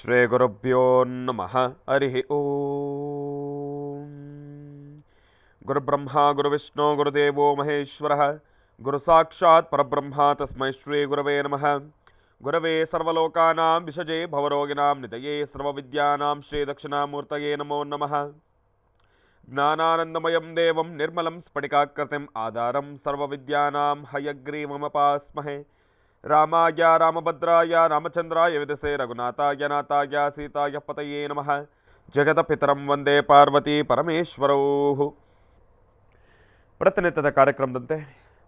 ಶ್ರೀ ಗುರುಭ್ಯೋ ನಮಃ ಹರಿ ಓಂ. ಗುರುಬ್ರಹ್ಮ ಗುರುವಿಷ್ಣು ಗುರುದೇವೋ ಮಹೇಶ್ವರ ಗುರು ಸಾಕ್ಷಾತ್ ಪರಬ್ರಹ್ಮ ತಸ್ಮೈ ಶ್ರೀ ಗುರವೇ ನಮಃ. ಗುರವೇ ಸರ್ವಲೋಕಾನಾಂ ವಿಷಜೇ ಭವರೋಗಿಣಾಂ ನಿಧಯೇ ಸರ್ವವಿದ್ಯಾನಾಂ ಶ್ರೀ ದಕ್ಷಿಣಾಮೂರ್ತಯೇ ನಮೋ ನಮಃ. ಜ್ಞಾನಾನಂದಮಯಂ ದೇವಂ ನಿರ್ಮಲಂ ಸ್ಫಟಿಕಾಕೃತಿಂ ಆಧಾರಂ ಸರ್ವವಿದ್ಯಾನಾಂ ಹಯಗ್ರೀವಮಪಾಸ್ಮಹೇ. ರಾಮಾಯ ರಾಮಭದ್ರಾಯ ರಾಮಚಂದ್ರಾಯ ವಿದಸೆ ರಘುನಾಥಾಯ ನಾಥಾಯ ಸೀತಾಯ ಪತಯೇ ನಮಃ. ಜಗತಪಿತರಂ ವಂದೇ ಪಾರ್ವತಿ ಪರಮೇಶ್ವರೌ. ಪ್ರತಿನಿತ್ಯದ ಕಾರ್ಯಕ್ರಮದಂತೆ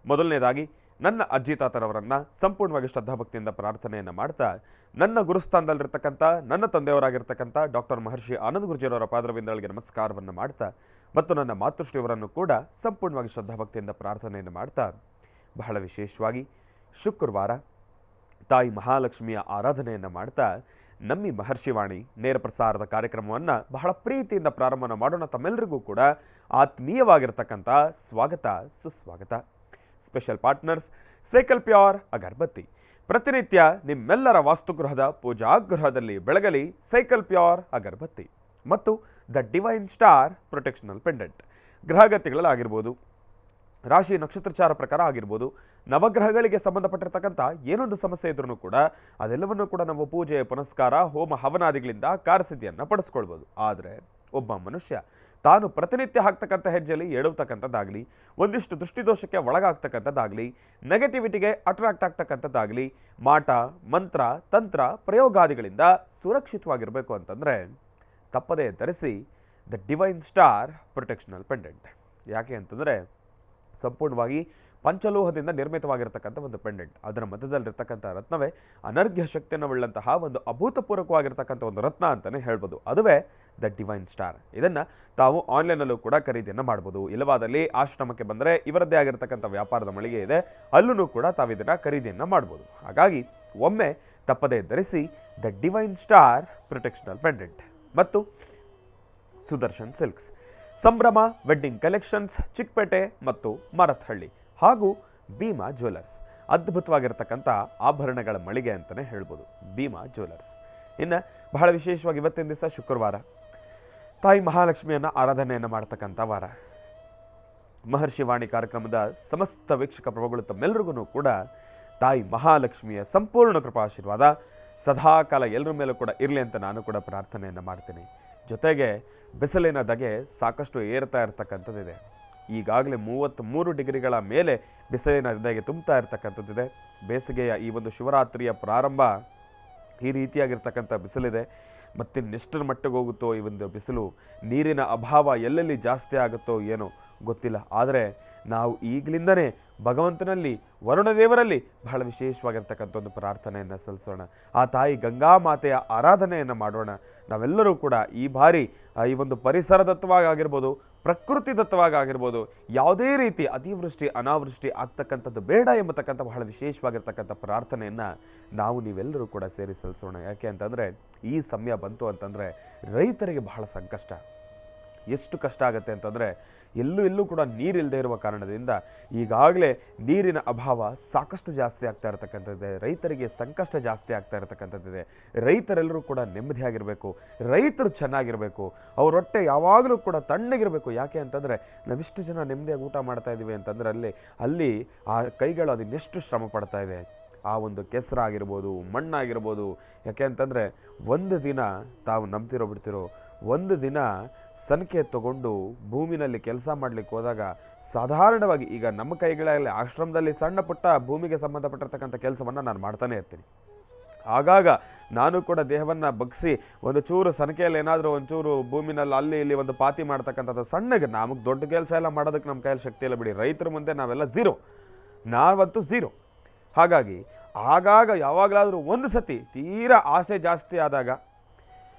ಮೊದಲನೇದಾಗಿ ನನ್ನ ಅಜ್ಜಿ ತಾತರವರನ್ನು ಸಂಪೂರ್ಣವಾಗಿ ಶ್ರದ್ಧಾಭಕ್ತಿಯಿಂದ ಪ್ರಾರ್ಥನೆಯನ್ನು ಮಾಡ್ತಾ, ನನ್ನ ಗುರುಸ್ಥಾನದಲ್ಲಿರ್ತಕ್ಕಂಥ ನನ್ನ ತಂದೆಯವರಾಗಿರ್ತಕ್ಕಂಥ ಡಾಕ್ಟರ್ ಮಹರ್ಷಿ ಆನಂದ ಗುರುಜಿಯವರ ಪಾದರವಿಂದಗಳಿಗೆ ನಮಸ್ಕಾರವನ್ನು ಮಾಡ್ತಾ, ಮತ್ತು ನನ್ನ ಮಾತೃಶ್ರೀಯವರನ್ನು ಕೂಡ ಸಂಪೂರ್ಣವಾಗಿ ಶ್ರದ್ಧಾಭಕ್ತಿಯಿಂದ ಪ್ರಾರ್ಥನೆಯನ್ನು ಮಾಡ್ತಾ, ಬಹಳ ವಿಶೇಷವಾಗಿ ಶುಕ್ರವಾರ ತಾಯಿ ಮಹಾಲಕ್ಷ್ಮಿಯ ಆರಾಧನೆಯನ್ನು ಮಾಡ್ತಾ ನಮ್ಮಿ ಮಹರ್ಷಿವಾಣಿ ನೇರ ಪ್ರಸಾರದ ಕಾರ್ಯಕ್ರಮವನ್ನು ಬಹಳ ಪ್ರೀತಿಯಿಂದ ಪ್ರಾರಂಭ ಮಾಡೋಣ. ತಮ್ಮೆಲ್ಲರಿಗೂ ಕೂಡ ಆತ್ಮೀಯವಾಗಿರ್ತಕ್ಕಂಥ ಸ್ವಾಗತ ಸುಸ್ವಾಗತ. ಸ್ಪೆಷಲ್ ಪಾರ್ಟ್ನರ್ಸ್ ಸೈಕಲ್ ಪ್ಯೂರ್ ಅಗರಬತ್ತಿ. ಪ್ರತಿನಿತ್ಯ ನಿಮ್ಮೆಲ್ಲರ ವಾಸ್ತುಗೃಹದ ಪೂಜಾಗೃಹದಲ್ಲಿ ಬೆಳಗಲಿ ಸೈಕಲ್ ಪ್ಯೂರ್ ಅಗರಬತ್ತಿ ಮತ್ತು the divine star protectional pendant. ಗ್ರಹಗತಿಗಳಾಗಿರ್ಬೋದು, ರಾಶಿ ನಕ್ಷತ್ರಚಾರ ಪ್ರಕಾರ ಆಗಿರ್ಬೋದು, ನವಗ್ರಹಗಳಿಗೆ ಸಂಬಂಧಪಟ್ಟಿರ್ತಕ್ಕಂಥ ಏನೊಂದು ಸಮಸ್ಯೆ ಇದ್ರೂ ಕೂಡ ಅದೆಲ್ಲವನ್ನೂ ಕೂಡ ನಾವು ಪೂಜೆ ಪುನಸ್ಕಾರ ಹೋಮ ಹವನಾದಿಗಳಿಂದ ಕಾರ್ಯಸಿದ್ಧಿಯನ್ನು ಪಡಿಸ್ಕೊಳ್ಬೋದು. ಆದರೆ ಒಬ್ಬ ಮನುಷ್ಯ ತಾನು ಪ್ರತಿನಿತ್ಯ ಹಾಕ್ತಕ್ಕಂಥ ಹೆಜ್ಜೆಯಲ್ಲಿ ಎಡವತಕ್ಕಂಥದ್ದಾಗಲಿ, ಒಂದಿಷ್ಟು ದೃಷ್ಟಿದೋಷಕ್ಕೆ ಒಳಗಾಗ್ತಕ್ಕಂಥದ್ದಾಗಲಿ, ನೆಗೆಟಿವಿಟಿಗೆ ಅಟ್ರಾಕ್ಟ್ ಆಗ್ತಕ್ಕಂಥದ್ದಾಗಲಿ, ಮಾಟ ಮಂತ್ರ ತಂತ್ರ ಪ್ರಯೋಗಾದಿಗಳಿಂದ ಸುರಕ್ಷಿತವಾಗಿರಬೇಕು ಅಂತಂದರೆ ತಪ್ಪದೇ ಧರಿಸಿ the divine star protectional pendant. ಯಾಕೆ ಅಂತಂದರೆ ಸಂಪೂರ್ಣವಾಗಿ ಪಂಚಲೋಹದಿಂದ ನಿರ್ಮಿತವಾಗಿರ್ತಕ್ಕಂಥ ಒಂದು ಪೆಂಡೆಂಟ್. ಅದರ ಮಧ್ಯದಲ್ಲಿರ್ತಕ್ಕಂಥ ರತ್ನವೇ ಅನರ್ಘ್ಯ ಶಕ್ತಿಯನ್ನು ಉಳ್ಳಂತಹ ಒಂದು ಅಭೂತಪೂರ್ವಕವಾಗಿರ್ತಕ್ಕಂಥ ಒಂದು ರತ್ನ ಅಂತಲೇ ಹೇಳ್ಬೋದು. ಅದುವೇ ದ ಡಿವೈನ್ ಸ್ಟಾರ್. ಇದನ್ನು ತಾವು ಆನ್ಲೈನಲ್ಲೂ ಕೂಡ ಖರೀದಿಯನ್ನು ಮಾಡ್ಬೋದು. ಇಲ್ಲವಾದಲ್ಲಿ ಆಶ್ರಮಕ್ಕೆ ಬಂದರೆ ಇವರದ್ದೇ ಆಗಿರ್ತಕ್ಕಂಥ ವ್ಯಾಪಾರದ ಮಳಿಗೆ ಇದೆ, ಅಲ್ಲೂ ಕೂಡ ತಾವು ಇದನ್ನು ಖರೀದಿಯನ್ನು ಮಾಡ್ಬೋದು. ಹಾಗಾಗಿ ಒಮ್ಮೆ ತಪ್ಪದೇ ಧರಿಸಿ the divine star protectional pendant. ಮತ್ತು ಸುದರ್ಶನ್ ಸಿಲ್ಕ್ಸ್, ಸಂಭ್ರಮ ವೆಡ್ಡಿಂಗ್ ಕಲೆಕ್ಷನ್ಸ್, ಚಿಕ್ಕಪೇಟೆ ಮತ್ತು ಮರತ್ಹಳ್ಳಿ ಹಾಗೂ ಭೀಮಾ ಜ್ಯುವೆಲರ್ಸ್. ಅದ್ಭುತವಾಗಿರ್ತಕ್ಕಂಥ ಆಭರಣಗಳ ಮಳಿಗೆ ಅಂತಲೇ ಹೇಳ್ಬೋದು ಭೀಮಾ ಜ್ಯುವೆಲರ್ಸ್. ಇನ್ನು ಬಹಳ ವಿಶೇಷವಾಗಿ ಇವತ್ತಿನ ದಿವಸ ಶುಕ್ರವಾರ, ತಾಯಿ ಮಹಾಲಕ್ಷ್ಮಿಯನ್ನು ಆರಾಧನೆಯನ್ನು ಮಾಡ್ತಕ್ಕಂಥ ವಾರ. ಮಹರ್ಷಿ ವಾಣಿ ಕಾರ್ಯಕ್ರಮದ ಸಮಸ್ತ ವೀಕ್ಷಕ ಪ್ರಭುಗಳು ತಮ್ಮೆಲ್ಲರಿಗೂ ಕೂಡ ತಾಯಿ ಮಹಾಲಕ್ಷ್ಮಿಯ ಸಂಪೂರ್ಣ ಕೃಪಾಶೀರ್ವಾದ ಸದಾಕಾಲ ಎಲ್ಲರ ಮೇಲೂ ಕೂಡ ಇರಲಿ ಅಂತ ನಾನು ಕೂಡ ಪ್ರಾರ್ಥನೆಯನ್ನು ಮಾಡ್ತೀನಿ. ಜೊತೆಗೆ ಬಿಸಿಲಿನ ಧಗೆ ಸಾಕಷ್ಟು ಏರ್ತಾ ಇರ್ತಕ್ಕಂಥದ್ದಿದೆ. ಈಗಾಗಲೇ 33 ಡಿಗ್ರಿಗಳ ಮೇಲೆ ಬಿಸಿಲಿನ ಧಗೆ ತುಂಬ್ತಾ ಇರ್ತಕ್ಕಂಥದ್ದಿದೆ. ಬೇಸಿಗೆಯ ಈ ಒಂದು ಶಿವರಾತ್ರಿಯ ಪ್ರಾರಂಭ ಈ ರೀತಿಯಾಗಿರ್ತಕ್ಕಂಥ ಬಿಸಿಲಿದೆ. ಮತ್ತಿನ್ನೆಷ್ಟರ ಮಟ್ಟಿಗೆ ಹೋಗುತ್ತೋ ಈ ಒಂದು ಬಿಸಿಲು, ನೀರಿನ ಅಭಾವ ಎಲ್ಲೆಲ್ಲಿ ಜಾಸ್ತಿ ಆಗುತ್ತೋ ಏನೋ ಗೊತ್ತಿಲ್ಲ. ಆದರೆ ನಾವು ಈಗಲಿಂದನೇ ಭಗವಂತನಲ್ಲಿ ವರುಣದೇವರಲ್ಲಿ ಬಹಳ ವಿಶೇಷವಾಗಿರ್ತಕ್ಕಂಥ ಒಂದು ಪ್ರಾರ್ಥನೆಯನ್ನು ಸಲ್ಲಿಸೋಣ. ಆ ತಾಯಿ ಗಂಗಾ ಮಾತೆಯ ಆರಾಧನೆಯನ್ನು ಮಾಡೋಣ. ನಾವೆಲ್ಲರೂ ಕೂಡ ಈ ಬಾರಿ ಈ ಒಂದು ಪರಿಸರದತ್ತವಾಗಿರ್ಬೋದು, ಪ್ರಕೃತಿ ದತ್ತವಾಗಿರ್ಬೋದು, ಯಾವುದೇ ರೀತಿ ಅತಿವೃಷ್ಟಿ ಅನಾವೃಷ್ಟಿ ಆಗ್ತಕ್ಕಂಥದ್ದು ಬೇಡ ಎಂಬತಕ್ಕಂಥ ಬಹಳ ವಿಶೇಷವಾಗಿರ್ತಕ್ಕಂಥ ಪ್ರಾರ್ಥನೆಯನ್ನು ನಾವು ನೀವೆಲ್ಲರೂ ಕೂಡ ಸೇರಿ ಸಲ್ಲಿಸೋಣ. ಯಾಕೆ ಅಂತಂದರೆ ಈ ಸಮಯ ಬಂತು ಅಂತಂದರೆ ರೈತರಿಗೆ ಬಹಳ ಸಂಕಷ್ಟ. ಎಷ್ಟು ಕಷ್ಟ ಆಗುತ್ತೆ ಅಂತಂದರೆ ಎಲ್ಲೂ ಕೂಡ ನೀರಿಲ್ಲದೆ ಇರುವ ಕಾರಣದಿಂದ ಈಗಾಗಲೇ ನೀರಿನ ಅಭಾವ ಸಾಕಷ್ಟು ಜಾಸ್ತಿ ಆಗ್ತಾ ಇರತಕ್ಕಂಥದ್ದಿದೆ. ರೈತರಿಗೆ ಸಂಕಷ್ಟ ಜಾಸ್ತಿ ಆಗ್ತಾ ಇರತಕ್ಕಂಥದ್ದಿದೆ. ರೈತರೆಲ್ಲರೂ ಕೂಡ ನೆಮ್ಮದಿಯಾಗಿರಬೇಕು, ರೈತರು ಚೆನ್ನಾಗಿರಬೇಕು, ಅವ್ರ ಹೊಟ್ಟೆ ಯಾವಾಗಲೂ ಕೂಡ ತಣ್ಣಗಿರಬೇಕು. ಯಾಕೆ ಅಂತಂದರೆ ನಾವಿಷ್ಟು ಜನ ನೆಮ್ಮದಿಯಾಗಿ ಊಟ ಮಾಡ್ತಾ ಇದ್ದೀವಿ ಅಂತಂದರೆ ಅಲ್ಲಿ ಆ ಕೈಗಳು ಅದನ್ನೆಷ್ಟು ಶ್ರಮ ಪಡ್ತಾ ಇದೆ. ಆ ಒಂದು ಕೆಸರಾಗಿರ್ಬೋದು, ಮಣ್ಣಾಗಿರ್ಬೋದು. ಯಾಕೆ ಅಂತಂದರೆ ಒಂದು ದಿನ ತಾವು ನಂಬ್ತಿರೋ ಬಿಡ್ತಿರೋ, ಒಂದು ದಿನ ಸನಕೆ ತಗೊಂಡು ಭೂಮಿನಲ್ಲಿ ಕೆಲಸ ಮಾಡಲಿಕ್ಕೆ ಹೋದಾಗ ಸಾಧಾರಣವಾಗಿ ಈಗ ನಮ್ಮ ಕೈಗಳಲ್ಲಿ ಆಶ್ರಮದಲ್ಲಿ ಸಣ್ಣ ಪುಟ್ಟ ಭೂಮಿಗೆ ಸಂಬಂಧಪಟ್ಟಿರ್ತಕ್ಕಂಥ ಕೆಲಸವನ್ನು ನಾನು ಮಾಡ್ತಾನೆ ಇರ್ತೀನಿ. ಆಗಾಗ ನಾನು ಕೂಡ ದೇಹವನ್ನು ಬಗ್ಗಿಸಿ ಒಂದು ಚೂರು ಸನಕೆಯಲ್ಲಿ ಏನಾದರೂ ಒಂಚೂರು ಭೂಮಿನಲ್ಲಿ ಅಲ್ಲಿ ಇಲ್ಲಿ ಒಂದು ಪಾತಿ ಮಾಡ್ತಕ್ಕಂಥದ್ದು ಸಣ್ಣಗೆ. ನಮಗೆ ದೊಡ್ಡ ಕೆಲಸ ಎಲ್ಲ ಮಾಡೋದಕ್ಕೆ ನಮ್ಮ ಕೈಯಲ್ಲಿ ಶಕ್ತಿ ಇಲ್ಲ ಬಿಡಿ. ರೈತರ ಮುಂದೆ ನಾವೆಲ್ಲ ಝೀರೋ, ನಾವಂತೂ ಝೀರೋ. ಹಾಗಾಗಿ ಆಗಾಗ ಯಾವಾಗಲಾದರೂ ಒಂದು ಸತಿ ತೀರಾ ಆಸೆ ಜಾಸ್ತಿ ಆದಾಗ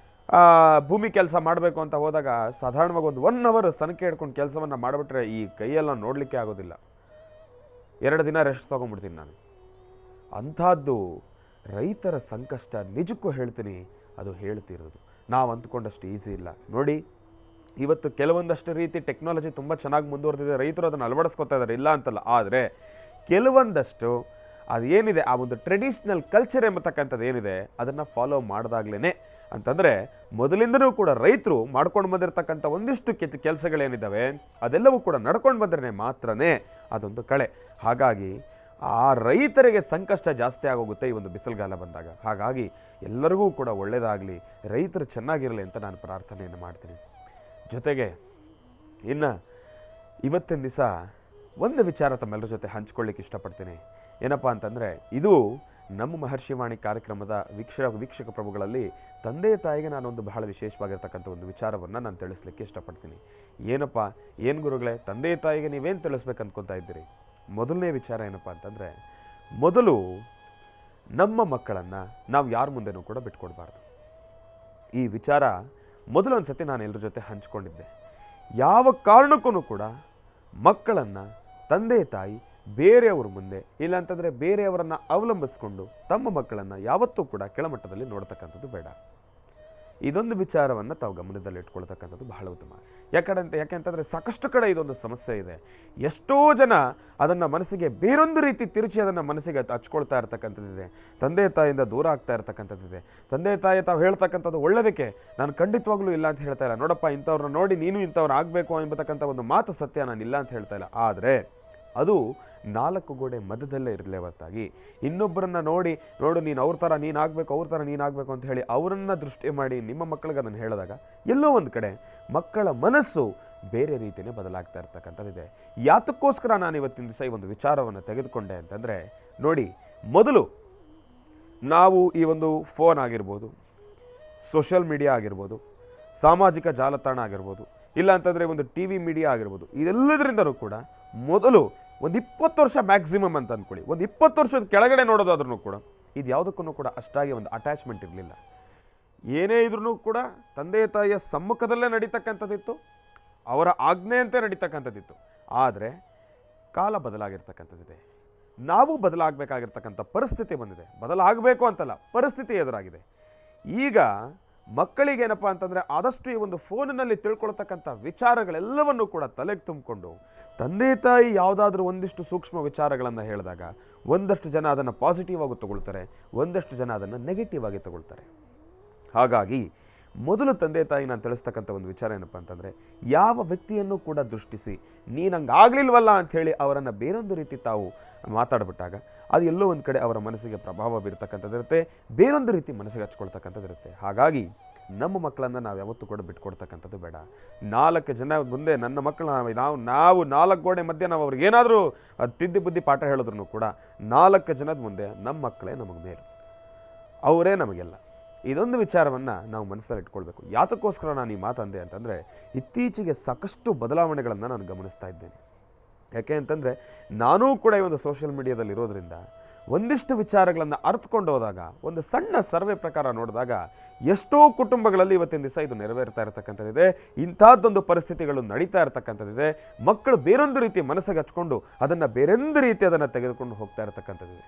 ಭೂಮಿ ಕೆಲಸ ಮಾಡಬೇಕು ಅಂತ ಹೋದಾಗ ಸಾಧಾರಣವಾಗಿ ಒಂದು 1 ಅವರ್ ಸನಕೆ ಹಿಡ್ಕೊಂಡು ಕೆಲಸವನ್ನು ಮಾಡಿಬಿಟ್ರೆ ಈ ಕೈಯೆಲ್ಲ ನೋಡಲಿಕ್ಕೆ ಆಗೋದಿಲ್ಲ. 2 ದಿನ ರೆಸ್ಟ್ ತೊಗೊಂಡ್ಬಿಡ್ತೀನಿ ನಾನು. ಅಂಥದ್ದು ರೈತರ ಸಂಕಷ್ಟ ನಿಜಕ್ಕೂ ಹೇಳ್ತೀನಿ, ಅದು ಹೇಳ್ತಿರೋದು ನಾವು ಅಂದ್ಕೊಂಡಷ್ಟು ಈಸಿ ಇಲ್ಲ. ನೋಡಿ, ಇವತ್ತು ಕೆಲವೊಂದಷ್ಟು ರೀತಿ ಟೆಕ್ನಾಲಜಿ ತುಂಬ ಚೆನ್ನಾಗಿ ಮುಂದುವರೆದಿದೆ, ರೈತರು ಅದನ್ನು ಅಳವಡಿಸ್ಕೊತಾ ಇದ್ದಾರೆ, ಇಲ್ಲ ಅಂತಲ್ಲ. ಆದರೆ ಕೆಲವೊಂದಷ್ಟು ಅದು ಏನಿದೆ ಆ ಒಂದು ಟ್ರೆಡಿಷ್ನಲ್ ಕಲ್ಚರ್ ಎಂಬತಕ್ಕಂಥದ್ದು ಏನಿದೆ ಅದನ್ನು ಫಾಲೋ ಮಾಡಿದಾಗಲೇ ಅಂತಂದರೆ ಮೊದಲಿಂದನೂ ಕೂಡ ರೈತರು ಮಾಡ್ಕೊಂಡು ಬಂದಿರತಕ್ಕಂಥ ಒಂದಿಷ್ಟು ಕೆಲಸಗಳೇನಿದ್ದಾವೆ ಅದೆಲ್ಲವೂ ಕೂಡ ನಡ್ಕೊಂಡು ಬಂದ್ರೆ ಮಾತ್ರನೇ ಅದೊಂದು ಕಳೆ. ಹಾಗಾಗಿ ಆ ರೈತರಿಗೆ ಸಂಕಷ್ಟ ಜಾಸ್ತಿ ಆಗೋಗುತ್ತೆ ಈ ಒಂದು ಬಿಸಿಲುಗಾಲ ಬಂದಾಗ. ಹಾಗಾಗಿ ಎಲ್ಲರಿಗೂ ಕೂಡ ಒಳ್ಳೆಯದಾಗಲಿ, ರೈತರು ಚೆನ್ನಾಗಿರಲಿ ಅಂತ ನಾನು ಪ್ರಾರ್ಥನೆಯನ್ನು ಮಾಡ್ತೀನಿ. ಜೊತೆಗೆ ಇನ್ನು ಇವತ್ತಿನ ದಿವಸ ಒಂದು ವಿಚಾರ ತಮ್ಮೆಲ್ಲರ ಜೊತೆ ಹಂಚ್ಕೊಳ್ಳಿಕ್ಕೆ ಇಷ್ಟಪಡ್ತೀನಿ. ಏನಪ್ಪ ಅಂತಂದರೆ, ಇದು ನಮ್ಮ ಮಹರ್ಷಿವಾಣಿ ಕಾರ್ಯಕ್ರಮದ ವೀಕ್ಷಕ ಪ್ರಭುಗಳಲ್ಲಿ ತಂದೆ ತಾಯಿಗೆ ನಾನೊಂದು ಬಹಳ ವಿಶೇಷವಾಗಿರ್ತಕ್ಕಂಥ ಒಂದು ವಿಚಾರವನ್ನು ನಾನು ತಿಳಿಸ್ಲಿಕ್ಕೆ ಇಷ್ಟಪಡ್ತೀನಿ. ಏನಪ್ಪ, ಏನು ಗುರುಗಳೇ, ತಂದೆ ತಾಯಿಗೆ ನೀವೇನು ತಿಳಿಸ್ಬೇಕು ಅಂದ್ಕೊತಾ ಇದ್ದೀರಿ? ಮೊದಲನೇ ವಿಚಾರ ಏನಪ್ಪ ಅಂತಂದರೆ, ಮೊದಲು ನಮ್ಮ ಮಕ್ಕಳನ್ನು ನಾವು ಯಾರ ಮುಂದೆನೂ ಕೂಡ ಬಿಟ್ಕೊಡ್ಬಾರ್ದು. ಈ ವಿಚಾರ ಮೊದಲು ಒಂದು ಸತಿ ನಾನು ಎಲ್ಲರ ಜೊತೆ ಹಂಚ್ಕೊಂಡಿದ್ದೆ. ಯಾವ ಕಾರಣಕ್ಕೂ ಕೂಡ ಮಕ್ಕಳನ್ನು ತಂದೆ ತಾಯಿ ಬೇರೆಯವ್ರ ಮುಂದೆ, ಇಲ್ಲಾಂತಂದರೆ ಬೇರೆಯವರನ್ನು ಅವಲಂಬಿಸ್ಕೊಂಡು ತಮ್ಮ ಮಕ್ಕಳನ್ನು ಯಾವತ್ತೂ ಕೂಡ ಕೆಳಮಟ್ಟದಲ್ಲಿ ನೋಡ್ತಕ್ಕಂಥದ್ದು ಬೇಡ. ಇದೊಂದು ವಿಚಾರವನ್ನು ತಾವು ಗಮನದಲ್ಲಿ ಇಟ್ಕೊಳ್ತಕ್ಕಂಥದ್ದು ಬಹಳ ಉತ್ತಮ. ಯಾಕೆಂತಂದರೆ ಸಾಕಷ್ಟು ಕಡೆ ಇದೊಂದು ಸಮಸ್ಯೆ ಇದೆ. ಎಷ್ಟೋ ಜನ ಅದನ್ನು ಮನಸ್ಸಿಗೆ ಬೇರೊಂದು ರೀತಿ ತಿರುಚಿ ಅದನ್ನು ಮನಸ್ಸಿಗೆ ಹಚ್ಕೊಳ್ತಾ ಇರ್ತಕ್ಕಂಥದ್ದಿದೆ. ತಂದೆ ತಾಯಿಯಿಂದ ದೂರ ಆಗ್ತಾ ಇರ್ತಕ್ಕಂಥದ್ದಿದೆ. ತಂದೆ ತಾಯಿ ತಾವು ಹೇಳ್ತಕ್ಕಂಥದ್ದು ಒಳ್ಳೆಯದಕ್ಕೆ ನಾನು ಖಂಡಿತವಾಗ್ಲೂ ಇಲ್ಲ ಅಂತ ಹೇಳ್ತಾ ಇಲ್ಲ. ನೋಡಪ್ಪ, ಇಂಥವ್ರನ್ನ ನೋಡಿ ನೀನು ಇಂಥವ್ರು ಆಗಬೇಕು ಎಂಬತಕ್ಕಂಥ ಒಂದು ಮಾತು ಸತ್ಯ, ನಾನು ಇಲ್ಲ ಅಂತ ಹೇಳ್ತಾ ಇಲ್ಲ. ಆದರೆ ಅದು 4 ಗೋಡೆ ಮಧ್ಯದಲ್ಲೇ ಇರಲೇ ಹೊರತಾಗಿ ಇನ್ನೊಬ್ಬರನ್ನ ನೋಡು ನೀನು ಅವ್ರ ಥರ ನೀನಾಗಬೇಕು, ಅವ್ರ ಥರ ನೀನಾಗಬೇಕು ಅಂತ ಹೇಳಿ ಅವರನ್ನು ದೃಷ್ಟಿ ಮಾಡಿ ನಿಮ್ಮ ಮಕ್ಕಳಿಗೆ ಅದನ್ನು ಹೇಳಿದಾಗ ಎಲ್ಲೋ ಒಂದು ಕಡೆ ಮಕ್ಕಳ ಮನಸ್ಸು ಬೇರೆ ರೀತಿಯೇ ಬದಲಾಗ್ತಾ ಇರ್ತಕ್ಕಂಥದ್ದಿದೆ. ಯಾತಕ್ಕೋಸ್ಕರ ನಾನು ಇವತ್ತಿನ ದಿವಸ ಈ ಒಂದು ವಿಚಾರವನ್ನು ತೆಗೆದುಕೊಂಡೆ ಅಂತಂದರೆ, ನೋಡಿ, ಮೊದಲು ನಾವು ಈ ಒಂದು ಫೋನ್ ಆಗಿರ್ಬೋದು, ಸೋಷಿಯಲ್ ಮೀಡಿಯಾ ಆಗಿರ್ಬೋದು, ಸಾಮಾಜಿಕ ಜಾಲತಾಣ ಆಗಿರ್ಬೋದು, ಇಲ್ಲ ಅಂತಂದರೆ ಒಂದು ಟಿ ವಿ ಮೀಡಿಯಾ ಆಗಿರ್ಬೋದು, ಇದೆಲ್ಲದರಿಂದಲೂ ಕೂಡ ಮೊದಲು ಒಂದು 20 ವರ್ಷ ಮ್ಯಾಕ್ಸಿಮಮ್ ಅಂತ ಅಂದ್ಕೊಳ್ಳಿ, ಒಂದು 20 ವರ್ಷದ ಕೆಳಗಡೆ ನೋಡೋದಾದ್ರೂ ಕೂಡ ಇದು ಯಾವುದಕ್ಕೂ ಕೂಡ ಅಷ್ಟಾಗಿ ಒಂದು ಅಟ್ಯಾಚ್ಮೆಂಟ್ ಇರಲಿಲ್ಲ. ಏನೇ ಇದ್ರೂ ಕೂಡ ತಂದೆ ತಾಯಿಯ ಸಮ್ಮುಖದಲ್ಲೇ ನಡೀತಕ್ಕಂಥದ್ದಿತ್ತು, ಅವರ ಆಜ್ಞೆಯಂತೆ ನಡೀತಕ್ಕಂಥದ್ದಿತ್ತು. ಆದರೆ ಕಾಲ ಬದಲಾಗಿರ್ತಕ್ಕಂಥದ್ದಿದೆ. ನಾವು ಬದಲಾಗಬೇಕಾಗಿರ್ತಕ್ಕಂಥ ಪರಿಸ್ಥಿತಿ ಬಂದಿದೆ. ಬದಲಾಗಬೇಕು ಅಂತಲ್ಲ, ಪರಿಸ್ಥಿತಿ ಎದುರಾಗಿದೆ. ಈಗ ಮಕ್ಕಳಿಗೇನಪ್ಪ ಅಂತಂದರೆ ಆದಷ್ಟು ಈ ಒಂದು ಫೋನಿನಲ್ಲಿ ತಿಳ್ಕೊಳ್ತಕ್ಕಂಥ ವಿಚಾರಗಳೆಲ್ಲವನ್ನು ಕೂಡ ತಲೆಗೆ ತುಂಬಿಕೊಂಡು ತಂದೆ ತಾಯಿ ಯಾವುದಾದ್ರೂ ಒಂದಿಷ್ಟು ಸೂಕ್ಷ್ಮ ವಿಚಾರಗಳನ್ನು ಹೇಳಿದಾಗ ಒಂದಷ್ಟು ಜನ ಅದನ್ನು ಪಾಸಿಟಿವ್ ಆಗಿ ತಗೊಳ್ತಾರೆ, ಒಂದಷ್ಟು ಜನ ಅದನ್ನು ನೆಗೆಟಿವ್ ಆಗಿ ತಗೊಳ್ತಾರೆ. ಹಾಗಾಗಿ ಮೊದಲು ತಂದೆ ತಾಯಿ ನಾನು ತಿಳಿಸ್ತಕ್ಕಂಥ ಒಂದು ವಿಚಾರ ಏನಪ್ಪ ಅಂತಂದರೆ, ಯಾವ ವ್ಯಕ್ತಿಯನ್ನು ಕೂಡ ದೃಷ್ಟಿಸಿ ನೀನು ಹಂಗೆ ಆಗಲಿಲ್ವಲ್ಲ ಅಂಥೇಳಿ ಅವರನ್ನು ಬೇರೊಂದು ರೀತಿ ತಾವು ಮಾತಾಡ್ಬಿಟ್ಟಾಗ ಅದು ಎಲ್ಲೋ ಒಂದು ಕಡೆ ಅವರ ಮನಸ್ಸಿಗೆ ಪ್ರಭಾವ ಬೀರ್ತಕ್ಕಂಥದ್ದಿರುತ್ತೆ, ಬೇರೊಂದು ರೀತಿ ಮನಸ್ಸಿಗೆ ಹಚ್ಕೊಳ್ತಕ್ಕಂಥದ್ದಿರುತ್ತೆ. ಹಾಗಾಗಿ ನಮ್ಮ ಮಕ್ಕಳನ್ನು ನಾವು ಯಾವತ್ತೂ ಕೂಡ ಬಿಟ್ಕೊಡ್ತಕ್ಕಂಥದ್ದು ಬೇಡ. 4 ಜನ ಮುಂದೆ ನನ್ನ ಮಕ್ಕಳನ್ನ ನಾವು 4 ಗೋಡೆ ಮಧ್ಯೆ ನಾವು ಅವ್ರಿಗೆ ಏನಾದರೂ ತಿದ್ದಿ ಬುದ್ಧಿ ಪಾಠ ಹೇಳಿದ್ರು ಕೂಡ 4 ಜನದ ಮುಂದೆ ನಮ್ಮ ಮಕ್ಕಳೇ ನಮಗೆ ಮೇಲು, ಅವರೇ ನಮಗೆಲ್ಲ. ಇದೊಂದು ವಿಚಾರವನ್ನು ನಾವು ಮನಸ್ಸಲ್ಲಿ ಇಟ್ಕೊಳ್ಬೇಕು. ಯಾತಕ್ಕೋಸ್ಕರ ನಾನು ಈ ಮಾತಂದೆ ಅಂತಂದರೆ, ಇತ್ತೀಚೆಗೆ ಸಾಕಷ್ಟು ಬದಲಾವಣೆಗಳನ್ನು ನಾನು ಗಮನಿಸ್ತಾ ಇದ್ದೇನೆ. ಯಾಕೆ ಅಂತಂದರೆ, ನಾನೂ ಕೂಡ ಈ ಒಂದು ಸೋಷಿಯಲ್ ಮೀಡಿಯಾದಲ್ಲಿ ಇರೋದ್ರಿಂದ ಒಂದಿಷ್ಟು ವಿಚಾರಗಳನ್ನು ಅರ್ಥಕೊಂಡು ಹೋದಾಗ, ಒಂದು ಸಣ್ಣ ಸರ್ವೆ ಪ್ರಕಾರ ನೋಡಿದಾಗ ಎಷ್ಟೋ ಕುಟುಂಬಗಳಲ್ಲಿ ಇವತ್ತಿನ ದಿವಸ ಇದು ನೆರವೇರ್ತಾ ಇರತಕ್ಕಂಥದ್ದಿದೆ. ಇಂಥದ್ದೊಂದು ಪರಿಸ್ಥಿತಿಗಳು ನಡೀತಾ ಇರತಕ್ಕಂಥದ್ದಿದೆ. ಮಕ್ಕಳು ಬೇರೊಂದು ರೀತಿ ಮನಸ್ಸಿಗೆ ಹಚ್ಕೊಂಡು ಅದನ್ನು ಬೇರೊಂದು ರೀತಿ ಅದನ್ನು ತೆಗೆದುಕೊಂಡು ಹೋಗ್ತಾ ಇರತಕ್ಕಂಥದ್ದಿದೆ.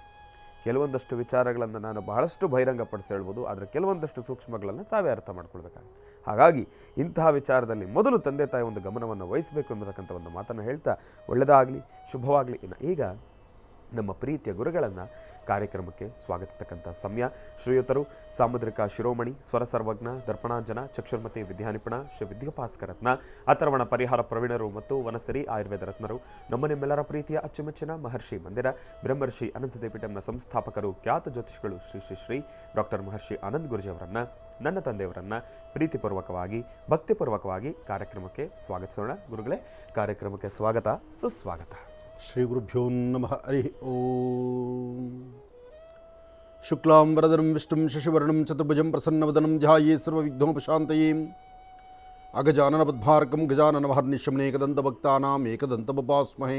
ಕೆಲವೊಂದಷ್ಟು ವಿಚಾರಗಳನ್ನು ನಾನು ಬಹಳಷ್ಟು ಬಹಿರಂಗಪಡಿಸಿ ಹೇಳ್ಬೋದು, ಆದರೆ ಕೆಲವೊಂದಷ್ಟು ಸೂಕ್ಷ್ಮಗಳನ್ನು ತಾವೇ ಅರ್ಥ ಮಾಡ್ಕೊಳ್ಬೇಕಾಗುತ್ತೆ. ಹಾಗಾಗಿ ಇಂತಹ ವಿಚಾರದಲ್ಲಿ ಮೊದಲು ತಂದೆ ತಾಯಿ ಒಂದು ಗಮನವನ್ನು ವಹಿಸಬೇಕು ಎಂಬತಕ್ಕಂಥ ಒಂದು ಮಾತನ್ನು ಹೇಳ್ತಾ, ಒಳ್ಳೆಯದಾಗಲಿ, ಶುಭವಾಗಲಿ. ಈಗ ನಮ್ಮ ಪ್ರೀತಿಯ ಗುರುಗಳನ್ನು ಕಾರ್ಯಕ್ರಮಕ್ಕೆ ಸ್ವಾಗತಿಸ್ತಕ್ಕಂಥ ಸಮಯ. ಶ್ರೀಯುತರು ಸಾಮುದ್ರಿಕ ಶಿರೋಮಣಿ, ಸ್ವರ ಸರ್ವಜ್ಞ, ದರ್ಪಣಾಂಜನ, ಚಕ್ಷುರ್ಮತಿ ವಿದ್ಯಾನಿಪುಣ, ಶ್ರೀ ವಿದ್ಯಾಭಾಸ್ಕರ ರತ್ನ, ಅಥರ್ವಣ ಪರಿಹಾರ ಪ್ರವೀಣರು ಮತ್ತು ವನಸರಿ ಆಯುರ್ವೇದ ರತ್ನರು, ನಿಮ್ಮೆಲ್ಲರ ಪ್ರೀತಿಯ ಅಚ್ಚುಮೆಚ್ಚಿನ ಮಹರ್ಷಿ ಮಂದಿರ ಬ್ರಹ್ಮರ್ಷಿ ಅನಂತದೇವೀಠಂನ ಸಂಸ್ಥಾಪಕರು, ಖ್ಯಾತ ಜ್ಯೋತಿಷಿಗಳು ಶ್ರೀ ಶ್ರೀ ಶ್ರೀ ಡಾಕ್ಟರ್ ಮಹರ್ಷಿ ಆನಂದ್ ಗುರೂಜಿಯವರನ್ನು, ನನ್ನ ತಂದೆಯವರನ್ನು ಪ್ರೀತಿಪೂರ್ವಕವಾಗಿ ಭಕ್ತಿಪೂರ್ವಕವಾಗಿ ಕಾರ್ಯಕ್ರಮಕ್ಕೆ ಸ್ವಾಗತಿಸೋಣ. ಗುರುಗಳೇ, ಕಾರ್ಯಕ್ರಮಕ್ಕೆ ಸ್ವಾಗತ, ಸುಸ್ವಾಗತ. ಶ್ರೀ ಗುರುಭ್ಯೋ ನಮಃ. ಹರಿ ಓಂ. ಶುಕ್ಲಾಂಬರಧರಂ ವಿಷ್ಣುಂ ಶಶಿವರ್ಣಂ ಚತುರ್ಭುಜಂ ಪ್ರಸನ್ನವದನಂ ಧ್ಯಾಯೇತ್ ಸರ್ವವಿಘ್ನೋಪಶಾಂತಯೇ. ಅಗಜಾನನ ಪದ್ಮಾರ್ಕಂ ಗಜಾನನ ಮಹರ್ನಿಶಂ ಏಕದಂತಭಕ್ತಾನಾಂ ಏಕದಂತಮುಪಾಸ್ಮಹೇ.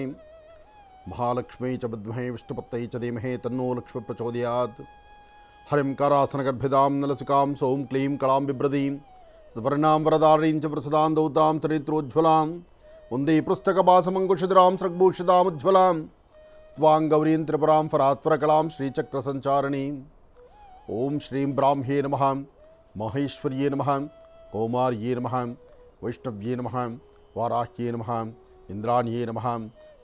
ಮಹಾಲಕ್ಷ್ಮೀ ಚ ವಿದ್ಮಹೇ ವಿಷ್ಣುಪತ್ತೈ ಚ ಧೀಮಹಿ ತನ್ನೋ ಲಕ್ಷ್ಮೀ ಪ್ರಚೋದಯಾತ್. ಹರಿಂ ಕಾರಾಸನಗರ್ಭಿದಾಂ ನಲಸಿಕಾಂ ಸೌಂ ಕ್ಲೀಂ ಕಳಾಂ ಬಿಭ್ರದೀಂ ಸ್ವರ್ಣಾಂ ವರದಾರೀಂ ಚ ಪ್ರಸದಾಂ ದೌತಾಂ ತ್ರಿನೇತ್ರೋಜ್ವಲಾಂ ವಂದೇ ಪುಸ್ತಕಭಾಸಮಂಕುಶಿಧರಾಂ ಸೃಗ್ಭೂಷಿತಾಮುಜ್ವಲಾಂ ತ್ವಾಂ ಗೌರೀಂ ತ್ರಿಪುರಾಂ ಫರಾತ್ವರಕಲಾಂ ಶ್ರೀಚಕ್ರಸಂಚಾರಣೀಂ. ಓಂ ಶ್ರೀಂ ಬ್ರಾಹ್ಮ್ಯೇ ನಮಃ, ಮಹೇಶ್ವರ್ಯೇ ನಮಃ, ಕೌಮಾರ್ಯೇ ನಮಃ, ವೈಷ್ಣವ್ಯೇ ನಮಃ, ವಾರಾಹ್ಯೇ ನಮಃ, ಇಂದ್ರಾಣ್ಯೇ ನಮಃ,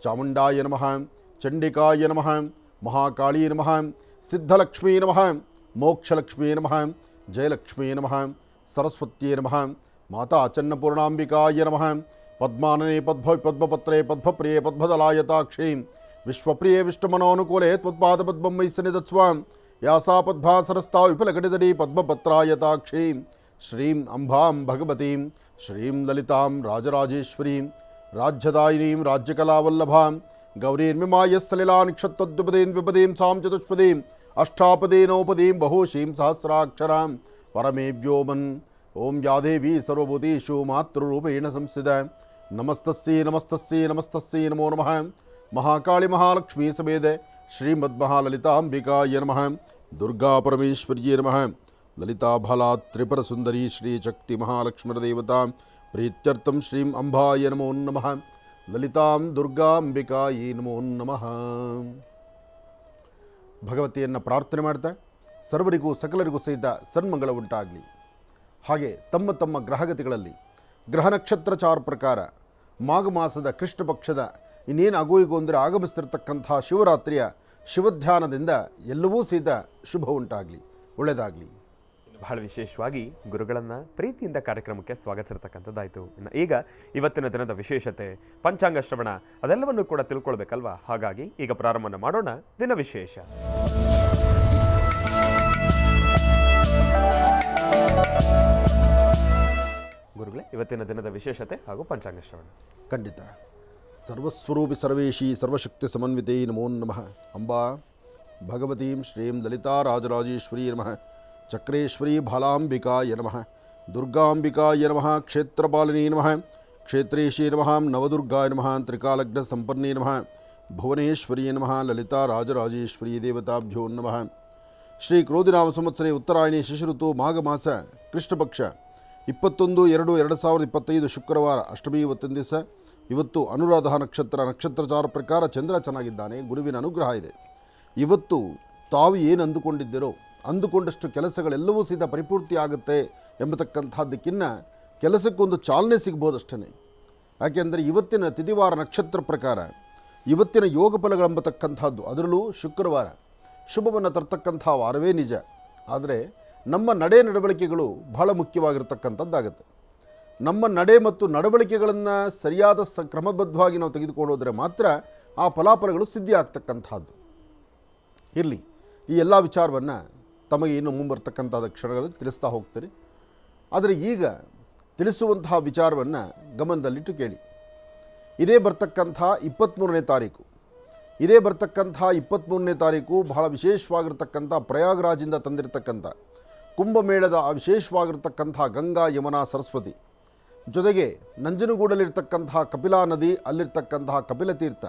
ಚಾಮುಂಡಾಯ ನಮಃ, ಚಂಡಿಕಾಯ ನಮಃ, ಮಹಾಕಾಳೀ ನಮಃ, ಸಿದ್ಧಲಕ್ಷ್ಮೀ ನಮಃ, ಮೋಕ್ಷಲಕ್ಷ್ಮೀ ನಮಃ, ಜಯಲಕ್ಷ್ಮೀ ನಮಃ ಸರಸ್ವತ್ಯೇ ನಮಃ ಮಾತಾ ಚನ್ನಪೂರ್ಣಾಂಬಿಕಾಯ ನಮಃ ಪದ್ಮಾನನೆ ಪದ್ಮಪತ್ರೇ ಪದ್ಮಪ್ರಿಯೇ ಪದ್ಮದಲಾಯತಾಕ್ಷಿ ವಿಶ್ವಪ್ರಿಯೇ ವಿಷ್ಣುಮನೋನುಕೂಲೆ ತ್ವತ್ಪಾದಪದ್ಮಂ ಮಯಿ ಸನ್ನಿಧತ್ಸ್ವ ಯಾಸಾ ಪದ್ಮಾ ಸರಸ್ತಾ ವಿಫಲಘಟಿತಡಿ ಪದ್ಮಪತ್ರಾಯತಾಕ್ಷಿ ಶ್ರೀಂ ಅಂಬಾಂ ಭಗವತೀಂ ಶ್ರೀಂ ಲಲಿತಾಂ ರಾಜರಾಜೇಶ್ವರೀಂ ರಾಜ್ಯದಾಯಿನೀಂ ರಾಜ್ಯಕಲಾವಲ್ಲಭಾಂ ಗೌರೀರ್ಮಿಮಾಯ ಸಲಿಲಾನಿಕ್ಷತ್ತದ್ವಿಪದೀಂ ವಿಪದೀಂ ಸಾಂ ಚತುಷ್ಪದೀಂ ಅಷ್ಟಾಪದೀನೋಪದೀಂ ಬಹುಶೀಂ ಸಹಸ್ರಾಕ್ಷರಾಂ ಪರಮೇವ್ಯೋಮನ್ ಓಂ ಯಾದೇವಿ ಸರ್ವಭೂತೇಷು ಮಾತೃರೂಪೇಣ ಸಂಸ್ಥಿತ ನಮಸ್ತಸ್ಯೈ ನಮಸ್ತಸ್ಯೈ ನಮಸ್ತಸ್ಯೈ ನಮೋ ನಮಃ ಮಹಾಕಾಳಿ ಮಹಾಲಕ್ಷ್ಮೀ ಸಮೇತ ಶ್ರೀಮದ್ಮಹಾಲಲಿತಾಂಬಿಕಾಯ ನಮಃ ದುರ್ಗಾ ಪರಮೇಶ್ವರ್ಯೇ ನಮಃ ಲಲಿತಾಬಲಾ ತ್ರಿಪುರಸುಂದರಿ ಶ್ರೀಶಕ್ತಿ ಮಹಾಲಕ್ಷ್ಮೀರ್ದೇವತಾ ಪ್ರೀತ್ಯರ್ಥಂ ಶ್ರೀಂ ಅಂಬಾಯ ನಮೋ ನಮಃ ಲಲಿತಾಂ ದುರ್ಗಾಂಬಿಕಾಯೈ ನಮೋ ನಮಃ. ಭಗವತಿಯನ್ನು ಪ್ರಾರ್ಥನೆ ಮಾಡ್ತಾ ಸರ್ವರಿಗೂ ಸಕಲರಿಗೂ ಸಹಿತ ಸನ್ಮಂಗಳ ಉಂಟಾಗಲಿ. ಹಾಗೆ ತಮ್ಮ ತಮ್ಮ ಗ್ರಹಗತಿಗಳಲ್ಲಿ ಗ್ರಹ ನಕ್ಷತ್ರ ಚಾರ ಪ್ರಕಾರ ಮಾಘ ಮಾಸದ ಕೃಷ್ಣ ಪಕ್ಷದ ಇನ್ನೇನು ಆಗೋಯಿಗೂ ಅಂದರೆ ಆಗಮಿಸ್ತಿರ್ತಕ್ಕಂಥ ಶಿವರಾತ್ರಿಯ ಶಿವಧ್ಯಾನದಿಂದ ಎಲ್ಲವೂ ಸಹಿತ ಶುಭ ಉಂಟಾಗಲಿ, ಒಳ್ಳೆಯದಾಗಲಿ. ಬಹಳ ವಿಶೇಷವಾಗಿ ಗುರುಗಳನ್ನು ಪ್ರೀತಿಯಿಂದ ಕಾರ್ಯಕ್ರಮಕ್ಕೆ ಸ್ವಾಗತಿಸಿರ್ತಕ್ಕಂಥದ್ದಾಯಿತು. ಇನ್ನು ಈಗ ಇವತ್ತಿನ ದಿನದ ವಿಶೇಷತೆ ಪಂಚಾಂಗ ಶ್ರವಣ ಅದೆಲ್ಲವನ್ನು ಕೂಡ ತಿಳ್ಕೊಳ್ಬೇಕಲ್ವಾ? ಹಾಗಾಗಿ ಈಗ ಪ್ರಾರಂಭ ಮಾಡೋಣ ದಿನ ವಿಶೇಷ. ಗುರುಗಳೇ, ಇವತ್ತಿನ ದಿನದ ವಿಶೇಷತೆ ಹಾಗೂ ಪಂಚಾಂಗ ಶ್ರವಣ. ಖಂಡಿತ. ಸರ್ವಸ್ವರೂಪಿ ಸರ್ವೇಶಿ ಸರ್ವಶಕ್ತಿ ಸಮನ್ವಿತೈ ನಮೋ ನಮಃ. ಅಂಬಾ ಭಗವತೀಂ ಶ್ರೀಂ ಲಲಿತಾ ರಾಜರಾಜೇಶ್ವರೀ ನಮಃ. ಚಕ್ರೇಶ್ವರೀ ಬಾಲಾಂಬಿಕಾಯ ನಮಃ. ದುರ್ಗಾಂಬಿಕಾಯ ನಮಃ. ಕ್ಷೇತ್ರಪಾಲಿನೀ ನಮಃ. ಕ್ಷೇತ್ರೇಶೀ ನಮಃ. ನವದುರ್ಗಾಯ ನಮಃ. ತ್ರಿಕಾಲಗ್ನ ಸಂಪನ್ನೀ ನಮಃ. ಭುವನೇಶ್ವರೀ ನಮಃ. ಲಲಿತಾ ರಾಜರಾಜೇಶ್ವರೀ ದೇವತಾಭ್ಯೋ ನಮಃ. ಶ್ರೀ ಕ್ರೋಧಿನಾಮ ಸಂವತ್ಸರೆ ಉತ್ತರಾಯಣಿ ಶಿಶಿಋತು ಮಾಘ ಮಾಸ ಕೃಷ್ಣಪಕ್ಷ 21/2/2025 ಶುಕ್ರವಾರ ಅಷ್ಟಮಿ ಇವತ್ತಿನ ದಿವಸ. ಇವತ್ತು ಅನುರಾಧ ನಕ್ಷತ್ರಚಾರ ಪ್ರಕಾರ ಚಂದ್ರ ಚೆನ್ನಾಗಿದ್ದಾನೆ, ಗುರುವಿನ ಅನುಗ್ರಹ ಇದೆ. ಇವತ್ತು ತಾವು ಏನು ಅಂದುಕೊಂಡಿದ್ದೀರೋ ಅಂದುಕೊಂಡಷ್ಟು ಕೆಲಸಗಳೆಲ್ಲವೂ ಸಹಿತ ಪರಿಪೂರ್ತಿ ಆಗುತ್ತೆ ಎಂಬತಕ್ಕಂಥದ್ದಕ್ಕಿಂತ ಕೆಲಸಕ್ಕೊಂದು ಚಾಲನೆ ಸಿಗ್ಬೋದಷ್ಟೇ. ಯಾಕೆಂದರೆ ಇವತ್ತಿನ ತಿಥಿವಾರ ನಕ್ಷತ್ರ ಪ್ರಕಾರ ಇವತ್ತಿನ ಯೋಗ ಫಲಗಳೆಂಬತಕ್ಕಂಥದ್ದು, ಅದರಲ್ಲೂ ಶುಕ್ರವಾರ ಶುಭವನ್ನು ತರ್ತಕ್ಕಂಥ ವಾರವೇ ನಿಜ. ಆದರೆ ನಮ್ಮ ನಡೆ ನಡವಳಿಕೆಗಳು ಬಹಳ ಮುಖ್ಯವಾಗಿರ್ತಕ್ಕಂಥದ್ದಾಗುತ್ತೆ. ನಮ್ಮ ನಡೆ ಮತ್ತು ನಡವಳಿಕೆಗಳನ್ನು ಸರಿಯಾದ ಕ್ರಮಬದ್ಧವಾಗಿ ನಾವು ತೆಗೆದುಕೊಂಡು ಹೋದರೆ ಮಾತ್ರ ಆ ಫಲಾಫಲಗಳು ಸಿದ್ಧಿ ಆಗ್ತಕ್ಕಂಥದ್ದು. ಇರಲಿ, ಈ ಎಲ್ಲ ವಿಚಾರವನ್ನು ತಮಗೆ ಇನ್ನು ಮುಂಬರ್ತಕ್ಕಂಥದ್ದು ಕ್ಷಣಗಳಲ್ಲಿ ತಿಳಿಸ್ತಾ ಹೋಗ್ತೀರಿ. ಆದರೆ ಈಗ ತಿಳಿಸುವಂತಹ ವಿಚಾರವನ್ನು ಗಮನದಲ್ಲಿಟ್ಟು ಕೇಳಿ. ಇದೇ ಬರ್ತಕ್ಕಂಥ 23ನೇ ತಾರೀಕು ಬಹಳ ವಿಶೇಷವಾಗಿರ್ತಕ್ಕಂಥ ಪ್ರಯಾಗ್ರಾಜಿಂದ ತಂದಿರತಕ್ಕಂಥ ಕುಂಭಮೇಳದ ವಿಶೇಷವಾಗಿರ್ತಕ್ಕಂಥ ಗಂಗಾ ಯಮುನಾ ಸರಸ್ವತಿ ಜೊತೆಗೆ ನಂಜನಗೂಡಲ್ಲಿರ್ತಕ್ಕಂತಹ ಕಪಿಲಾ ನದಿ, ಅಲ್ಲಿರ್ತಕ್ಕಂತಹ ಕಪಿಲ ತೀರ್ಥ,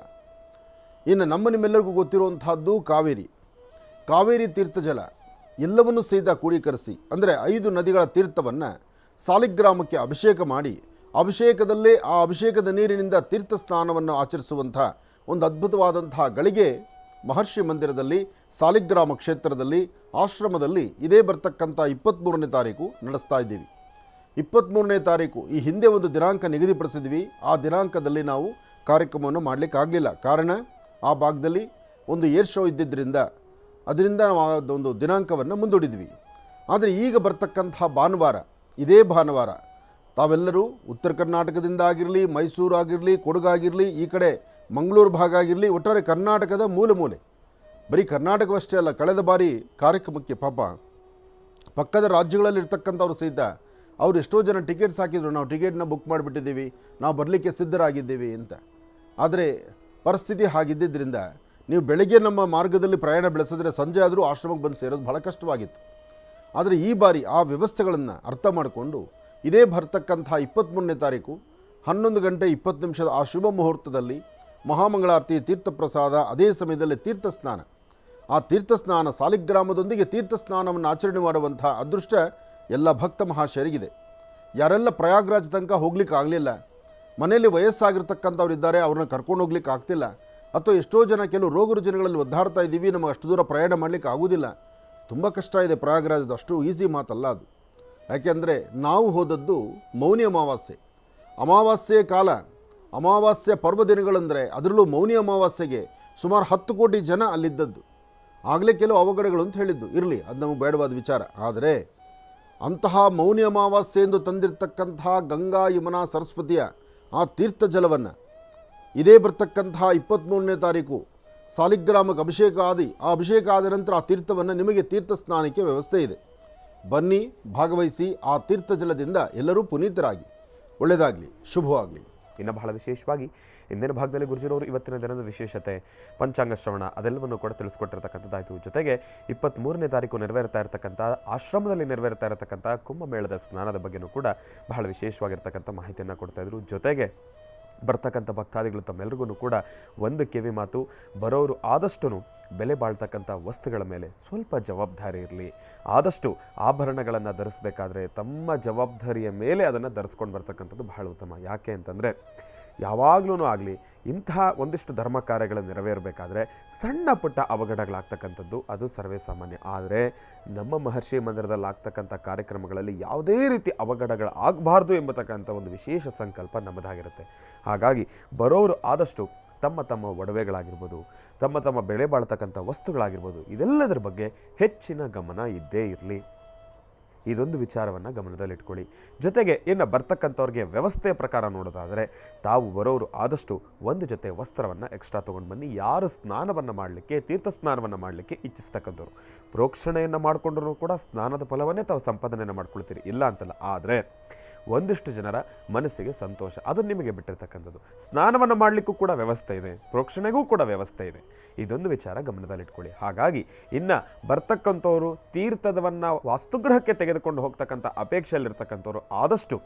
ಇನ್ನು ನಮ್ಮ ನಿಮ್ಮೆಲ್ಲರಿಗೂ ಗೊತ್ತಿರುವಂತಹದ್ದು ಕಾವೇರಿ ತೀರ್ಥಜಲ ಎಲ್ಲವನ್ನೂ ಸಹಿತ ಕೂಡೀಕರಿಸಿ, ಅಂದರೆ 5 ನದಿಗಳ ತೀರ್ಥವನ್ನು ಸಾಲಿಗ್ರಾಮಕ್ಕೆ ಅಭಿಷೇಕ ಮಾಡಿ ಅಭಿಷೇಕದಲ್ಲೇ ಆ ಅಭಿಷೇಕದ ನೀರಿನಿಂದ ತೀರ್ಥ ಸ್ನಾನವನ್ನು ಆಚರಿಸುವಂಥ ಒಂದು ಅದ್ಭುತವಾದಂತಹ ಗಳಿಗೆ ಮಹರ್ಷಿ ಮಂದಿರದಲ್ಲಿ ಸಾಲಿಗ್ರಾಮ ಕ್ಷೇತ್ರದಲ್ಲಿ ಆಶ್ರಮದಲ್ಲಿ ಇದೇ ಬರ್ತಕ್ಕಂಥ 23ನೇ ತಾರೀಕು ನಡೆಸ್ತಾ ಇದ್ದೀವಿ. 23ನೇ ತಾರೀಕು ಈ ಹಿಂದೆ ಒಂದು ದಿನಾಂಕ ನಿಗದಿಪಡಿಸಿದ್ವಿ. ಆ ದಿನಾಂಕದಲ್ಲಿ ನಾವು ಕಾರ್ಯಕ್ರಮವನ್ನು ಮಾಡಲಿಕ್ಕಾಗಲಿಲ್ಲ. ಕಾರಣ ಆ ಭಾಗದಲ್ಲಿ ಒಂದು ಏರ್ ಶೋ ಇದ್ದಿದ್ದರಿಂದ ಅದರಿಂದ ನಾವು ಒಂದು ದಿನಾಂಕವನ್ನು ಮುಂದೂಡಿದ್ವಿ. ಆದರೆ ಈಗ ಬರ್ತಕ್ಕಂಥ ಭಾನುವಾರ, ಇದೇ ಭಾನುವಾರ ತಾವೆಲ್ಲರೂ ಉತ್ತರ ಕರ್ನಾಟಕದಿಂದ ಆಗಿರಲಿ, ಮೈಸೂರು ಆಗಿರಲಿ, ಕೊಡಗಾಗಿರಲಿ, ಈ ಕಡೆ ಮಂಗಳೂರು ಭಾಗ ಆಗಿರಲಿ, ಒಟ್ಟಾರೆ ಕರ್ನಾಟಕದ ಮೂಲೆ ಬರೀ ಕರ್ನಾಟಕವಷ್ಟೇ ಅಲ್ಲ, ಕಳೆದ ಬಾರಿ ಕಾರ್ಯಕ್ರಮಕ್ಕೆ ಪಾಪ ಪಕ್ಕದ ರಾಜ್ಯಗಳಲ್ಲಿರ್ತಕ್ಕಂಥವ್ರು ಸಹಿತ ಅವ್ರು ಎಷ್ಟೋ ಜನ ಟಿಕೆಟ್ಸ್ ಹಾಕಿದ್ರು, ನಾವು ಟಿಕೆಟ್ನ ಬುಕ್ ಮಾಡಿಬಿಟ್ಟಿದ್ದೀವಿ, ನಾವು ಬರಲಿಕ್ಕೆ ಸಿದ್ಧರಾಗಿದ್ದೀವಿ ಅಂತ. ಆದರೆ ಪರಿಸ್ಥಿತಿ ಹಾಗಿದ್ದರಿಂದ ನೀವು ಬೆಳಗ್ಗೆ ನಮ್ಮ ಮಾರ್ಗದಲ್ಲಿ ಪ್ರಯಾಣ ಬೆಳೆಸಿದ್ರೆ ಸಂಜೆ ಆದರೂ ಆಶ್ರಮಕ್ಕೆ ಬಂದು ಸೇರೋದು ಬಹಳ ಕಷ್ಟವಾಗಿತ್ತು. ಆದರೆ ಈ ಬಾರಿ ಆ ವ್ಯವಸ್ಥೆಗಳನ್ನು ಅರ್ಥ ಮಾಡಿಕೊಂಡು ಇದೇ ಬರ್ತಕ್ಕಂಥ 23ನೇ ತಾರೀಕು 11:20 ಆ ಶುಭ ಮುಹೂರ್ತದಲ್ಲಿ ಮಹಾಮಂಗಳಾರತಿ, ತೀರ್ಥಪ್ರಸಾದ, ಅದೇ ಸಮಯದಲ್ಲಿ ತೀರ್ಥಸ್ನಾನ, ಆ ತೀರ್ಥಸ್ನಾನ ಸಾಲಿಗ್ರಾಮದೊಂದಿಗೆ ತೀರ್ಥಸ್ನಾನವನ್ನು ಆಚರಣೆ ಮಾಡುವಂಥ ಅದೃಷ್ಟ ಎಲ್ಲ ಭಕ್ತ ಮಹಾಶಯರಿಗಿದೆ. ಯಾರೆಲ್ಲ ಪ್ರಯಾಗ್ರಾಜ್ ತನಕ ಹೋಗ್ಲಿಕ್ಕೆ ಆಗಲಿಲ್ಲ, ಮನೆಯಲ್ಲಿ ವಯಸ್ಸಾಗಿರ್ತಕ್ಕಂಥವ್ರು ಇದ್ದಾರೆ, ಅವ್ರನ್ನ ಕರ್ಕೊಂಡು ಹೋಗ್ಲಿಕ್ಕೆ ಆಗ್ತಿಲ್ಲ, ಅಥವಾ ಎಷ್ಟೋ ಜನ ಕೆಲವು ರೋಗ ರುಜಿನಗಳಲ್ಲಿ ಒದ್ದಾಡ್ತಾ ಇದ್ದೀವಿ, ನಮಗೆ ಅಷ್ಟು ದೂರ ಪ್ರಯಾಣ ಮಾಡಲಿಕ್ಕೆ ಆಗೋದಿಲ್ಲ, ತುಂಬ ಕಷ್ಟ ಇದೆ ಪ್ರಯಾಗ್ರಾಜ್, ಅಷ್ಟು ಈಸಿ ಮಾತಲ್ಲ ಅದು. ಯಾಕೆಂದರೆ ನಾವು ಹೋದದ್ದು ಮೌನಿ ಅಮಾವಾಸ್ಯೆ ಕಾಲ, ಅಮಾವಾಸ್ಯ ಪರ್ವದಿನಗಳಂದರೆ ಅದರಲ್ಲೂ ಮೌನಿ ಅಮಾವಾಸ್ಯೆಗೆ ಸುಮಾರು 10 ಕೋಟಿ ಜನ ಅಲ್ಲಿದ್ದದ್ದು. ಆಗಲೇ ಕೆಲವು ಅವಘಡಗಳು ಅಂತ ಹೇಳಿದ್ದು, ಇರಲಿ, ಅದು ನಮಗೆ ಬೇಡವಾದ ವಿಚಾರ. ಆದರೆ ಅಂತಹ ಮೌನಿ ಅಮಾವಾಸ್ಯೆ ಎಂದು ತಂದಿರತಕ್ಕಂತಹ ಗಂಗಾ ಯಮುನಾ ಸರಸ್ವತಿಯ ಆ ತೀರ್ಥ ಜಲವನ್ನು ಇದೇ ಬರ್ತಕ್ಕಂತಹ 23ನೇ ತಾರೀಕು ಸಾಲಿಗ್ರಾಮಕ್ಕೆ ಅಭಿಷೇಕ ಆ ಅಭಿಷೇಕ ಆದ ನಂತರ ಆ ತೀರ್ಥವನ್ನು ನಿಮಗೆ ತೀರ್ಥ ಸ್ನಾನಕ್ಕೆ ವ್ಯವಸ್ಥೆ ಇದೆ. ಬನ್ನಿ, ಭಾಗವಹಿಸಿ, ಆ ತೀರ್ಥ ಜಲದಿಂದ ಎಲ್ಲರೂ ಪುನೀತರಾಗಿ. ಒಳ್ಳೆಯದಾಗಲಿ, ಶುಭವಾಗಲಿ. ಇನ್ನು ಬಹಳ ವಿಶೇಷವಾಗಿ ಇಂದಿನ ಭಾಗದಲ್ಲಿ ಗುರುಜಿರವರು ಇವತ್ತಿನ ದಿನದ ವಿಶೇಷತೆ, ಪಂಚಾಂಗ ಶ್ರವಣ ಅದೆಲ್ಲವನ್ನು ಕೂಡ ತಿಳಿಸ್ಕೊಟ್ಟಿರ್ತಕ್ಕಂಥದ್ದಾಯಿತು. ಜೊತೆಗೆ 23ನೇ ತಾರೀಕು ನೆರವೇರ್ತಾ ಇರತಕ್ಕಂಥ ಆಶ್ರಮದಲ್ಲಿ ನೆರವೇರ್ತಾ ಇರತಕ್ಕಂಥ ಕುಂಭಮೇಳದ ಸ್ನಾನದ ಬಗ್ಗೆಯೂ ಕೂಡ ಬಹಳ ವಿಶೇಷವಾಗಿರ್ತಕ್ಕಂಥ ಮಾಹಿತಿಯನ್ನು ಕೊಡ್ತಾಯಿದ್ರು. ಜೊತೆಗೆ ಬರ್ತಕ್ಕಂಥ ಭಕ್ತಾದಿಗಳು ತಮ್ಮೆಲ್ಲರಿಗೂ ಕೂಡ ಒಂದು ಕಿವಿ ಮಾತು, ಬರೋರು ಆದಷ್ಟು ಬೆಲೆ ಬಾಳ್ತಕ್ಕಂಥ ವಸ್ತುಗಳ ಮೇಲೆ ಸ್ವಲ್ಪ ಜವಾಬ್ದಾರಿ ಇರಲಿ. ಆದಷ್ಟು ಆಭರಣಗಳನ್ನು ಧರಿಸಬೇಕಾದ್ರೆ ತಮ್ಮ ಜವಾಬ್ದಾರಿಯ ಮೇಲೆ ಅದನ್ನು ಧರಿಸ್ಕೊಂಡು ಬರ್ತಕ್ಕಂಥದ್ದು ಬಹಳ ಉತ್ತಮ. ಯಾಕೆ ಅಂತಂದರೆ ಯಾವಾಗಲೂ ಆಗಲಿ ಇಂತಹ ಒಂದಿಷ್ಟು ಧರ್ಮ ಕಾರ್ಯಗಳು ನೆರವೇರಬೇಕಾದ್ರೆ ಸಣ್ಣ ಪುಟ್ಟ ಅವಘಡಗಳಾಗ್ತಕ್ಕಂಥದ್ದು ಅದು ಸರ್ವೇ ಸಾಮಾನ್ಯ. ಆದರೆ ನಮ್ಮ ಮಹರ್ಷಿ ಮಂದಿರದಲ್ಲಿ ಆಗ್ತಕ್ಕಂಥ ಕಾರ್ಯಕ್ರಮಗಳಲ್ಲಿ ಯಾವುದೇ ರೀತಿ ಅವಘಡಗಳು ಆಗಬಾರ್ದು ಎಂಬತಕ್ಕಂಥ ಒಂದು ವಿಶೇಷ ಸಂಕಲ್ಪ ನಮ್ಮದಾಗಿರುತ್ತೆ. ಹಾಗಾಗಿ ಬರೋರು ಆದಷ್ಟು ತಮ್ಮ ತಮ್ಮ ಒಡವೆಗಳಾಗಿರ್ಬೋದು, ತಮ್ಮ ತಮ್ಮ ಬೆಳೆ ಬಾಳ್ತಕ್ಕಂಥ ವಸ್ತುಗಳಾಗಿರ್ಬೋದು, ಇದೆಲ್ಲದರ ಬಗ್ಗೆ ಹೆಚ್ಚಿನ ಗಮನ ಇದ್ದೇ ಇರಲಿ. ಇದೊಂದು ವಿಚಾರವನ್ನು ಗಮನದಲ್ಲಿಟ್ಕೊಳ್ಳಿ. ಜೊತೆಗೆ ಇನ್ನು ಬರ್ತಕ್ಕಂಥವ್ರಿಗೆ ವ್ಯವಸ್ಥೆಯ ಪ್ರಕಾರ ನೋಡೋದಾದರೆ ತಾವು ಬರೋರು ಆದಷ್ಟು ಒಂದು ಜೊತೆ ವಸ್ತ್ರವನ್ನು ಎಕ್ಸ್ಟ್ರಾ ತೊಗೊಂಡು ಬನ್ನಿ. ಯಾರು ಸ್ನಾನವನ್ನು ಮಾಡಲಿಕ್ಕೆ, ತೀರ್ಥ ಸ್ನಾನವನ್ನು ಮಾಡಲಿಕ್ಕೆ ಇಚ್ಛಿಸ್ತಕ್ಕಂಥವ್ರು ಪ್ರೋಕ್ಷಣೆಯನ್ನು ಮಾಡಿಕೊಂಡ್ರೂ ಕೂಡ ಸ್ನಾನದ ಫಲವನ್ನೇ ತಾವು ಸಂಪಾದನೆಯನ್ನು ಮಾಡ್ಕೊಳ್ತೀರಿ, ಇಲ್ಲ ಅಂತಲ್ಲ. ಆದರೆ ಒಂದಿಷ್ಟು ಜನರ ಮನಸ್ಸಿಗೆ ಸಂತೋಷ, ಅದು ನಿಮಗೆ ಬಿಟ್ಟಿರ್ತಕ್ಕಂಥದ್ದು. ಸ್ನಾನವನ್ನು ಮಾಡಲಿಕ್ಕೂ ಕೂಡ ವ್ಯವಸ್ಥೆ ಇದೆ, ಪ್ರೋಕ್ಷಣೆಗೂ ಕೂಡ ವ್ಯವಸ್ಥೆ ಇದೆ. ಇದೊಂದು ವಿಚಾರ ಗಮನದಲ್ಲಿಟ್ಕೊಳ್ಳಿ. ಹಾಗಾಗಿ ಇನ್ನು ಬರ್ತಕ್ಕಂಥವ್ರು ತೀರ್ಥದವನ್ನು ವಾಸ್ತುಗೃಹಕ್ಕೆ ತೆಗೆದುಕೊಂಡು ಹೋಗ್ತಕ್ಕಂಥ ಅಪೇಕ್ಷೆಯಲ್ಲಿರ್ತಕ್ಕಂಥವ್ರು ಆದಷ್ಟು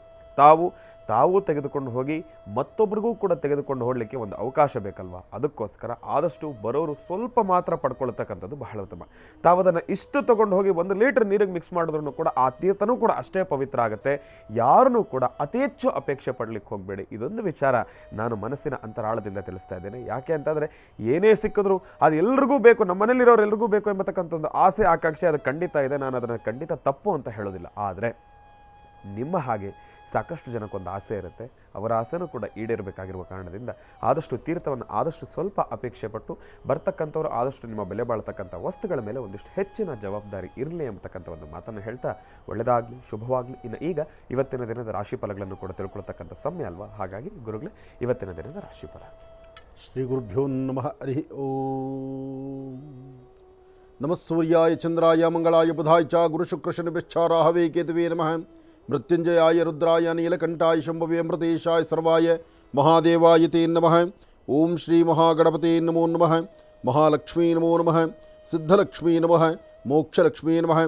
ತಾವು ತೆಗೆದುಕೊಂಡು ಹೋಗಿ ಮತ್ತೊಬ್ಬರಿಗೂ ಕೂಡ ತೆಗೆದುಕೊಂಡು ಹೋಗಲಿಕ್ಕೆ ಒಂದು ಅವಕಾಶ ಬೇಕಲ್ವಾ. ಅದಕ್ಕೋಸ್ಕರ ಆದಷ್ಟು ಬರೋರು ಸ್ವಲ್ಪ ಮಾತ್ರ ಪಡ್ಕೊಳ್ತಕ್ಕಂಥದ್ದು ಬಹಳ ಉತ್ತಮ. ತಾವು ಅದನ್ನು ಇಷ್ಟು ತೊಗೊಂಡು ಹೋಗಿ 1 ಲೀಟರ್ ನೀರಿಗೆ ಮಿಕ್ಸ್ ಮಾಡಿದ್ರೂ ಕೂಡ ಆ ತೀರ್ಥನೂ ಕೂಡ ಅಷ್ಟೇ ಪವಿತ್ರ ಆಗುತ್ತೆ. ಯಾರನ್ನೂ ಕೂಡ ಅತಿ ಹೆಚ್ಚು ಅಪೇಕ್ಷೆ ಪಡಲಿಕ್ಕೆ ಹೋಗಬೇಡಿ. ಇದೊಂದು ವಿಚಾರ ನಾನು ಮನಸ್ಸಿನ ಅಂತರಾಳದಿಂದ ತಿಳಿಸ್ತಾ ಇದ್ದೇನೆ. ಯಾಕೆ ಅಂತಂದರೆ ಏನೇ ಸಿಕ್ಕಿದ್ರು ಅದು ಎಲ್ರಿಗೂ ಬೇಕು, ನಮ್ಮ ಮನೇಲಿರೋರು ಎಲ್ರಿಗೂ ಬೇಕು ಎಂಬತಕ್ಕಂಥ ಒಂದು ಆಸೆ ಆಕಾಂಕ್ಷೆ ಅದು ಖಂಡಿತ ಇದೆ. ನಾನು ಅದನ್ನು ಖಂಡಿತ ತಪ್ಪು ಅಂತ ಹೇಳೋದಿಲ್ಲ. ಆದರೆ ನಿಮ್ಮ ಹಾಗೆ ಸಾಕಷ್ಟು ಜನಕ್ಕೊಂದು ಆಸೆ ಇರುತ್ತೆ, ಅವರ ಆಸೆನೂ ಕೂಡ ಈಡೇರಬೇಕಾಗಿರುವ ಕಾರಣದಿಂದ ಆದಷ್ಟು ತೀರ್ಥವನ್ನು ಆದಷ್ಟು ಸ್ವಲ್ಪ ಅಪೇಕ್ಷೆ ಪಟ್ಟು ಬರ್ತಕ್ಕಂಥವ್ರು ಆದಷ್ಟು ನಿಮ್ಮ ಬೆಲೆ ಬಾಳ್ತಕ್ಕಂಥ ವಸ್ತುಗಳ ಮೇಲೆ ಒಂದಿಷ್ಟು ಹೆಚ್ಚಿನ ಜವಾಬ್ದಾರಿ ಇರಲಿ ಎಂಬತಕ್ಕಂಥ ಒಂದು ಮಾತನ್ನು ಹೇಳ್ತಾ ಒಳ್ಳೆಯದಾಗಲಿ, ಶುಭವಾಗಲಿ. ಇನ್ನು ಈಗ ಇವತ್ತಿನ ದಿನದ ರಾಶಿ ಫಲಗಳನ್ನು ಕೂಡ ತಿಳ್ಕೊಳ್ತಕ್ಕಂಥ ಸಮಯ ಅಲ್ವಾ. ಹಾಗಾಗಿ ಗುರುಗಳೇ, ಇವತ್ತಿನ ದಿನದ ರಾಶಿಫಲ. ಶ್ರೀ ಗುರುಭ್ಯೋ ನಮಃ. ಹರಿ ಓಂ. ನಮಃ ಸೂರ್ಯಾಯ ಚಂದ್ರಾಯ ಮಂಗಳಾಯ ಬುಧಾಯ ಚ ಗುರುಶುಕ್ರಶನಿಶ್ಚಾರಾಹವೇ ಕೇತುವೇ ನಮಃ. ಮೃತ್ಯುಂಜಯಾಯ ರುದ್ರಾಯ ನೀಲಕಂಠಾಯ ಶಂಭವೇ ಅಮೃತೇಶಾಯ ಸರ್ವಾಯ ಮಹಾದೇವಾಯ ತೇ ನಮಃ. ಓಂ ಶ್ರೀ ಮಹಾಗಣಪತಿ ನಮೋ ನಮಃ. ಮಹಾಲಕ್ಷ್ಮೀ ನಮೋ ನಮಃ. ಸಿದ್ಧಲಕ್ಷ್ಮೀ ನಮಃ. ಮೋಕ್ಷಲಕ್ಷ್ಮೀ ನಮಃ.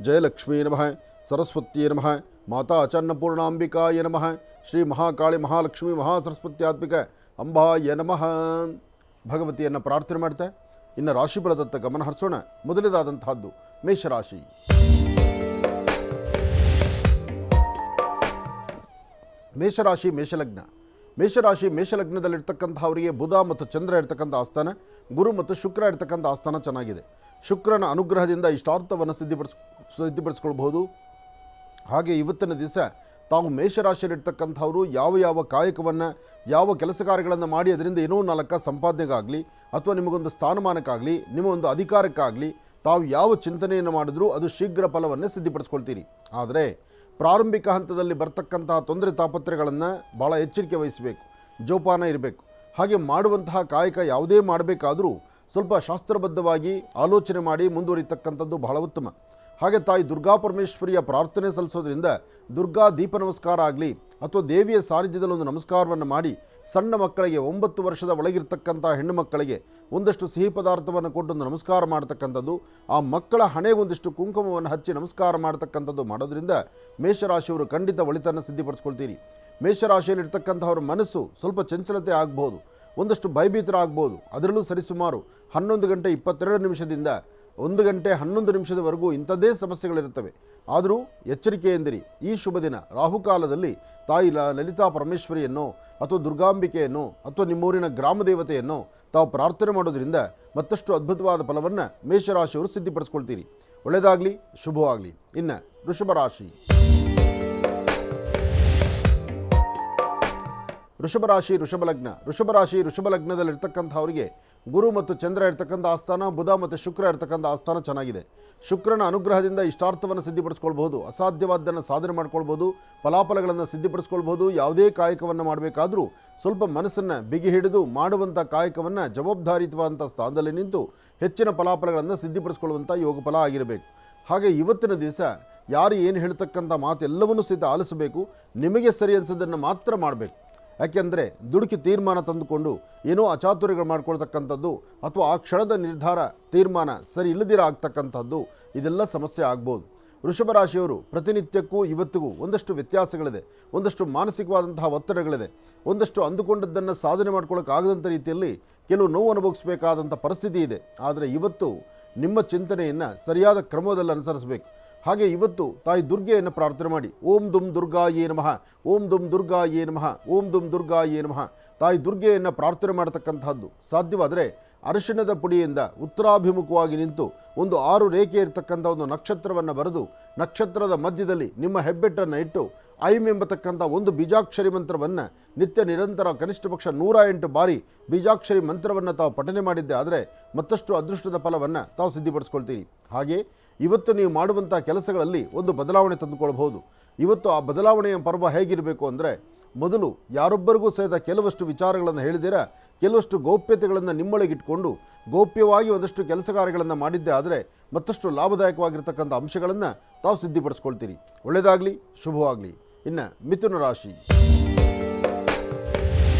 ಜಯಲಕ್ಷ್ಮೀ ನಮಃ. ಸರಸ್ವತ್ಯೈ ನಮಃ. ಮಾತಾ ಚನ್ನಪೂರ್ಣಾಂಬಿಕಾಯ ನಮಃ. ಶ್ರೀ ಮಹಾಕಾಳಿ ಮಹಾಲಕ್ಷ್ಮಿ ಮಹಾಸರಸ್ವತ್ಯಾತ್ಮಿಕ ಅಂಬಾಯ ನಮಃ. ಭಗವತಿಯನ್ನು ಪ್ರಾರ್ಥನೆ ಮಾಡ್ತಾ ಇನ್ನು ರಾಶಿಫಲದತ್ತ ಗಮನ ಹರಿಸೋಣ. ಮೊದಲನೇದಾದಂತಹದ್ದು ಮೇಷರಾಶಿ. ಮೇಷರಾಶಿ ಮೇಷಲಗ್ನ. ಮೇಷಲಗ್ನದಲ್ಲಿರ್ತಕ್ಕಂಥವರಿಗೆ ಬುಧ ಮತ್ತು ಚಂದ್ರ ಇರ್ತಕ್ಕಂಥ ಆಸ್ಥಾನ, ಗುರು ಮತ್ತು ಶುಕ್ರ ಇರ್ತಕ್ಕಂಥ ಆಸ್ಥಾನ ಚೆನ್ನಾಗಿದೆ. ಶುಕ್ರನ ಅನುಗ್ರಹದಿಂದ ಇಷ್ಟಾರ್ಥವನ್ನು ಸಿದ್ಧಿಪಡಿಸ್ಕೊಳ್ಬಹುದು. ಹಾಗೆ ಇವತ್ತಿನ ದಿವಸ ತಾವು ಮೇಷರಾಶಿಯಲ್ಲಿರ್ತಕ್ಕಂಥವರು ಯಾವ ಕಾಯಕವನ್ನು, ಯಾವ ಕೆಲಸ ಕಾರ್ಯಗಳನ್ನು ಮಾಡಿ ಅದರಿಂದ ಏನೋ 4 ಸಂಪಾದನೆಗಾಗಲಿ ಅಥವಾ ನಿಮಗೊಂದು ಸ್ಥಾನಮಾನಕ್ಕಾಗಲಿ, ನಿಮ್ಮ ಒಂದು ಅಧಿಕಾರಕ್ಕಾಗಲಿ ತಾವು ಯಾವ ಚಿಂತನೆಯನ್ನು ಮಾಡಿದ್ರೂ ಅದು ಶೀಘ್ರ ಫಲವನ್ನೇ ಸಿದ್ಧಿಪಡಿಸ್ಕೊಳ್ತೀರಿ. ಆದರೆ ಪ್ರಾರಂಭಿಕ ಹಂತದಲ್ಲಿ ಬರ್ತಕ್ಕಂತಹ ತೊಂದರೆ ತಾಪತ್ರೆಗಳನ್ನು ಭಾಳ ಎಚ್ಚರಿಕೆ ವಹಿಸಬೇಕು, ಜೋಪಾನ ಇರಬೇಕು. ಹಾಗೆ ಮಾಡುವಂತಹ ಕಾಯಕ ಯಾವುದೇ ಮಾಡಬೇಕಾದರೂ ಸ್ವಲ್ಪ ಶಾಸ್ತ್ರಬದ್ಧವಾಗಿ ಆಲೋಚನೆ ಮಾಡಿ ಮುಂದುವರಿತಕ್ಕಂಥದ್ದು ಬಹಳ ಉತ್ತಮ. ಹಾಗೆ ತಾಯಿ ದುರ್ಗಾ ಪರಮೇಶ್ವರಿಯ ಪ್ರಾರ್ಥನೆ ಸಲ್ಲಿಸೋದ್ರಿಂದ ದುರ್ಗಾ ದೀಪ ನಮಸ್ಕಾರ ಆಗಲಿ ಅಥವಾ ದೇವಿಯ ಸಾನ್ನಿಧ್ಯದಲ್ಲಿ ಒಂದು ನಮಸ್ಕಾರವನ್ನು ಮಾಡಿ ಸಣ್ಣ ಮಕ್ಕಳಿಗೆ 9 ವರ್ಷದ ಒಳಗಿರ್ತಕ್ಕಂಥ ಹೆಣ್ಣು ಮಕ್ಕಳಿಗೆ ಒಂದಷ್ಟು ಸಿಹಿ ಪದಾರ್ಥವನ್ನು ಕೊಟ್ಟು ಒಂದು ನಮಸ್ಕಾರ ಮಾಡ್ತಕ್ಕಂಥದ್ದು, ಆ ಮಕ್ಕಳ ಹಣೆಗೆ ಒಂದಿಷ್ಟು ಕುಂಕುಮವನ್ನು ಹಚ್ಚಿ ನಮಸ್ಕಾರ ಮಾಡ್ತಕ್ಕಂಥದ್ದು ಮಾಡೋದ್ರಿಂದ ಮೇಷರಾಶಿಯವರು ಖಂಡಿತ ಒಳಿತನ್ನು ಸಿದ್ಧಿಪಡಿಸ್ಕೊಳ್ತೀರಿ. ಮೇಷರಾಶಿಯಲ್ಲಿರ್ತಕ್ಕಂಥವ್ರ ಮನಸ್ಸು ಸ್ವಲ್ಪ ಚಂಚಲತೆ ಆಗ್ಬೋದು, ಒಂದಷ್ಟು ಭಯಭೀತರಾಗ್ಬೋದು. ಅದರಲ್ಲೂ ಸರಿಸುಮಾರು 11 ಗಂಟೆ 22 ನಿಮಿಷದಿಂದ 1 ಗಂಟೆ 11 ನಿಮಿಷದವರೆಗೂ ಇಂಥದ್ದೇ ಸಮಸ್ಯೆಗಳಿರುತ್ತವೆ. ಆದರೂ ಎಚ್ಚರಿಕೆಯೆಂದಿರಿ. ಈ ಶುಭ ದಿನ ರಾಹುಕಾಲದಲ್ಲಿ ತಾಯಿ ಲಲಿತಾ ಪರಮೇಶ್ವರಿಯನ್ನು ಅಥವಾ ದುರ್ಗಾಂಬಿಕೆಯನ್ನು ಅಥವಾ ನಿಮ್ಮೂರಿನ ಗ್ರಾಮ ದೇವತೆಯನ್ನು ತಾವು ಪ್ರಾರ್ಥನೆ ಮಾಡೋದ್ರಿಂದ ಮತ್ತಷ್ಟು ಅದ್ಭುತವಾದ ಫಲವನ್ನು ಮೇಷರಾಶಿಯವರು ಸಿದ್ಧಿಪಡಿಸ್ಕೊಳ್ತೀರಿ. ಒಳ್ಳೆಯದಾಗಲಿ, ಶುಭವಾಗಲಿ. ಇನ್ನು ವೃಷಭರಾಶಿ. ವೃಷಭರಾಶಿ ವೃಷಭಲಗ್ನದಲ್ಲಿರ್ತಕ್ಕಂಥವರಿಗೆ ಗುರು ಮತ್ತು ಚಂದ್ರ ಇರ್ತಕ್ಕಂಥ ಆಸ್ಥಾನ, ಬುಧ ಮತ್ತು ಶುಕ್ರ ಇರ್ತಕ್ಕಂಥ ಆಸ್ಥಾನ ಚೆನ್ನಾಗಿದೆ. ಶುಕ್ರನ ಅನುಗ್ರಹದಿಂದ ಇಷ್ಟಾರ್ಥವನ್ನು ಸಿದ್ಧಿಪಡಿಸ್ಕೊಳ್ಬಹುದು, ಅಸಾಧ್ಯವಾದ್ದನ್ನು ಸಾಧನೆ ಮಾಡ್ಕೊಳ್ಬೋದು, ಫಲಾಫಲಗಳನ್ನು ಸಿದ್ಧಿಪಡಿಸ್ಕೊಳ್ಬೋದು. ಯಾವುದೇ ಕಾಯಕವನ್ನು ಮಾಡಬೇಕಾದ್ರೂ ಸ್ವಲ್ಪ ಮನಸ್ಸನ್ನು ಬಿಗಿ ಹಿಡಿದು ಮಾಡುವಂಥ ಕಾಯಕವನ್ನು ಜವಾಬ್ದಾರಿಯುತವಾದಂಥ ಸ್ಥಾನದಲ್ಲಿ ನಿಂತು ಹೆಚ್ಚಿನ ಫಲಾಫಲಗಳನ್ನು ಸಿದ್ಧಿಪಡಿಸ್ಕೊಳ್ಳುವಂಥ ಯೋಗ ಫಲ ಆಗಿರಬೇಕು. ಹಾಗೆ ಇವತ್ತಿನ ದಿವಸ ಯಾರು ಏನು ಹೇಳ್ತಕ್ಕಂಥ ಮಾತೆಲ್ಲವನ್ನೂ ಸಹಿತ ಆಲಿಸಬೇಕು, ನಿಮಗೆ ಸರಿ ಅನಿಸೋದನ್ನು ಮಾತ್ರ ಮಾಡಬೇಕು. ಯಾಕೆಂದರೆ ದುಡುಕಿ ತೀರ್ಮಾನ ತಂದುಕೊಂಡು ಏನೋ ಅಚಾತುರ್ಯಗಳು ಮಾಡ್ಕೊಳ್ತಕ್ಕಂಥದ್ದು ಅಥವಾ ಆ ಕ್ಷಣದ ನಿರ್ಧಾರ ತೀರ್ಮಾನ ಸರಿ ಇಲ್ಲದಿರ ಆಗ್ತಕ್ಕಂಥದ್ದು, ಇದೆಲ್ಲ ಸಮಸ್ಯೆ ಆಗ್ಬೋದು. ವೃಷಭ ರಾಶಿಯವರು ಪ್ರತಿನಿತ್ಯಕ್ಕೂ ಇವತ್ತಿಗೂ ಒಂದಷ್ಟು ವ್ಯತ್ಯಾಸಗಳಿದೆ, ಒಂದಷ್ಟು ಮಾನಸಿಕವಾದಂತಹ ಒತ್ತಡಗಳಿದೆ, ಒಂದಷ್ಟು ಅಂದುಕೊಂಡದ್ದನ್ನು ಸಾಧನೆ ಮಾಡ್ಕೊಳ್ಳೋಕ್ಕಾಗದಂಥ ರೀತಿಯಲ್ಲಿ ಕೆಲವು ನೋವು ಅನುಭವಿಸಬೇಕಾದಂಥ ಪರಿಸ್ಥಿತಿ ಇದೆ. ಆದರೆ ಇವತ್ತು ನಿಮ್ಮ ಚಿಂತನೆಯನ್ನು ಸರಿಯಾದ ಕ್ರಮದಲ್ಲಿ ಅನುಸರಿಸಬೇಕು. ಹಾಗೆ ಇವತ್ತು ತಾಯಿ ದುರ್ಗೆಯನ್ನು ಪ್ರಾರ್ಥನೆ ಮಾಡಿ. ಓಂ ದುಂ ದುರ್ಗಾಯೇ ನಮಃ, ಓಂ ದುಂ ದುರ್ಗಾಯೇ ನಮಃ, ಓಂ ದುಂ ದುರ್ಗಾಯೇ ನಮಃ. ತಾಯಿ ದುರ್ಗೆಯನ್ನು ಪ್ರಾರ್ಥನೆ ಮಾಡತಕ್ಕಂಥದ್ದು ಸಾಧ್ಯವಾದರೆ ಅರಿಶಿಣದ ಪುಡಿಯಿಂದ ಉತ್ತರಾಭಿಮುಖವಾಗಿ ನಿಂತು ಒಂದು 6 ರೇಖೆ ಇರತಕ್ಕಂಥ ಒಂದು ನಕ್ಷತ್ರವನ್ನು ಬರೆದು ನಕ್ಷತ್ರದ ಮಧ್ಯದಲ್ಲಿ ನಿಮ್ಮ ಹೆಬ್ಬೆಟ್ಟನ್ನು ಇಟ್ಟು ಐಂ ಎಂಬತಕ್ಕಂಥ ಒಂದು ಬೀಜಾಕ್ಷರಿ ಮಂತ್ರವನ್ನು ನಿತ್ಯ ನಿರಂತರ ಕನಿಷ್ಠ ಪಕ್ಷ 108 ಬಾರಿ ಬೀಜಾಕ್ಷರಿ ಮಂತ್ರವನ್ನು ತಾವು ಪಠನೆ ಮಾಡಿದ್ದೆ ಆದರೆ ಮತ್ತಷ್ಟು ಅದೃಷ್ಟದ ಫಲವನ್ನು ತಾವು ಸಿದ್ಧಿಪಡಿಸ್ಕೊಳ್ತೀರಿ. ಹಾಗೆ ಇವತ್ತು ನೀವು ಮಾಡುವಂಥ ಕೆಲಸಗಳಲ್ಲಿ ಒಂದು ಬದಲಾವಣೆ ತಂದುಕೊಳ್ಬಹುದು. ಇವತ್ತು ಆ ಬದಲಾವಣೆಯ ಪರ್ವ ಹೇಗಿರಬೇಕು ಅಂದರೆ, ಮೊದಲು ಯಾರೊಬ್ಬರಿಗೂ ಸಹಿತ ಕೆಲವಷ್ಟು ವಿಚಾರಗಳನ್ನು ಹೇಳಿದಿರ, ಕೆಲವಷ್ಟು ಗೌಪ್ಯತೆಗಳನ್ನು ನಿಮ್ಮೊಳಗಿಟ್ಕೊಂಡು ಗೌಪ್ಯವಾಗಿ ಒಂದಷ್ಟು ಕೆಲಸ ಕಾರ್ಯಗಳನ್ನು ಮಾಡಿದ್ದೆ ಆದರೆ ಮತ್ತಷ್ಟು ಲಾಭದಾಯಕವಾಗಿರ್ತಕ್ಕಂಥ ಅಂಶಗಳನ್ನು ತಾವು ಸಿದ್ಧಿಪಡಿಸ್ಕೊಳ್ತೀರಿ. ಒಳ್ಳೆಯದಾಗಲಿ, ಶುಭವಾಗಲಿ. ಇನ್ನು ಮಿಥುನ ರಾಶಿ.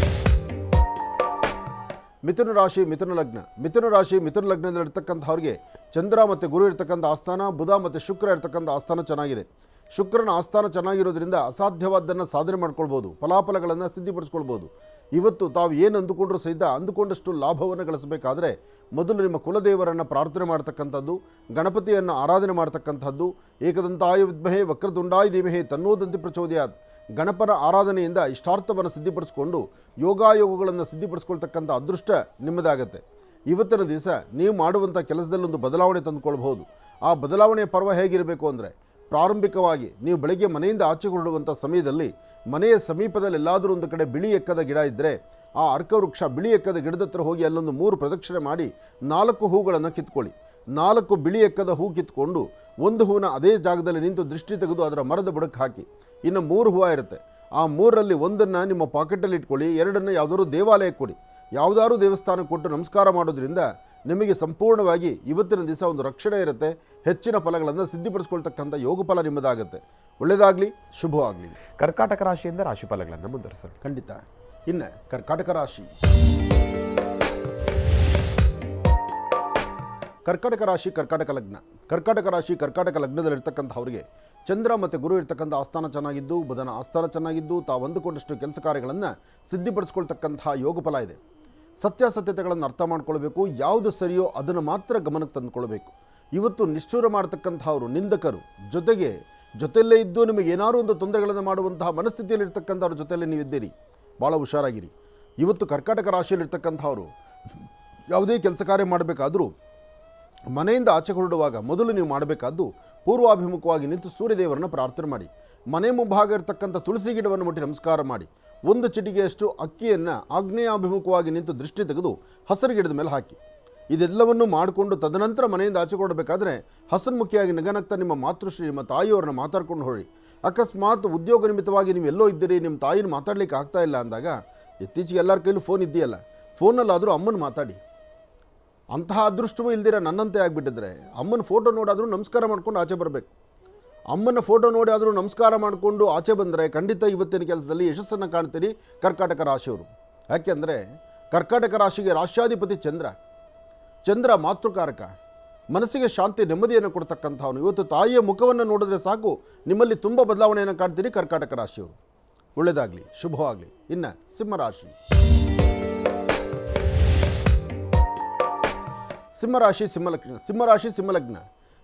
ಮಿಥುನ ರಾಶಿ, ಮಿಥುನ ಲಗ್ನ. ಮಿಥುನ ರಾಶಿ, ಮಿಥುನ ಲಗ್ನದಲ್ಲಿರ್ತಕ್ಕಂಥವ್ರಿಗೆ ಚಂದ್ರ ಮತ್ತು ಗುರು ಇರ್ತಕ್ಕಂಥ ಆಸ್ಥಾನ, ಬುಧ ಮತ್ತು ಶುಕ್ರ ಇರ್ತಕ್ಕಂಥ ಆಸ್ಥಾನ ಚೆನ್ನಾಗಿದೆ. ಶುಕ್ರನ ಆಸ್ಥಾನ ಚೆನ್ನಾಗಿರೋದ್ರಿಂದ ಅಸಾಧ್ಯವಾದ್ದನ್ನು ಸಾಧನೆ ಮಾಡ್ಕೊಳ್ಬೋದು, ಫಲಾಫಲಗಳನ್ನು ಸಿದ್ಧಿಪಡಿಸ್ಕೊಳ್ಬೋದು. ಇವತ್ತು ತಾವು ಏನು ಅಂದುಕೊಂಡ್ರೂ ಸಹಿತ ಅಂದುಕೊಂಡಷ್ಟು ಲಾಭವನ್ನು ಗಳಿಸಬೇಕಾದ್ರೆ ಮೊದಲು ನಿಮ್ಮ ಕುಲದೇವರನ್ನು ಪ್ರಾರ್ಥನೆ ಮಾಡ್ತಕ್ಕಂಥದ್ದು, ಗಣಪತಿಯನ್ನು ಆರಾಧನೆ ಮಾಡ್ತಕ್ಕಂಥದ್ದು. ಏಕದಂತಾಯ ವಿದ್ಮಹೇ ವಕ್ರತುಂಡಾಯ ಧೀಮಹಿ ತನ್ನೋದಂತಿ ಪ್ರಚೋದಯಾತ್. ಗಣಪನ ಆರಾಧನೆಯಿಂದ ಇಷ್ಟಾರ್ಥವನ್ನು ಸಿದ್ಧಿಪಡಿಸ್ಕೊಂಡು ಯೋಗಾಯೋಗಗಳನ್ನು ಸಿದ್ಧಿಪಡಿಸ್ಕೊಳ್ತಕ್ಕಂಥ ಅದೃಷ್ಟ ನಿಮ್ಮದಾಗತ್ತೆ. ಇವತ್ತಿನ ದಿವಸ ನೀವು ಮಾಡುವಂಥ ಕೆಲಸದಲ್ಲೊಂದು ಬದಲಾವಣೆ ತಂದುಕೊಳ್ಬಹುದು. ಆ ಬದಲಾವಣೆಯ ಪರ್ವ ಹೇಗಿರಬೇಕು ಅಂದರೆ, ಪ್ರಾರಂಭಿಕವಾಗಿ ನೀವು ಬೆಳಗ್ಗೆ ಮನೆಯಿಂದ ಆಚೆ ಹೊರಡುವಂಥ ಸಮಯದಲ್ಲಿ ಮನೆಯ ಸಮೀಪದಲ್ಲಿ ಎಲ್ಲಾದರೂ ಒಂದು ಕಡೆ ಬಿಳಿ ಎಕ್ಕದ ಗಿಡ ಇದ್ದರೆ ಆ ಅರ್ಕವೃಕ್ಷ ಬಿಳಿ ಎಕ್ಕದ ಗಿಡದ ಹತ್ರ ಹೋಗಿ ಅಲ್ಲೊಂದು 3 ಪ್ರದಕ್ಷಿಣೆ ಮಾಡಿ 4 ಹೂಗಳನ್ನು ಕಿತ್ಕೊಳ್ಳಿ. 4 ಬಿಳಿ ಎಕ್ಕದ ಹೂ ಕಿತ್ಕೊಂಡು ಒಂದು ಹೂವಿನ ಅದೇ ಜಾಗದಲ್ಲಿ ನಿಂತು ದೃಷ್ಟಿ ತೆಗೆದು ಅದರ ಮರದ ಬುಡಕ್ಕೆ ಹಾಕಿ. ಇನ್ನು 3 ಹೂವು ಇರುತ್ತೆ, ಆ 3ರಲ್ಲಿ ಒಂದನ್ನು ನಿಮ್ಮ ಪಾಕೆಟಲ್ಲಿ ಇಟ್ಕೊಳ್ಳಿ, 2 ಯಾವುದಾದ್ರು ದೇವಾಲಯಕ್ಕೆ ಕೊಡಿ. ಯಾವುದಾದ್ರೂ ದೇವಸ್ಥಾನಕ್ಕೆ ಕೊಟ್ಟು ನಮಸ್ಕಾರ ಮಾಡೋದ್ರಿಂದ ನಿಮಗೆ ಸಂಪೂರ್ಣವಾಗಿ ಇವತ್ತಿನ ದಿವಸ ಒಂದು ರಕ್ಷಣೆ ಇರುತ್ತೆ, ಹೆಚ್ಚಿನ ಫಲಗಳನ್ನು ಸಿದ್ಧಿಪಡಿಸ್ಕೊಳ್ತಕ್ಕಂಥ ಯೋಗ ಫಲ ನಿಮ್ಮದಾಗುತ್ತೆ. ಒಳ್ಳೆಯದಾಗಲಿ, ಶುಭವಾಗಲಿ. ಕರ್ಕಾಟಕ ರಾಶಿಯಿಂದ ರಾಶಿ ಫಲಗಳನ್ನು ಮುಂದುವರಿಸೋಣ. ಖಂಡಿತ. ಇನ್ನು ಕರ್ಕಾಟಕ ರಾಶಿ. ಕರ್ಕಾಟಕ ರಾಶಿ, ಕರ್ಕಾಟಕ ಲಗ್ನ. ಕರ್ಕಾಟಕ ರಾಶಿ, ಕರ್ಕಾಟಕ ಲಗ್ನದಲ್ಲಿರ್ತಕ್ಕಂಥವ್ರಿಗೆ ಚಂದ್ರ ಮತ್ತು ಗುರು ಇರ್ತಕ್ಕಂಥ ಆಸ್ಥಾನ ಚೆನ್ನಾಗಿದ್ದು, ಬುಧನ ಆಸ್ಥಾನ ಚೆನ್ನಾಗಿದ್ದು, ತಾವು ಅಂದುಕೊಂಡಷ್ಟು ಕೆಲಸ ಕಾರ್ಯಗಳನ್ನು ಸಿದ್ಧಿಪಡಿಸ್ಕೊಳ್ತಕ್ಕಂಥ ಯೋಗ ಫಲ ಇದೆ. ಸತ್ಯಾಸತ್ಯತೆಗಳನ್ನು ಅರ್ಥ ಮಾಡ್ಕೊಳ್ಬೇಕು, ಯಾವುದು ಸರಿಯೋ ಅದನ್ನು ಮಾತ್ರ ಗಮನಕ್ಕೆ ತಂದುಕೊಳ್ಬೇಕು. ಇವತ್ತು ನಿಷ್ಠೂರ ಮಾಡ್ತಕ್ಕಂಥವ್ರು ನಿಂದಕರು, ಜೊತೆಯಲ್ಲೇ ಇದ್ದು ನಿಮಗೆ ಏನಾದರೂ ಒಂದು ತೊಂದರೆಗಳನ್ನು ಮಾಡುವಂತಹ ಮನಸ್ಥಿತಿಯಲ್ಲಿರ್ತಕ್ಕಂಥವ್ರ ಜೊತೆಯಲ್ಲಿ ನೀವಿದ್ದೀರಿ, ಭಾಳ ಹುಷಾರಾಗಿರಿ. ಇವತ್ತು ಕರ್ಕಾಟಕ ರಾಶಿಯಲ್ಲಿರ್ತಕ್ಕಂಥವ್ರು ಯಾವುದೇ ಕೆಲಸ ಕಾರ್ಯ ಮಾಡಬೇಕಾದರೂ ಮನೆಯಿಂದ ಆಚೆ ಹೊರಡುವಾಗ ಮೊದಲು ನೀವು ಮಾಡಬೇಕಾದ್ದು ಪೂರ್ವಾಭಿಮುಖವಾಗಿ ನಿಂತು ಸೂರ್ಯದೇವರನ್ನು ಪ್ರಾರ್ಥನೆ ಮಾಡಿ. ಮನೆ ಮುಂಭಾಗ ಇರತಕ್ಕಂಥ ತುಳಸಿ ಗಿಡವನ್ನು ಮುಟ್ಟಿ ನಮಸ್ಕಾರ ಮಾಡಿ. 1 ಚಿಟಿಕೆಯಷ್ಟು ಅಕ್ಕಿಯನ್ನು ಆಗ್ನೇಯಾಭಿಮುಖವಾಗಿ ನಿಂತು ದೃಷ್ಟಿ ತೆಗೆದು ಹಸಿರು ಗಿಡದ ಮೇಲೆ ಹಾಕಿ. ಇದೆಲ್ಲವನ್ನು ಮಾಡಿಕೊಂಡು ತದನಂತರ ಮನೆಯಿಂದ ಆಚೆ ಕೊಡಬೇಕಾದ್ರೆ ಹಸನ್ಮುಖಿಯಾಗಿ ನಗನಗ್ತಾ ನಿಮ್ಮ ಮಾತೃಶ್ರೀ, ನಿಮ್ಮ ತಾಯಿಯವ್ರನ್ನ ಮಾತಾಡ್ಕೊಂಡು ಹೊರಡಿ. ಅಕಸ್ಮಾತ್ ಉದ್ಯೋಗ ನಿಮಿತ್ತವಾಗಿ ನೀವು ಎಲ್ಲೋ ಇದ್ದೀರಿ, ನಿಮ್ಮ ತಾಯಿನ ಮಾತಾಡಲಿಕ್ಕೆ ಆಗ್ತಾ ಇಲ್ಲ ಅಂದಾಗ, ಇತ್ತೀಚೆಗೆ ಎಲ್ಲರ ಕೈಲೂ ಫೋನ್ ಇದೆಯಲ್ಲ, ಫೋನಲ್ಲಾದರೂ ಅಮ್ಮನ ಮಾತಾಡಿ. ಅಂತಹ ಅದೃಷ್ಟವೂ ಇಲ್ದಿರ ನನ್ನಂತೆ ಆಗಿಬಿಟ್ಟಿದ್ರೆ ಅಮ್ಮನ ಫೋಟೋ ನೋಡಾದರೂ ನಮಸ್ಕಾರ ಮಾಡ್ಕೊಂಡು ಆಚೆ ಬರಬೇಕು. ಅಮ್ಮನ ಫೋಟೋ ನೋಡಿ ಆದರೂ ನಮಸ್ಕಾರ ಮಾಡಿಕೊಂಡು ಆಚೆ ಬಂದರೆ ಖಂಡಿತ ಇವತ್ತಿನ ಕೆಲಸದಲ್ಲಿ ಯಶಸ್ಸನ್ನು ಕಾಣ್ತೀರಿ ಕರ್ಕಾಟಕ ರಾಶಿಯವರು. ಯಾಕೆಂದರೆ ಕರ್ಕಾಟಕ ರಾಶಿಗೆ ರಾಶ್ಯಾಧಿಪತಿ ಚಂದ್ರ ಮಾತೃಕಾರಕ, ಮನಸ್ಸಿಗೆ ಶಾಂತಿ ನೆಮ್ಮದಿಯನ್ನು ಕೊಡ್ತಕ್ಕಂಥವನು. ಇವತ್ತು ತಾಯಿಯ ಮುಖವನ್ನು ನೋಡಿದ್ರೆ ಸಾಕು ನಿಮ್ಮಲ್ಲಿ ತುಂಬ ಬದಲಾವಣೆಯನ್ನು ಕಾಣ್ತೀರಿ ಕರ್ಕಾಟಕ ರಾಶಿಯವರು. ಒಳ್ಳೆಯದಾಗಲಿ, ಶುಭವಾಗಲಿ. ಇನ್ನು ಸಿಂಹರಾಶಿ. ಸಿಂಹರಾಶಿ, ಸಿಂಹಲಗ್ನ. ಸಿಂಹರಾಶಿ, ಸಿಂಹಲಗ್ನ.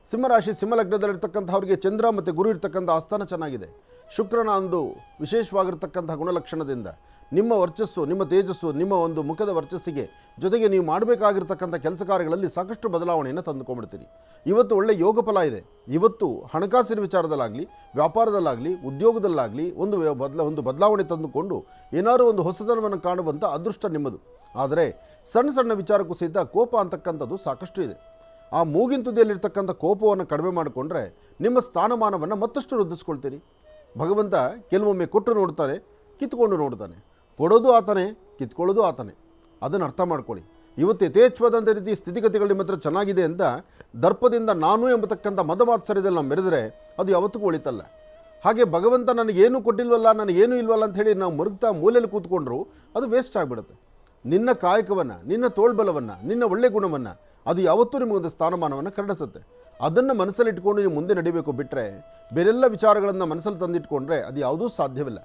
ಸಿಂಹರಾಶಿ, ಸಿಂಹಲಗ್ನದಲ್ಲಿರ್ತಕ್ಕಂಥವ್ರಿಗೆ ಚಂದ್ರ ಮತ್ತು ಗುರು ಇರ್ತಕ್ಕಂಥ ಆಸ್ಥಾನ ಚೆನ್ನಾಗಿದೆ. ಶುಕ್ರನ ಒಂದು ವಿಶೇಷವಾಗಿರ್ತಕ್ಕಂಥ ಗುಣಲಕ್ಷಣದಿಂದ ನಿಮ್ಮ ವರ್ಚಸ್ಸು, ನಿಮ್ಮ ತೇಜಸ್ಸು, ನಿಮ್ಮ ಒಂದು ಮುಖದ ವರ್ಚಸ್ಸಿಗೆ ಜೊತೆಗೆ ನೀವು ಮಾಡಬೇಕಾಗಿರ್ತಕ್ಕಂಥ ಕೆಲಸ ಕಾರ್ಯಗಳಲ್ಲಿ ಸಾಕಷ್ಟು ಬದಲಾವಣೆಯನ್ನು ತಂದುಕೊಂಡ್ಬಿಡ್ತೀರಿ. ಇವತ್ತು ಒಳ್ಳೆ ಯೋಗ ಫಲ ಇದೆ. ಇವತ್ತು ಹಣಕಾಸಿನ ವಿಚಾರದಲ್ಲಾಗಲಿ, ವ್ಯಾಪಾರದಲ್ಲಾಗಲಿ, ಉದ್ಯೋಗದಲ್ಲಾಗಲಿ ಒಂದು ಬದಲಾವಣೆ ತಂದುಕೊಂಡು ಏನಾದರೂ ಒಂದು ಹೊಸತನವನ್ನು ಕಾಣುವಂಥ ಅದೃಷ್ಟ ನಿಮ್ಮದು. ಆದರೆ ಸಣ್ಣ ಸಣ್ಣ ವಿಚಾರಕ್ಕೂ ಸಹಿತ ಕೋಪ ಅಂತಕ್ಕಂಥದ್ದು ಸಾಕಷ್ಟು ಇದೆ. ಆ ಮೂಗಿನ ತುದಿಯಲ್ಲಿರ್ತಕ್ಕಂಥ ಕೋಪವನ್ನು ಕಡಿಮೆ ಮಾಡಿಕೊಂಡ್ರೆ ನಿಮ್ಮ ಸ್ಥಾನಮಾನವನ್ನು ಮತ್ತಷ್ಟು ವೃದ್ಧಿಸ್ಕೊಳ್ತೀರಿ. ಭಗವಂತ ಕೆಲವೊಮ್ಮೆ ಕೊಟ್ಟು ನೋಡ್ತಾನೆ, ಕಿತ್ಕೊಂಡು ನೋಡ್ತಾನೆ. ಕೊಡೋದು ಆತನೇ, ಕಿತ್ಕೊಳ್ಳೋದು ಆತನೇ. ಅದನ್ನು ಅರ್ಥ ಮಾಡ್ಕೊಳ್ಳಿ. ಇವತ್ತು ಯಥೇಚ್ಛವಾದಂಥ ರೀತಿ ಸ್ಥಿತಿಗತಿಗಳು ನಿಮ್ಮ ಹತ್ರ ಚೆನ್ನಾಗಿದೆ ಅಂತ ದರ್ಪದಿಂದ ನಾನು ಎಂಬತಕ್ಕಂಥ ಮದಮಾತ್ಸರ್ಯದಲ್ಲಿ ನಾವು ಮೆರೆದರೆ ಅದು ಯಾವತ್ತಿಗೂ ಒಳಿತಲ್ಲ. ಹಾಗೆ ಭಗವಂತ ನನಗೇನು ಕೊಟ್ಟಿಲ್ವಲ್ಲ, ನನಗೇನು ಇಲ್ವಲ್ಲ ಅಂತ ಹೇಳಿ ನಾವು ಮರುಗ್ತಾ ಮೂಲೆಯಲ್ಲಿ ಕೂತ್ಕೊಂಡ್ರು ಅದು ವೇಸ್ಟ್ ಆಗಿಬಿಡುತ್ತೆ. ನಿನ್ನ ಕಾಯಕವನ್ನು, ನಿನ್ನ ತೋಳ್ಬಲವನ್ನು, ನಿನ್ನ ಒಳ್ಳೆ ಗುಣವನ್ನು ಅದು ಯಾವತ್ತೂ ನಿಮಗೊಂದು ಸ್ಥಾನಮಾನವನ್ನು ಕರಡಿಸುತ್ತೆ. ಅದನ್ನು ಮನಸ್ಸಲ್ಲಿಟ್ಕೊಂಡು ನೀವು ಮುಂದೆ ನಡಿಬೇಕು. ಬಿಟ್ಟರೆ ಬೇರೆಲ್ಲ ವಿಚಾರಗಳನ್ನು ಮನಸ್ಸಲ್ಲಿ ತಂದಿಟ್ಕೊಂಡ್ರೆ ಅದು ಯಾವುದೂ ಸಾಧ್ಯವಿಲ್ಲ.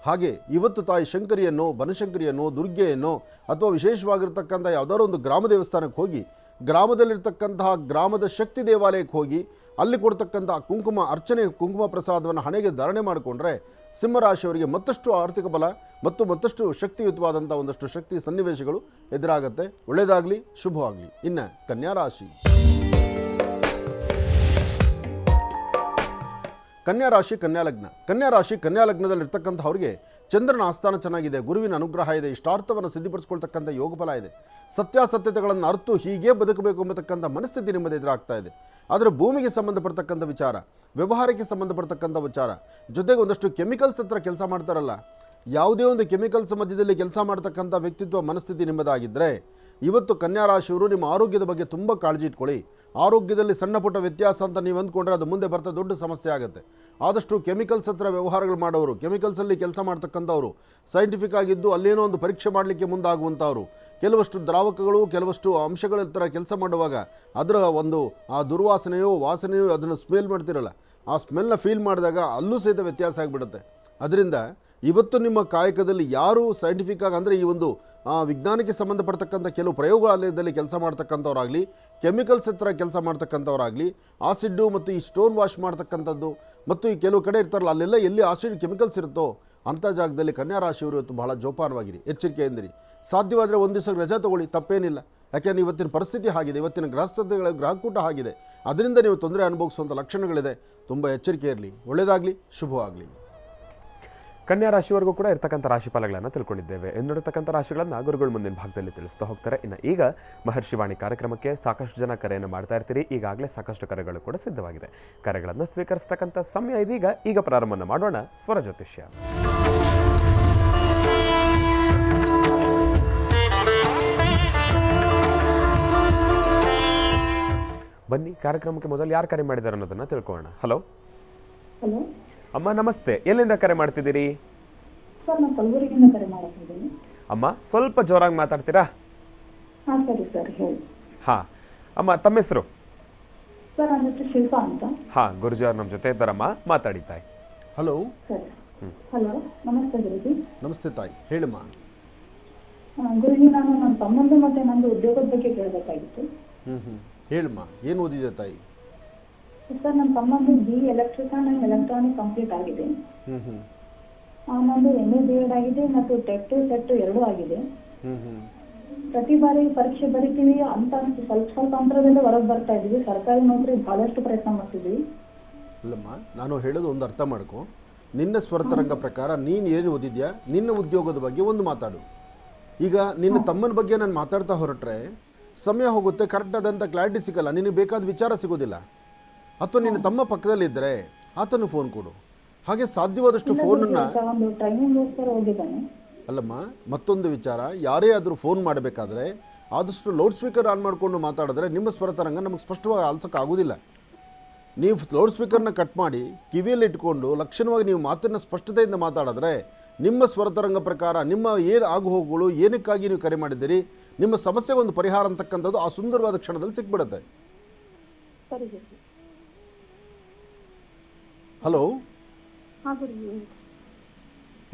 ಹಾಗೆ ಇವತ್ತು ತಾಯಿ ಶಂಕರಿಯನ್ನು, ಬನಶಂಕರಿಯನ್ನು, ದುರ್ಗೆಯನ್ನು ಅಥವಾ ವಿಶೇಷವಾಗಿರ್ತಕ್ಕಂಥ ಯಾವುದಾದ್ರು ಒಂದು ಗ್ರಾಮ ದೇವಸ್ಥಾನಕ್ಕೆ ಹೋಗಿ ಗ್ರಾಮದಲ್ಲಿರ್ತಕ್ಕಂತಹ ಗ್ರಾಮದ ಶಕ್ತಿ ದೇವಾಲಯಕ್ಕೆ ಹೋಗಿ ಅಲ್ಲಿ ಕೊಡ್ತಕ್ಕಂಥ ಕುಂಕುಮ ಅರ್ಚನೆ, ಕುಂಕುಮ ಪ್ರಸಾದವನ್ನು ಹಣೆಗೆ ಧಾರಣೆ ಮಾಡಿಕೊಂಡ್ರೆ ಸಿಂಹರಾಶಿಯವರಿಗೆ ಮತ್ತಷ್ಟು ಆರ್ಥಿಕ ಬಲ ಮತ್ತು ಮತ್ತಷ್ಟು ಶಕ್ತಿಯುತವಾದಂಥ ಒಂದಷ್ಟು ಶಕ್ತಿ ಸನ್ನಿವೇಶಗಳು ಎದುರಾಗುತ್ತೆ. ಒಳ್ಳೆಯದಾಗಲಿ, ಶುಭವಾಗಲಿ. ಇನ್ನು ಕನ್ಯಾ ರಾಶಿ. ಕನ್ಯಾ ರಾಶಿ, ಕನ್ಯಾ ಲಗ್ನ. ಕನ್ಯಾ ರಾಶಿ, ಕನ್ಯಾ ಲಗ್ನದಲ್ಲಿರ್ತಕ್ಕಂಥವ್ರಿಗೆ ಚಂದ್ರನ ಆಸ್ಥಾನ ಚೆನ್ನಾಗಿದೆ, ಗುರುವಿನ ಅನುಗ್ರಹ ಇದೆ, ಇಷ್ಟಾರ್ಥವನ್ನು ಸಿದ್ಧಿಪಡಿಸ್ಕೊಳ್ತಕ್ಕಂಥ ಯೋಗಫಲ ಇದೆ. ಸತ್ಯಾಸತ್ಯತೆಗಳನ್ನು ಅರ್ತು ಹೀಗೆ ಬದುಕಬೇಕು ಎಂಬತಕ್ಕಂಥ ಮನಸ್ಥಿತಿ ನಿಮ್ಮದು ಎದುರಾಗ್ತಾ ಇದೆ. ಆದರೆ ಭೂಮಿಗೆ ಸಂಬಂಧಪಡ್ತಕ್ಕಂಥ ವಿಚಾರ, ವ್ಯವಹಾರಕ್ಕೆ ಸಂಬಂಧಪಡ್ತಕ್ಕಂಥ ವಿಚಾರ, ಜೊತೆಗೆ ಒಂದಷ್ಟು ಕೆಮಿಕಲ್ಸ್ ಹತ್ರ ಕೆಲಸ ಮಾಡ್ತಾರಲ್ಲ, ಯಾವುದೇ ಒಂದು ಕೆಮಿಕಲ್ಸ್ ಮಧ್ಯದಲ್ಲಿ ಕೆಲಸ ಮಾಡ್ತಕ್ಕಂಥ ವ್ಯಕ್ತಿತ್ವ ಮನಸ್ಥಿತಿ ನಿಮ್ಮದಾಗಿದ್ದರೆ ಇವತ್ತು ಕನ್ಯಾ ರಾಶಿಯವರು ನಿಮ್ಮ ಆರೋಗ್ಯದ ಬಗ್ಗೆ ತುಂಬ ಕಾಳಜಿ ಇಟ್ಕೊಳ್ಳಿ. ಆರೋಗ್ಯದಲ್ಲಿ ಸಣ್ಣ ಪುಟ್ಟ ವ್ಯತ್ಯಾಸ ಅಂತ ನೀವು ಅಂದ್ಕೊಂಡ್ರೆ ಅದು ಮುಂದೆ ಬರ್ತಾ ದೊಡ್ಡ ಸಮಸ್ಯೆ ಆಗುತ್ತೆ. ಆದಷ್ಟು ಕೆಮಿಕಲ್ಸ್ ಹತ್ರ ವ್ಯವಹಾರಗಳು ಮಾಡೋರು, ಕೆಮಿಕಲ್ಸಲ್ಲಿ ಕೆಲಸ ಮಾಡ್ತಕ್ಕಂಥವ್ರು, ಸೈಂಟಿಫಿಕ್ ಆಗಿದ್ದು ಅಲ್ಲೇನೋ ಒಂದು ಪರೀಕ್ಷೆ ಮಾಡಲಿಕ್ಕೆ ಮುಂದಾಗುವಂಥವ್ರು, ಕೆಲವಷ್ಟು ದ್ರಾವಕಗಳು, ಕೆಲವಷ್ಟು ಅಂಶಗಳ ಥರ ಕೆಲಸ ಮಾಡುವಾಗ ಅದರ ಒಂದು ಆ ದುರ್ವಾಸನೆಯೋ ವಾಸನೆಯೋ ಅದನ್ನು ಸ್ಮೆಲ್ ಮಾಡ್ತಿರಲ್ಲ, ಆ ಸ್ಮೆಲ್ನ ಫೀಲ್ ಮಾಡಿದಾಗ ಅಲ್ಲೂ ಸಹಿತ ವ್ಯತ್ಯಾಸ ಆಗಿಬಿಡುತ್ತೆ. ಅದರಿಂದ ಇವತ್ತು ನಿಮ್ಮ ಕಾಯಕದಲ್ಲಿ ಯಾರು ಸೈಂಟಿಫಿಕ್ ಆಗಿ ಅಂದರೆ ಈ ಒಂದು ವಿಜ್ಞಾನಕ್ಕೆ ಸಂಬಂಧಪಡ್ತಕ್ಕಂಥ ಕೆಲವು ಪ್ರಯೋಗಾಲಯದಲ್ಲಿ ಕೆಲಸ ಮಾಡ್ತಕ್ಕಂಥವ್ರಾಗಲಿ, ಕೆಮಿಕಲ್ಸ್ ಹತ್ರ ಕೆಲಸ ಮಾಡ್ತಕ್ಕಂಥವ್ರಾಗಲಿ, ಆಸಿಡ್ಡು ಮತ್ತು ಈ ಸ್ಟೋನ್ ವಾಶ್ ಮಾಡ್ತಕ್ಕಂಥದ್ದು ಮತ್ತು ಈ ಕೆಲವು ಕಡೆ ಇರ್ತಾರಲ್ಲ ಅಲ್ಲೆಲ್ಲ ಎಲ್ಲಿ ಆಸಿಡ್ ಕೆಮಿಕಲ್ಸ್ ಇರುತ್ತೋ ಅಂಥ ಜಾಗದಲ್ಲಿ ಕನ್ಯಾ ರಾಶಿಯವರು ಇವತ್ತು ಬಹಳ ಜೋಪಾನವಾಗಿರಿ, ಎಚ್ಚರಿಕೆಯಿಂದಿರಿ. ಸಾಧ್ಯವಾದರೆ ಒಂದು ದಿವಸ ರಜಾ ತಗೊಳ್ಳಿ, ತಪ್ಪೇನಿಲ್ಲ. ಯಾಕೆಂದರೆ ಇವತ್ತಿನ ಪರಿಸ್ಥಿತಿ ಆಗಿದೆ, ಇವತ್ತಿನ ಗ್ರಹಸ್ಥತೆಗಳ ಗ್ರಹಕೂಟ ಆಗಿದೆ. ಅದರಿಂದ ನೀವು ತೊಂದರೆ ಅನುಭವಿಸುವಂಥ ಲಕ್ಷಣಗಳಿದೆ. ತುಂಬ ಎಚ್ಚರಿಕೆ ಇರಲಿ. ಒಳ್ಳೆಯದಾಗಲಿ, ಶುಭವಾಗಲಿ. ಕನ್ಯಾ ರಾಶಿವರೆಗೂ ಕೂಡ ಇರ್ತಕ್ಕಂಥ ರಾಶಿ ಫಲಗಳನ್ನು ತಿಳ್ಕೊಂಡಿದ್ದೇವೆ. ಇನ್ನಿರತಕ್ಕಂಥ ರಾಶಿಗಳನ್ನು ಗುರುಗಳು ಮುಂದಿನ ಭಾಗದಲ್ಲಿ ತಿಳಿಸ್ತಾ ಹೋಗ್ತಾರೆ. ಇನ್ನು ಈಗ ಮಹರ್ಷಿವಾಣಿ ಕಾರ್ಯಕ್ರಮಕ್ಕೆ ಸಾಕಷ್ಟು ಜನ ಕರೆಯನ್ನು ಮಾಡ್ತಾ ಇರ್ತೀರಿ. ಈಗಾಗಲೇ ಸಾಕಷ್ಟು ಕರೆಗಳು ಕೂಡ ಸಿದ್ಧವಾಗಿದೆ. ಕರೆಗಳನ್ನು ಸ್ವೀಕರಿಸ್ತಕ್ಕಂಥ ಸಮಯ ಇದೀಗ. ಈಗ ಪ್ರಾರಂಭ ಮಾಡೋಣ ಸ್ವರ ಜ್ಯೋತಿಷ್ಯ. ಬನ್ನಿ, ಕಾರ್ಯಕ್ರಮಕ್ಕೆ ಮೊದಲು ಯಾರು ಕರೆ ಮಾಡಿದ್ದಾರೆ ಅನ್ನೋದನ್ನ ತಿಳ್ಕೊಳ್ಳೋಣ. ಹಲೋ ಹಲೋ ಅಮ್ಮ, ನಮಸ್ತೆ. ಎಲ್ಲಿಂದ ಕರೆ ಮಾಡ್ತಿದ್ದೀರಿ? ಸರ್, ನಾನು ಕಲಬುರಗಿಯಿಂದ ಕರೆ ಮಾಡ್ತಿದ್ದೀನಿ. ಅಮ್ಮ, ಸ್ವಲ್ಪ ಜೋರಾಗಿ ಮಾತಾಡ್ತೀರಾ? ಹಾಂ ಸರಿ ಸರ್, ಹೇಳಿ. ಹಾಂ ಅಮ್ಮ, ತಮ್ಮ ಹೆಸರು? ಸರ್, ನನ್ನ ಹೆಸರು ಶಿಲ್ಪಾ ಅಂತ. ಹಾಂ, ಗುರುಜಿ ಅವ್ರು ನಮ್ಮ ಜೊತೆ ಇದ್ದಾರಮ್ಮ, ಮಾತಾಡಿ ತಾಯಿ. ಹಲೋ. ಸರಿ. ಹಲೋ, ನಮಸ್ತೆ ಗುರುಜಿ. ನಮಸ್ತೆ ತಾಯಿ, ಹೇಳಿಮ್ಮ. ಗುರುಜಿ, ನಾನು ನನ್ನ ತಮ್ಮಂದು ಮತ್ತು ನಂದು ಉದ್ಯೋಗದ ಬಗ್ಗೆ ಕೇಳಬೇಕಾಗಿತ್ತು. ಹೇಳಿಮ್ಮ, ಏನು ಓದಿದೆ ತಾಯಿ? ಸರ್, ನನ್ನ ತಮ್ಮಂದು BE electrical and electronic complete ಆಗಿದೆ. ನಂದು MA BEd ಆಗಿದೆ ಮತ್ತು ಟೆಟ್ ಸೆಟ್ ಎರಡೂ ಆಗಿದೆ. ಪ್ರತಿ ಬಾರಿ ಪರೀಕ್ಷೆ ಬರಿತೀವಿ ಅಂತ ಸ್ವಲ್ಪ ಅಂತರದಲ್ಲಿ ಹೊರಗೆ ಬರ್ತಾ ಇದ್ದೀವಿ. ಸರ್ಕಾರಿ ನೌಕರಿ ಬಹಳಷ್ಟು ಪ್ರಯತ್ನ ಮಾಡ್ತಿದ್ವಿ. ಅಲ್ಲಮ್ಮ, ನಾನು ಹೇಳೋದು ಒಂದು ಅರ್ಥ ಮಾಡ್ಕೊ. ನಿನ್ನ ಸ್ವರತರಂಗ ಪ್ರಕಾರ ನೀನು ಏನು ಓದಿದ್ಯಾ, ನಿನ್ನ ಉದ್ಯೋಗದ ಬಗ್ಗೆ ಒಂದು ಮಾತಾಡು. ಈಗ ನಿನ್ನ ತಮ್ಮನ ಬಗ್ಗೆ ನಾನು ಮಾತಾಡ್ತಾ ಹೊರಟ್ರೆ ಸಮಯ ಹೋಗುತ್ತೆ, ಕರೆಕ್ಟ್ ಆದಂಥ ಕ್ಲಾರಿಟಿ ಸಿಗಲ್ಲ, ನಿನಗೆ ಬೇಕಾದ ವಿಚಾರ ಸಿಗೋದಿಲ್ಲ. ಅಥವಾ ನಿನ್ನ ತಮ್ಮ ಪಕ್ಕದಲ್ಲಿದ್ದರೆ ಆತನು ಫೋನ್ ಕೊಡು. ಹಾಗೆ ಸಾಧ್ಯವಾದಷ್ಟು ಫೋನನ್ನು ಅಲ್ಲಮ್ಮ, ಮತ್ತೊಂದು ವಿಚಾರ, ಯಾರೇ ಆದರೂ ಫೋನ್ ಮಾಡಬೇಕಾದ್ರೆ ಆದಷ್ಟು ಲೌಡ್ ಸ್ಪೀಕರ್ ಆನ್ ಮಾಡಿಕೊಂಡು ಮಾತಾಡಿದ್ರೆ ನಿಮ್ಮ ಸ್ವರತರಂಗ ನಮಗೆ ಸ್ಪಷ್ಟವಾಗಿ ಆಲಿಸೋಕ್ಕಾಗೋದಿಲ್ಲ. ನೀವು ಲೌಡ್ ಸ್ಪೀಕರ್ನ ಕಟ್ ಮಾಡಿ ಕಿವಿಯಲ್ಲಿ ಇಟ್ಕೊಂಡು ಲಕ್ಷಣವಾಗಿ ನೀವು ಮಾತನ್ನು ಸ್ಪಷ್ಟತೆಯಿಂದ ಮಾತಾಡಿದ್ರೆ ನಿಮ್ಮ ಸ್ವರತರಂಗ ಪ್ರಕಾರ ನಿಮ್ಮ ಏನು ಆಗು ಹೋಗುಗಳು, ಏನಕ್ಕಾಗಿ ನೀವು ಕರೆ ಮಾಡಿದ್ದೀರಿ, ನಿಮ್ಮ ಸಮಸ್ಯೆಗೆ ಒಂದು ಪರಿಹಾರ ಅಂತಕ್ಕಂಥದ್ದು ಆ ಸುಂದರವಾದ ಕ್ಷಣದಲ್ಲಿ ಸಿಕ್ಬಿಡುತ್ತೆ. ಹಲೋ.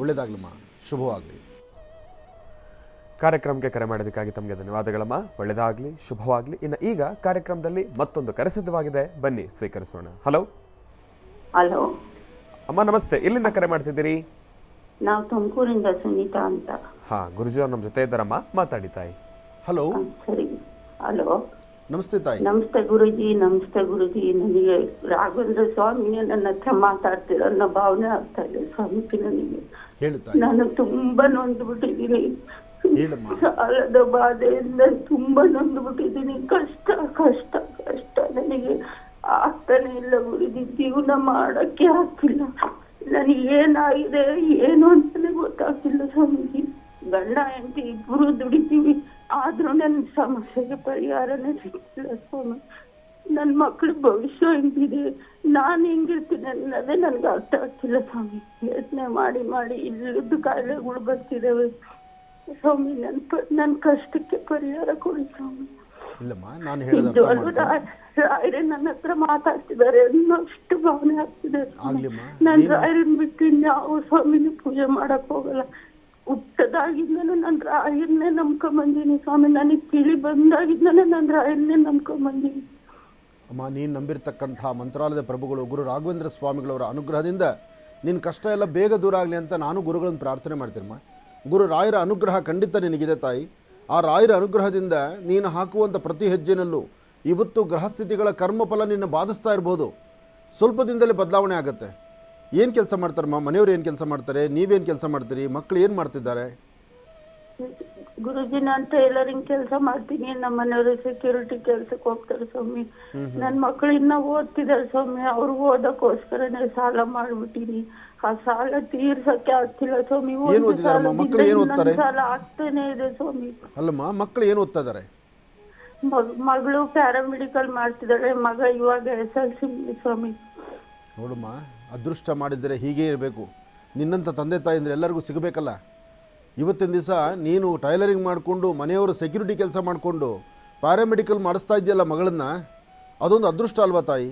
ಒಳ್ಳೆಯದಾಗಲಮ್ಮ, ಶುಭವಾಗಲಿ. ಕಾರ್ಯಕ್ರಮಕ್ಕೆ ಕರೆ ಮಾಡೋದಕ್ಕಾಗಿ ತಮಗೆ ಧನ್ಯವಾದಗಳಮ್ಮ. ಒಳ್ಳೆಯದಾಗಲಿ, ಶುಭವಾಗಲಿ. ಇನ್ನು ಈಗ ಕಾರ್ಯಕ್ರಮದಲ್ಲಿ ಮತ್ತೊಂದು ಕರೆ ಸಿದ್ಧವಾಗಿದೆ, ಬನ್ನಿ ಸ್ವೀಕರಿಸೋಣ. ಹಲೋ. ಹಲೋ ಅಮ್ಮ, ನಮಸ್ತೆ. ಎಲ್ಲಿಂದ ಕರೆ ಮಾಡ್ತಿದ್ದೀರಿ? ನಾವು ತುಮಕೂರಿಂದ ಸುನೀತಾ ಅಂತ. ಹಾಂ, ಗುರುಜಿ ಅವ್ರು ನಮ್ಮ ಜೊತೆ ಇದ್ದಾರಮ್ಮ, ಮಾತಾಡಿ ತಾಯಿ. ಹಲೋ, ಸರಿ. ಹಲೋ, ನಮಸ್ತೆ ತಾಯಿ. ನಮಸ್ತೆ ಗುರುಜಿ. ನಮಸ್ತೆ ಗುರುಜಿ. ನನಗೆ ರಾಘವೇಂದ್ರ ಸ್ವಾಮಿನೇ ನನ್ನ ಹತ್ರ ಮಾತಾಡ್ತಿರೋ ಅನ್ನೋ ಭಾವನೆ ಆಗ್ತಾ ಇದೆ ಸ್ವಾಮೀಜಿ. ನನಗೆ ಹೇಳು ತಾಯಿ. ನಾನು ತುಂಬಾ ನೊಂದ್ಬಿಟ್ಟಿದ್ದೀನಿ. ಹೇಳಮ್ಮ. ಸಾಲದ ಬಾಧೆಯಿಂದ ತುಂಬಾ ನೊಂದ್ಬಿಟ್ಟಿದ್ದೀನಿ. ಕಷ್ಟ ಕಷ್ಟ ಕಷ್ಟ ನನಗೆ ಆಗ್ತಾನೆ ಇಲ್ಲ ಗುರುಜಿ. ಜೀವನ ಮಾಡಕ್ಕೆ ಆಗ್ತಿಲ್ಲ. ನನಗೆ ಏನಾಗಿದೆ ಏನು ಅಂತಾನೆ ಗೊತ್ತಾಗ್ತಿಲ್ಲ ಸ್ವಾಮೀಜಿ. ಗಂಡ ಹೆಂಡತಿ ಇಬ್ರು ದುಡಿತೀವಿ, ಆದ್ರೂ ನನ್ನ ಸಮಸ್ಯೆಗೆ ಪರಿಹಾರನೇ ಸಿಗ್ತಿಲ್ಲ ಸ್ವಾಮಿ. ನನ್ನ ಮಕ್ಳ ಭವಿಷ್ಯ ಹೆಂಗಿದೆ, ನಾನು ಹೆಂಗಿರ್ತೀನಿ ಅನ್ನೋದೇ ನನ್ಗೆ ಅರ್ಥ ಆಗ್ತಿಲ್ಲ ಸ್ವಾಮಿ. ಯೋಚನೆ ಮಾಡಿ ಮಾಡಿ ಇಲ್ಲದ್ದು ಕಾಯಿಲೆಗಳು ಬರ್ತಿದ್ದಾವೆ ಸ್ವಾಮಿ. ನನ್ನ ಕಷ್ಟಕ್ಕೆ ಪರಿಹಾರ ಕೊಡಿ ಸ್ವಾಮಿ. ಇಲ್ಲಮ್ಮ, ನಾನು ಹೇಳಿದ ರಾಯರೇ ನನ್ನ ಹತ್ರ ಮಾತಾಡ್ತಿದ್ದಾರೆ ಅನ್ನೋಷ್ಟು ಭಾವನೆ ಆಗ್ತಿದೆ. ನಾನ್ ರಾಯರನ್ ಬಿಟ್ಟು ಯಾವ ಸ್ವಾಮಿನ ಪೂಜೆ ಮಾಡಕ್ ಹೋಗಲ್ಲ. ಹುಟ್ಟದಾಗಿಂದನೂ ನಾನು ರಾಯರ್ನೇ ನಂಬ್ಕೊಂಬಂದೀನಿ ಸ್ವಾಮಿ. ನನಗೆ ತಿಳಿ ಬಂದಾಗಿಂದನೇ ನಾನು ರಾಯರ್ನೇ ನಂಬ್ಕೊಂಬಂದೀನಿ. ಅಮ್ಮ, ನೀನು ನಂಬಿರ್ತಕ್ಕಂಥ ಮಂತ್ರಾಲಯದ ಪ್ರಭುಗಳು ಗುರು ರಾಘವೇಂದ್ರ ಸ್ವಾಮಿಗಳವರ ಅನುಗ್ರಹದಿಂದ ನಿನ್ನ ಕಷ್ಟ ಎಲ್ಲ ಬೇಗ ದೂರ ಆಗಲಿ ಅಂತ ನಾನು ಗುರುಗಳನ್ನು ಪ್ರಾರ್ಥನೆ ಮಾಡ್ತೀನಮ್ಮ. ಗುರು ರಾಯರ ಅನುಗ್ರಹ ಖಂಡಿತ ನಿನಗಿದೆ ತಾಯಿ. ಆ ರಾಯರ ಅನುಗ್ರಹದಿಂದ ನೀನು ಹಾಕುವಂಥ ಪ್ರತಿ ಹೆಜ್ಜೆನಲ್ಲೂ ಇವತ್ತು ಗ್ರಹಸ್ಥಿತಿಗಳ ಕರ್ಮಫಲ ನಿನ್ನ ಬಾಧಿಸ್ತಾ ಇರ್ಬೋದು. ಸ್ವಲ್ಪ ದಿನದಲ್ಲಿ ಬದಲಾವಣೆ ಆಗುತ್ತೆ. ಏನು ಕೆಲಸ ಮಾಡ್ತಾರಮ್ಮ? ಮನೆಯವರು ಏನು ಕೆಲಸ ಮಾಡ್ತಾರೆ? ನೀವೇನು ಕೆಲಸ ಮಾಡ್ತೀರಿ? ಮಕ್ಕಳು ಏನು ಮಾಡ್ತಿದ್ದಾರೆ? ಗುರುಜಿ, ನಾನು ಟೈಲರಿಂಗ್ ಕೆಲಸ ಮಾಡ್ತೀನಿ. ನಮ್ಮ ಮನೆಯವರು ಸೆಕ್ಯೂರಿಟಿ ಕೆಲ್ಸಕ್ಕೆ ಹೋಗ್ತಾರೆ ಸ್ವಾಮಿ. ನನ್ನ ಮಕ್ಕಳು ಇನ್ನ ಓದ್ತಿದ್ದಾರೆ ಸ್ವಾಮಿ. ಅವ್ರು ಓದಕ್ಕೋಸ್ಕರನೇ ಸಾಲ ಮಾಡ್ಬಿಟ್ಟಿನಿ. ಆ ಸಾಲ ತೀರ್ಸಕ್ಕೆ ಆಗ್ತಿಲ್ಲ ಸ್ವಾಮಿ. ಸಾಲ ಆಗ್ತಾನೆ ಇದೆ ಸ್ವಾಮಿ. ಅಲ್ಲಮ್ಮ, ಮಕ್ಕಳು ಏನು ಓದ್ತಾ ಇದ್ದಾರೆ? ಮಗಳು ಪ್ಯಾರಾಮೆಡಿಕಲ್ ಮಾಡ್ತಿದ್ದಾಳೆ, ಮಗ ಇವಾಗ SLC ಸ್ವಾಮಿ. ನೋಡಮ್ಮ, ಅದೃಷ್ಟ ಮಾಡಿದರೆ ಹೀಗೆ ಇರಬೇಕು. ನಿನ್ನಂಥ ತಂದೆ ತಾಯಿ ಅಂದರೆ ಎಲ್ಲರಿಗೂ ಸಿಗಬೇಕಲ್ಲ. ಇವತ್ತಿನ ದಿವಸ ನೀನು ಟೈಲರಿಂಗ್ ಮಾಡಿಕೊಂಡು ಮನೆಯವರು ಸೆಕ್ಯೂರಿಟಿ ಕೆಲಸ ಮಾಡಿಕೊಂಡು ಪ್ಯಾರಾಮೆಡಿಕಲ್ ಮಾಡಿಸ್ತಾ ಇದೆಯಲ್ಲ ಮಗಳನ್ನ, ಅದೊಂದು ಅದೃಷ್ಟ ಅಲ್ವಾ ತಾಯಿ?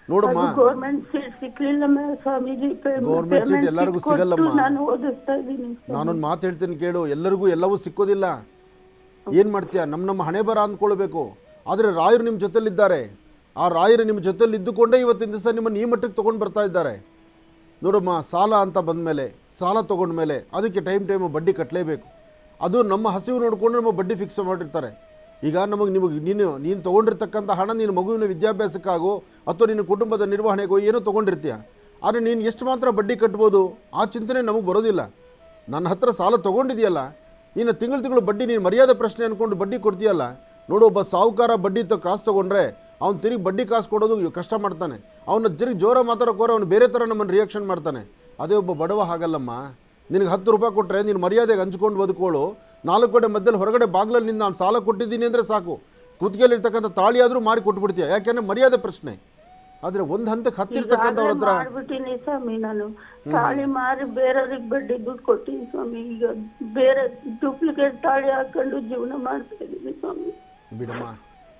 ನೋಡಮ್ಮ, ಗೌರ್ಮೆಂಟ್ ಸೀಟ್ ಸಿಕ್ಲಿಲ್ಲ ಸ್ವಾಮೀಜಿ. ಗೌರ್ಮೆಂಟ್ ಸೀಟ್ ಎಲ್ಲರಿಗೂ ಸಿಗಲ್ಲಮ್ಮ. ನಾನು ಓದಿಸ್ತಾ ಇದ್ದೀನಿ. ನಾನೊಂದು ಮಾತು ಹೇಳ್ತೀನಿ ಕೇಳು, ಎಲ್ಲರಿಗೂ ಎಲ್ಲವೂ ಸಿಕ್ಕೋದಿಲ್ಲ. ಏನು ಮಾಡ್ತೀಯ? ನಮ್ಮ ಹಣೆ ಬರ ಅಂದ್ಕೊಳ್ಬೇಕು. ಆದರೆ ರಾಯರು ನಿಮ್ಮ ಜೊತೆಲಿದ್ದಾರೆ. ಆ ರಾಯರು ನಿಮ್ಮ ಜೊತೆಲಿ ಇದ್ದುಕೊಂಡೇ ಇವತ್ತಿನ ದಿವಸ ನಿಮ್ಮನ್ನು ಈ ಮಟ್ಟಕ್ಕೆ ತೊಗೊಂಡು ಬರ್ತಾ ಇದ್ದಾರೆ. ನೋಡಮ್ಮ, ಸಾಲ ಅಂತ ಬಂದಮೇಲೆ, ಸಾಲ ತೊಗೊಂಡ್ಮೇಲೆ ಅದಕ್ಕೆ ಟೈಮು ಬಡ್ಡಿ ಕಟ್ಟಲೇಬೇಕು. ಅದು ನಮ್ಮ ಹಸಿವು ನೋಡಿಕೊಂಡು ನಮ್ಮ ಬಡ್ಡಿ ಫಿಕ್ಸ್ ಮಾಡಿರ್ತಾರೆ. ಈಗ ನೀನು ತೊಗೊಂಡಿರ್ತಕ್ಕಂಥ ಹಣ ನಿನ್ನ ಮಗುವಿನ ವಿದ್ಯಾಭ್ಯಾಸಕ್ಕಾಗೋ ಅಥವಾ ನಿನ್ನ ಕುಟುಂಬದ ನಿರ್ವಹಣೆಗೋ ಏನೋ ತೊಗೊಂಡಿರ್ತೀಯ. ಆದರೆ ನೀನು ಎಷ್ಟು ಮಾತ್ರ ಬಡ್ಡಿ ಕಟ್ಬೋದು ಆ ಚಿಂತನೆ ನಮಗೆ ಬರೋದಿಲ್ಲ. ನನ್ನ ಹತ್ರ ಸಾಲ ತೊಗೊಂಡಿದೆಯಲ್ಲ, ನೀನು ತಿಂಗಳು ಬಡ್ಡಿ ನೀನು ಮರ್ಯಾದೆ ಪ್ರಶ್ನೆ ಅಂದ್ಕೊಂಡು ಬಡ್ಡಿ ಕೊಡ್ತೀಯಲ್ಲ. ನೋಡು, ಒಬ್ಬ ಸಾಹುಕಾರ ಬಡ್ಡಿ ಕಾಸು ತೊಗೊಂಡ್ರೆ ಅವ್ನು ತಿರುಗಿ ಬಡ್ಡಿ ಕಾಸು ಕೊಡೋದು ಕಷ್ಟ ಮಾಡ್ತಾನೆ. ಅವನ ತಿರುಗಿ ಜೋರ ಮಾತಾಡೋಕೋರೆ ಅವನು ಬೇರೆ ಥರ ನಮ್ಮನ್ನು ರಿಯಾಕ್ಷನ್ ಮಾಡ್ತಾನೆ. ಅದೇ ಒಬ್ಬ ಬಡವ ಹಾಗಲ್ಲಮ್ಮ. ನಿನಗೆ 10 ರೂಪಾಯಿ ಕೊಟ್ಟರೆ ನೀನು ಮರ್ಯಾದೆಗೆ ಹಂಚ್ಕೊಂಡು ಬದುಕೋಳು. 4 ಕಡೆ ಮಧ್ಯದಲ್ಲಿ ಹೊರಗಡೆ ಬಾಗಿಲಲ್ಲಿ ನಿನ್ನ ನಾನು ಸಾಲ ಕೊಟ್ಟಿದ್ದೀನಿ ಅಂದರೆ ಸಾಕು, ಕುತ್ತಿಗೆಯಲ್ಲಿರ್ತಕ್ಕಂಥ ತಾಳಿ ಆದರೂ ಮಾರಿ ಕೊಟ್ಬಿಡ್ತೀಯ. ಯಾಕೆಂದರೆ ಮರ್ಯಾದೆ ಪ್ರಶ್ನೆ. ಆದರೆ ಒಂದು ಹಂತಕ್ಕೆ ಹತ್ತಿರ್ತಕ್ಕಂಥವ್ರ ಹತ್ರ ಮಾಡ್ಬಿಟ್ಟಿನಿ ಸ್ವಾಮಿ. ನಾನು ತಾಳಿ ಮಾರಿ ಬೇರೆಯವ್ರಿಗೆ ಬಡ್ಡಿ ದುಡ್ಡು ಕೊಟ್ಟಿನಿ ಸ್ವಾಮಿ. ಈಗ ಬೇರೆ ಡೂಪ್ಲಿಕೇಟ್ ತಾಳಿ ಹಾಕೊಂಡು ಜೀವನ ಮಾಡ್ತಾ ಇದ್ದೀನಿ ಸ್ವಾಮಿ. ಬಿಡಮ್ಮ,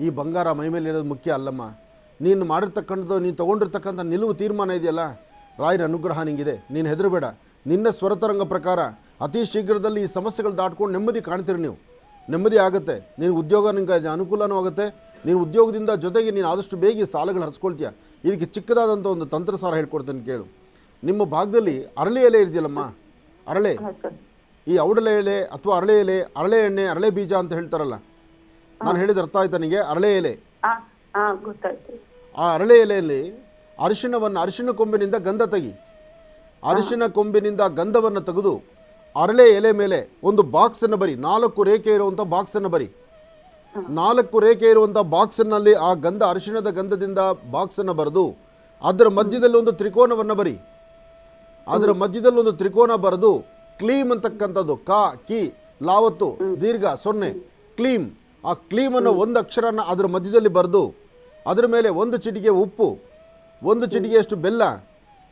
ಈ ಬಂಗಾರ ಮೈ ಮೇಲೆ ಇರೋದು ಮುಖ್ಯ ಅಲ್ಲಮ್ಮ. ನೀನು ಮಾಡಿರ್ತಕ್ಕಂಥದ್ದು, ನೀನು ತೊಗೊಂಡಿರ್ತಕ್ಕಂಥ ನಿಲುವು ತೀರ್ಮಾನ ಇದೆಯಲ್ಲ, ರಾಯರ ಅನುಗ್ರಹ ನಿಂಗಿದೆ. ನೀನು ಹೆದರಬೇಡ. ನಿನ್ನ ಸ್ವರತರಂಗ ಪ್ರಕಾರ ಅತಿ ಶೀಘ್ರದಲ್ಲಿ ಈ ಸಮಸ್ಯೆಗಳು ದಾಟ್ಕೊಂಡು ನೆಮ್ಮದಿ ಕಾಣ್ತೀರಿ. ನೀವು ನೆಮ್ಮದಿ ಆಗುತ್ತೆ. ನಿನಗೆ ಉದ್ಯೋಗ ನಿಂಗೆ ಅನುಕೂಲನೂ ಆಗುತ್ತೆ. ನೀನು ಉದ್ಯೋಗದಿಂದ ಜೊತೆಗೆ ನೀನು ಆದಷ್ಟು ಬೇಗ ಸಾಲಗಳು ಹರಿಸ್ಕೊಳ್ತೀಯ. ಇದಕ್ಕೆ ಚಿಕ್ಕದಾದಂಥ ಒಂದು ತಂತ್ರಸಾರ ಹೇಳ್ಕೊಡ್ತೇನೆ ಕೇಳು. ನಿಮ್ಮ ಭಾಗದಲ್ಲಿ ಅರಳಿ ಎಲೆ ಇದೆಯಲ್ಲಮ್ಮ, ಅರಳೆ, ಈ ಔಡಲೆ ಎಲೆ ಅಥವಾ ಅರಳೆ ಎಲೆ, ಅರಳೆ ಎಣ್ಣೆ, ಅರಳೆ ಬೀಜ ಅಂತ ಹೇಳ್ತಾರಲ್ಲ, ನಾನು ಹೇಳಿದ ಅರ್ಥ ಆಯ್ತಾ ನಿನಗೆ? ಅರಳೆ ಎಲೆ, ಆ ಅರಳೆ ಎಲೆಯಲ್ಲಿ ಅರಿಶಿನ ಕೊಂಬಿನಿಂದ ಗಂಧ ತೆಗಿ. ಅರಿಶಿನ ಕೊಂಬಿನಿಂದ ಗಂಧವನ್ನು ತೆಗೆದು ಅರಳೆ ಎಲೆ ಮೇಲೆ ಒಂದು ಬಾಕ್ಸನ್ನು ಬರಿ. 4 ರೇಖೆ ಇರುವಂಥ ಬಾಕ್ಸನ್ನು ಬರಿ. 4 ರೇಖೆ ಇರುವಂಥ ಬಾಕ್ಸ್ನಲ್ಲಿ ಆ ಗಂಧ, ಅರಿಶಿಣದ ಗಂಧದಿಂದ ಬಾಕ್ಸನ್ನು ಬರೆದು ಅದರ ಮಧ್ಯದಲ್ಲಿ ಒಂದು ತ್ರಿಕೋನವನ್ನು ಬರಿ. ಅದರ ಮಧ್ಯದಲ್ಲಿ ಒಂದು ತ್ರಿಕೋನ ಬರೆದು ಕ್ಲೀಮ್ ಅಂತಕ್ಕಂಥದ್ದು, ಕ ಕಿ ಲಾವತ್ತು ದೀರ್ಘ 0 ಕ್ಲೀಮ್. ಆ ಕ್ಲೀಮನ್ನು ಒಂದು ಅಕ್ಷರನ ಅದರ ಮಧ್ಯದಲ್ಲಿ ಬರೆದು ಅದರ ಮೇಲೆ 1 ಚಿಟಿಕೆ ಉಪ್ಪು, 1 ಚಿಟಿಕೆಯಷ್ಟು ಬೆಲ್ಲ,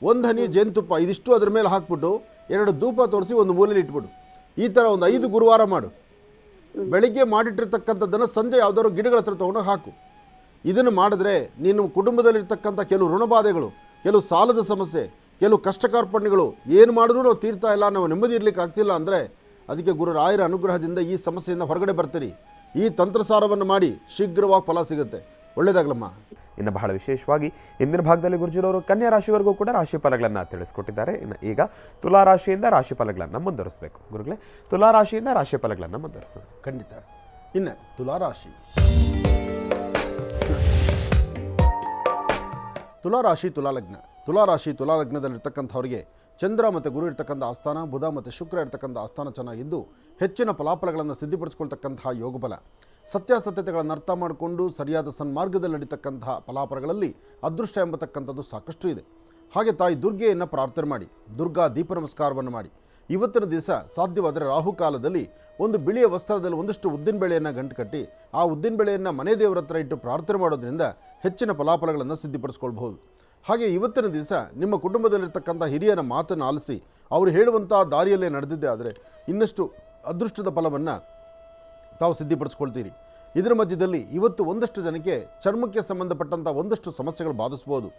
1 ಹನಿ ಜೇನುತುಪ್ಪ, ಇದಿಷ್ಟು ಅದರ ಮೇಲೆ ಹಾಕ್ಬಿಟ್ಟು 2 ಧೂಪ ತೋರಿಸಿ ಒಂದು ಮೂಲೆಯಲ್ಲಿ ಇಟ್ಬಿಡು. ಈ ಥರ ಒಂದು 5 ಗುರುವಾರ ಮಾಡು. ಬೆಳಿಗ್ಗೆ ಮಾಡಿಟ್ಟಿರ್ತಕ್ಕಂಥದ್ದನ್ನು ಸಂಜೆ ಯಾವುದಾದ್ರು ಗಿಡಗಳ ಹತ್ರ ತೊಗೊಂಡು ಹಾಕು. ಇದನ್ನು ಮಾಡಿದ್ರೆ ನೀನು ಕುಟುಂಬದಲ್ಲಿರ್ತಕ್ಕಂಥ ಕೆಲವು ಋಣಬಾಧೆಗಳು, ಕೆಲವು ಸಾಲದ ಸಮಸ್ಯೆ, ಕೆಲವು ಕಷ್ಟ ಕಾರ್ಪಣ್ಯಗಳು ಏನು ಮಾಡಿದ್ರೂ ನಾವು ತೀರ್ತಾ ಇಲ್ಲ, ನಾವು ನೆಮ್ಮದಿ ಇರಲಿಕ್ಕೆ ಆಗ್ತಿಲ್ಲ ಅಂದರೆ ಅದಕ್ಕೆ ಗುರು ರಾಯರ ಅನುಗ್ರಹದಿಂದ ಈ ಸಮಸ್ಯೆಯಿಂದ ಹೊರಗಡೆ ಬರ್ತೀರಿ. ಈ ತಂತ್ರಸಾರವನ್ನು ಮಾಡಿ ಶೀಘ್ರವಾಗಿ ಫಲ ಸಿಗುತ್ತೆ. ಒಳ್ಳೆಯದಾಗಲಮ್ಮ. ಇನ್ನು ಬಹಳ ವಿಶೇಷವಾಗಿ ಇಂದಿನ ಭಾಗದಲ್ಲಿ ಗುರುಜಿರವರು ಕನ್ಯಾ ರಾಶಿವರೆಗೂ ಕೂಡ ರಾಶಿ ಫಲಗಳನ್ನು ತಿಳಿಸ್ಕೊಟ್ಟಿದ್ದಾರೆ. ಇನ್ನು ಈಗ ತುಲಾ ರಾಶಿಯಿಂದ ರಾಶಿ ಫಲಗಳನ್ನು ಮುಂದುವರಿಸಬೇಕು. ಗುರುಗಳೇ, ತುಲಾ ರಾಶಿಯಿಂದ ರಾಶಿ ಫಲಗಳನ್ನು ಮುಂದುವರಿಸೋಣ. ಖಂಡಿತ. ಇನ್ನು ತುಲಾರಾಶಿ, ತುಲಾರಾಶಿ ತುಲಾಲಗ್ನ. ತುಲಾರಾಶಿ ತುಲಾಲಗ್ನದಲ್ಲಿರ್ತಕ್ಕಂಥವ್ರಿಗೆ ಚಂದ್ರ ಮತ್ತು ಗುರು ಇರ್ತಕ್ಕಂಥ ಆಸ್ಥಾನ, ಬುಧ ಮತ್ತು ಶುಕ್ರ ಇರ್ತಕ್ಕಂಥ ಆಸ್ಥಾನ ಚೆನ್ನಾಗಿದ್ದು ಹೆಚ್ಚಿನ ಫಲಾಫಲಗಳನ್ನು ಸಿದ್ಧಿಪಡಿಸ್ಕೊಳ್ತಕ್ಕಂತಹ ಯೋಗಬಲ. ಸತ್ಯಾಸತ್ಯತೆಗಳನ್ನು ಅರ್ಥ ಮಾಡಿಕೊಂಡು ಸರಿಯಾದ ಸನ್ಮಾರ್ಗದಲ್ಲಿ ನಡೀತಕ್ಕಂತಹ ಫಲಾಫಲಗಳಲ್ಲಿ ಅದೃಷ್ಟ ಎಂಬತಕ್ಕಂಥದ್ದು ಸಾಕಷ್ಟು ಇದೆ. ಹಾಗೆ ತಾಯಿ ದುರ್ಗೆಯನ್ನು ಪ್ರಾರ್ಥನೆ ಮಾಡಿ, ದುರ್ಗಾ ದೀಪ ನಮಸ್ಕಾರವನ್ನು ಮಾಡಿ. ಇವತ್ತಿನ ದಿವಸ ಸಾಧ್ಯವಾದರೆ ರಾಹುಕಾಲದಲ್ಲಿ ಒಂದು ಬಿಳಿಯ ವಸ್ತ್ರದಲ್ಲಿ ಒಂದಷ್ಟು ಉದ್ದಿನಬೇಳೆಯನ್ನು ಗಂಟು ಕಟ್ಟಿ ಆ ಉದ್ದಿನಬೇಳೆಯನ್ನು ಮನೆ ದೇವರ ಹತ್ರ ಇಟ್ಟು ಪ್ರಾರ್ಥನೆ ಮಾಡೋದ್ರಿಂದ ಹೆಚ್ಚಿನ ಫಲಾಫಲಗಳನ್ನು ಸಿದ್ಧಿಪಡಿಸ್ಕೊಳ್ಬಹುದು. ಹಾಗೆ ಇವತ್ತಿನ ದಿವಸ ನಿಮ್ಮ ಕುಟುಂಬದಲ್ಲಿರ್ತಕ್ಕಂಥ ಹಿರಿಯರ ಮಾತನ್ನು ಆಲಿಸಿ ಅವರು ಹೇಳುವಂಥ ದಾರಿಯಲ್ಲೇ ನಡೆದಿದ್ದೇ ಆದರೆ ಇನ್ನಷ್ಟು ಅದೃಷ್ಟದ ಫಲವನ್ನು ತಾವು ಸಿದ್ಧಿಪಡಿಸ್ಕೊಳ್ತೀರಿ. ಇದರ ಮಧ್ಯದಲ್ಲಿ ಇವತ್ತು ಒಂದಷ್ಟು ಜನಕ್ಕೆ ಚರ್ಮಕ್ಕೆ ಸಂಬಂಧಪಟ್ಟಂಥ ಒಂದಷ್ಟು ಸಮಸ್ಯೆಗಳು ಬಾಧಿಸ್ಬೋದು.